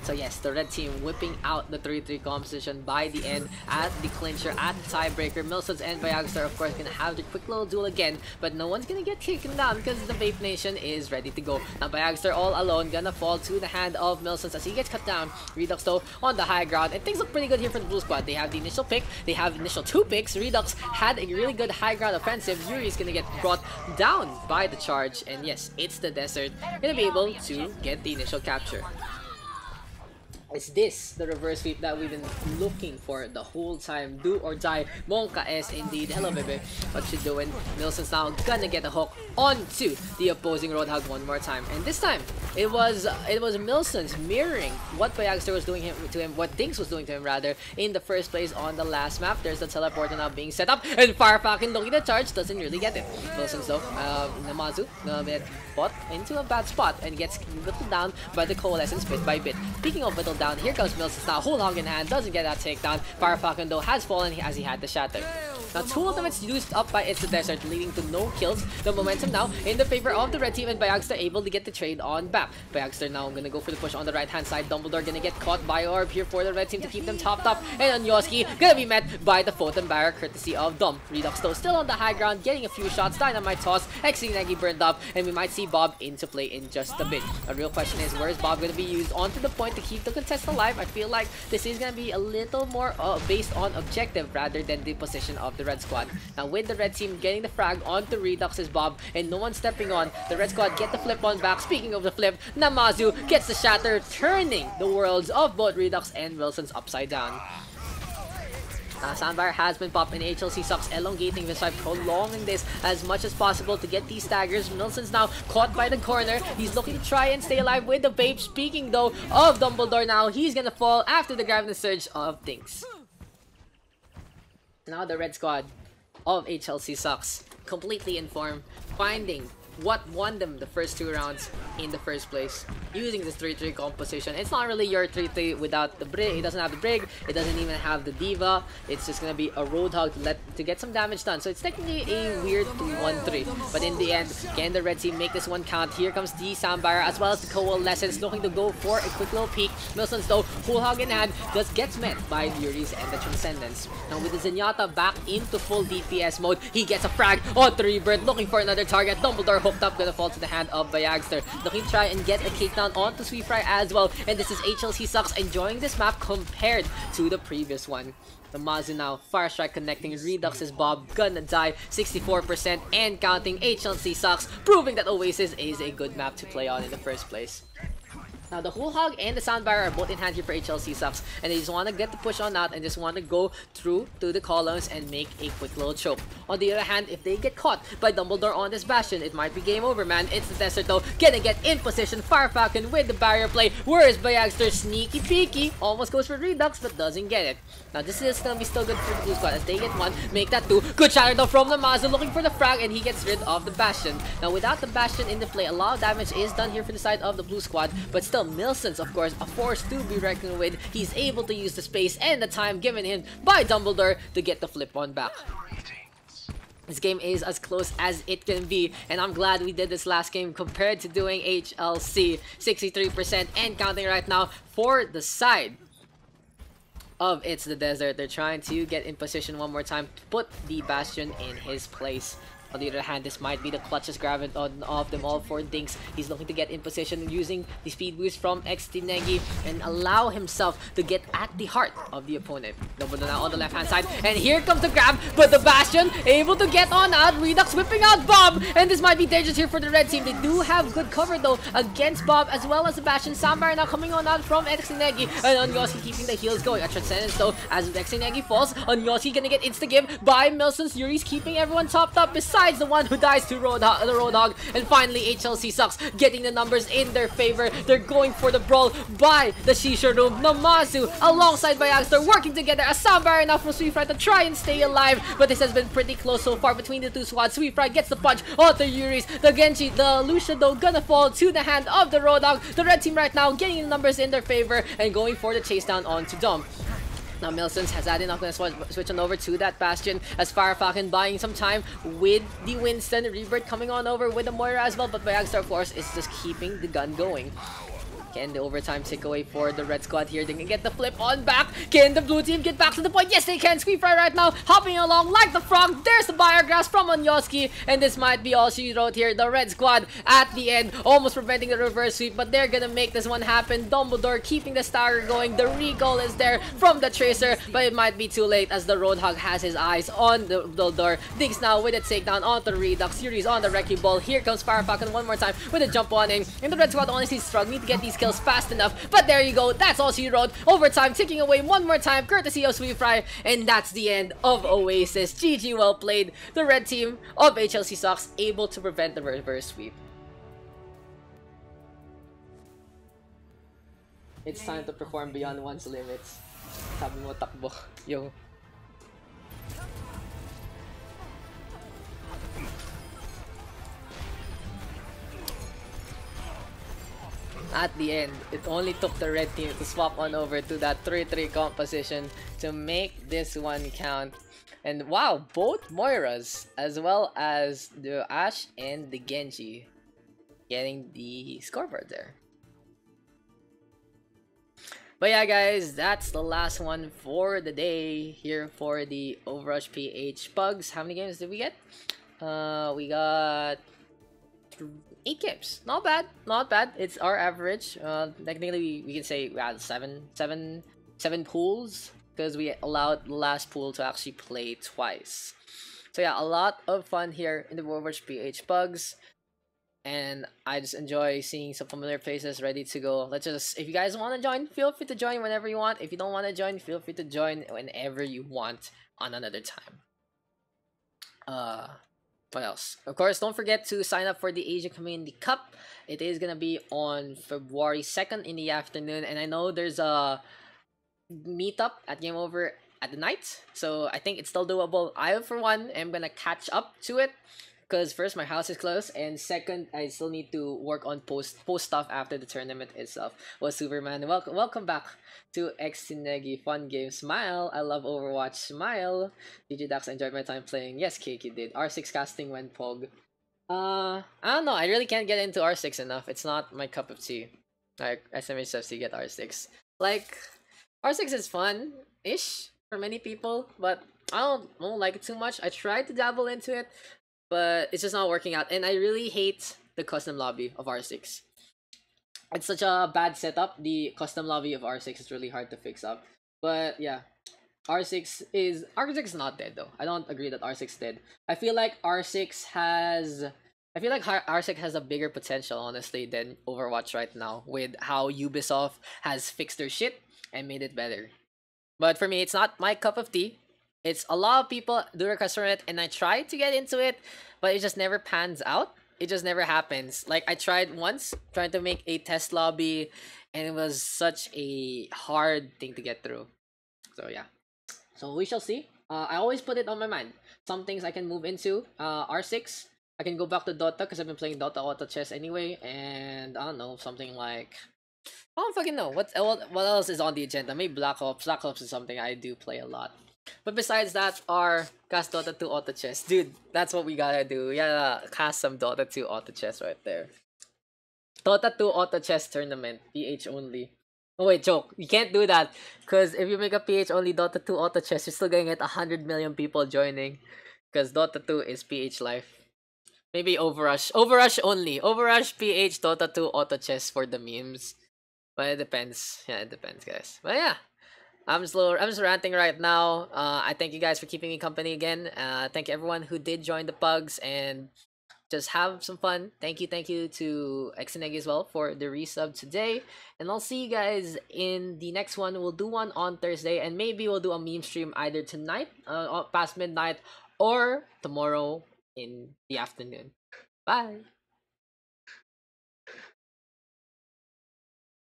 So yes, the red team whipping out the 3-3 composition by the end at the clincher, at the tiebreaker. Milsons and Viagstar, of course, gonna have the quick little duel again, but no one's gonna get taken down because the Vape Nation is ready to go. Now Viagstar all alone gonna fall to the hand of Milsons as he gets cut down. Redux though on the high ground, and things look pretty good here for the blue squad. They have the initial pick, they have initial 2 picks. Redux had a really good high ground offensive. Yuri's gonna get brought down by the charge, and yes, It's the Desert gonna be able to get the initial capture. Is this the reverse sweep that we've been looking for the whole time? Do or die, Monka S indeed. Hello baby, what you doing? Milson's now gonna get a hook onto the opposing Roadhog one more time, and this time it was Milson's mirroring what Viagstar was doing to him, what Dinks was doing to him rather, in the first place on the last map. There's the teleporter now being set up, and Fire Falcon looking to charge, doesn't really get it. Milson's though, Namazu get bought into a bad spot and gets whittled down by the Coalescence bit by bit. Speaking of whittled down, here comes Milsons now, whole hog in hand, doesn't get that takedown. Fire Falcon though has fallen as he had the Shatter. Now 2 ultimates used up by It's the Desert, leading to no kills. The momentum now in the favor of the red team, and Viagstar able to get the trade on back. Viagstar now gonna go for the push on the right hand side. Dumbledore gonna get caught by Orb here for the red team to keep them topped up, and Onyoski gonna be met by the Photon Barrier courtesy of Dom. Redux though still on the high ground, getting a few shots. Dynamite toss, Exinegi burned up, and we might see Bob into play in just a bit. The real question is, where is Bob gonna be used onto the point to keep the contest alive? I feel like this is gonna be a little more based on objective rather than the position of the red squad. Now with the red team getting the frag onto Redux's Bob and no one stepping on, the red squad get the flip on back. Speaking of the flip, Namazu gets the Shatter, turning the worlds of both Redux and Wilson's upside down. Soundbar has been popped, and HLC sucks, elongating this fight, prolonging this as much as possible to get these staggers. Milson's now caught by the corner. He's looking to try and stay alive with the vape. Speaking though of Dumbledore now, he's gonna fall after the Graviton Surge of Dinks. Now the red squad of HLC sucks, completely informed, finding what won them the first 2 rounds in the first place, using this 3-3 composition. It's not really your 3-3 without the Brig. It doesn't have the Brig, it doesn't even have the Diva. It's just gonna be a Roadhog to get some damage done. So it's technically a weird 1-3, but in the end, can the red team make this one count? Here comes the Soundbar as well as the Coalescence, looking to go for a quick little peek. Milsons though, whole hog in hand, just gets met by Furies and the Transcendence. Now with the Zenyatta back into full DPS mode, he gets a frag on the Rebirth, looking for another target. Dumbledore hooked up, gonna fall to the hand of Bayagster. Looking to try and get a takedown onto Sweetfry as well. And this is HLC Sucks enjoying this map compared to the previous one. The Mazu now, Fire Strike connecting, Redux's Bob, gonna die, 64% and counting. HLC Sucks, proving that Oasis is a good map to play on in the first place. Now, the Whole Hog and the Sound Barrier are both in hand here for HLC Sucks, and they just want to get the push on out and just want to go through to the columns and make a quick little choke. On the other hand, if they get caught by Dumbledore on this Bastion, it might be game over, man. It's the Desert though, gonna get in position, Fire Falcon with the barrier play. Where is Bayagster? Sneaky peeky, almost goes for Redux, but doesn't get it. Now, this is gonna be still good for the Blue Squad as they get one, make that two. Good shatter though from the Mazu, looking for the frag, and he gets rid of the Bastion. Now, without the Bastion in the play, a lot of damage is done here for the side of the Blue Squad, but still, Milson's, of course, a force to be reckoned with. He's able to use the space and the time given him by Dumbledore to get the flip on back. This game is as close as it can be, and I'm glad we did this last game compared to doing HLC. 63% and counting right now for the side of It's the Desert. They're trying to get in position one more time to put the Bastion in his place. On the other hand, this might be the clutchest grab of them all for Dinks. He's looking to get in position using the speed boost from XTNegi and allow himself to get at the heart of the opponent. Double now on the left-hand side, and here comes the grab, but the Bastion able to get on out. Redux whipping out Bob, and this might be dangerous here for the red team. They do have good cover though against Bob as well as the Bastion. Soundbar now coming on out from XTNegi, and Onyoski keeping the heals going. A Transcendence though, as XTNegi falls, Onyoski gonna get insta-give by Milson's Yuri's keeping everyone topped up besides the one who dies to the Roadhog. And finally, HLC Sucks getting the numbers in their favor. They're going for the brawl by the Shisha Room. Namazu alongside Bayagster working together. A sound barrier now from Sweetfry to try and stay alive, but this has been pretty close so far between the two squads. Sweetfry gets the punch onto Yuri's. The Genji, the Lucia though, gonna fall to the hand of the Roadhog. The red team right now getting the numbers in their favor and going for the chase down onto Dom. Now Milsons has had enough, gonna switch on over to that Bastion as Fire Falcon buying some time with the Winston. Rebirth coming on over with the Moira as well, but Bayagster of course is just keeping the gun going. Can the overtime takeaway for the red squad here? They can get the flip on back. Can the blue team get back to the point? Yes, they can. Sweetfry right now hopping along like the frog. There's the Biograph from Onyoski, and this might be all she wrote here. The red squad at the end almost preventing the reverse sweep, but they're gonna make this one happen. Dumbledore keeping the stagger going. The recall is there from the Tracer, but it might be too late as the Roadhog has his eyes on the Dumbledore. Diggs now with a takedown onto the Redux. Yuri's on the Wrecking Ball. Here comes Fire Falcon one more time with a jump on in. And the red squad honestly struggling to get these kills fast enough, but there you go. That's all she wrote. Overtime ticking away one more time courtesy of Sweetfry, and that's the end of Oasis. GG, well played. The red team of HLC Sucks able to prevent the reverse sweep. It's time to perform beyond one's limits. Sabi mo takbo. Yo. At the end, it only took the red team to swap on over to that 3-3 composition to make this one count. And wow, both Moiras as well as the Ashe and the Genji getting the scoreboard there. But yeah guys, that's the last one for the day here for the OverRush PH Pugs. How many games did we get? We got 8 games. Not bad, not bad. It's our average. Technically, we can say we had seven pools because we allowed the last pool to actually play twice. So yeah, a lot of fun here in the OverRush PH Pugs, and I just enjoy seeing some familiar faces ready to go. Let's just, if you guys want to join, feel free to join whenever you want. If you don't want to join, feel free to join whenever you want on another time. What else? Of course, don't forget to sign up for the Asia Community Cup. It is gonna be on February 2nd in the afternoon, and I know there's a meetup at Game Over at the night, so I think it's still doable. I, for one, am gonna catch up to it because first, my house is closed, and second, I still need to work on post stuff after the tournament itself. Well, Superman, welcome back to XTNegi. Fun game, smile. I love Overwatch, smile. GG Daks, enjoyed my time playing. Yes, Keiki did. R6 casting when Pog. I don't know. I really can't get into R6 enough. It's not my cup of tea. Like SMHFC get R6. Like R6 is fun-ish for many people, but I don't like it too much. I tried to dabble into it, but it's just not working out. And I really hate the custom lobby of R6. It's such a bad setup. The custom lobby of R6 is really hard to fix up. But yeah, R6 is not dead though. I don't agree that R6 is dead. I feel like R6 has a bigger potential honestly than Overwatch right now with how Ubisoft has fixed their shit and made it better. But for me, it's not my cup of tea. It's a lot of people do request for it, and I try to get into it, but it just never pans out. It just never happens. Like, I tried once, trying to make a test lobby, and it was such a hard thing to get through. So yeah. So we shall see. I always put it on my mind. Some things I can move into. R6. I can go back to Dota because I've been playing Dota Auto Chess anyway, and I don't know, something like, I don't fucking know what else is on the agenda. Maybe Black Ops. Black Ops is something I do play a lot. But besides that, our cast Dota 2 Auto Chess. Dude, that's what we gotta do. We gotta cast some Dota 2 Auto Chess right there. Dota 2 Auto Chess Tournament. PH only. Oh wait, joke. You can't do that. Because if you make a PH only Dota 2 Auto Chess, you're still gonna get 100 million people joining. Because Dota 2 is PH life. Maybe Overrush. Overrush only. Overrush PH Dota 2 Auto Chess for the memes. But it depends. Yeah, it depends, guys. But yeah. I'm just ranting right now. I thank you guys for keeping me company again. Thank you everyone who did join the pugs and just have some fun. Thank you to Exeneg as well for the resub today. And I'll see you guys in the next one. We'll do one on Thursday, and maybe we'll do a meme stream either tonight, past midnight, or tomorrow in the afternoon. Bye!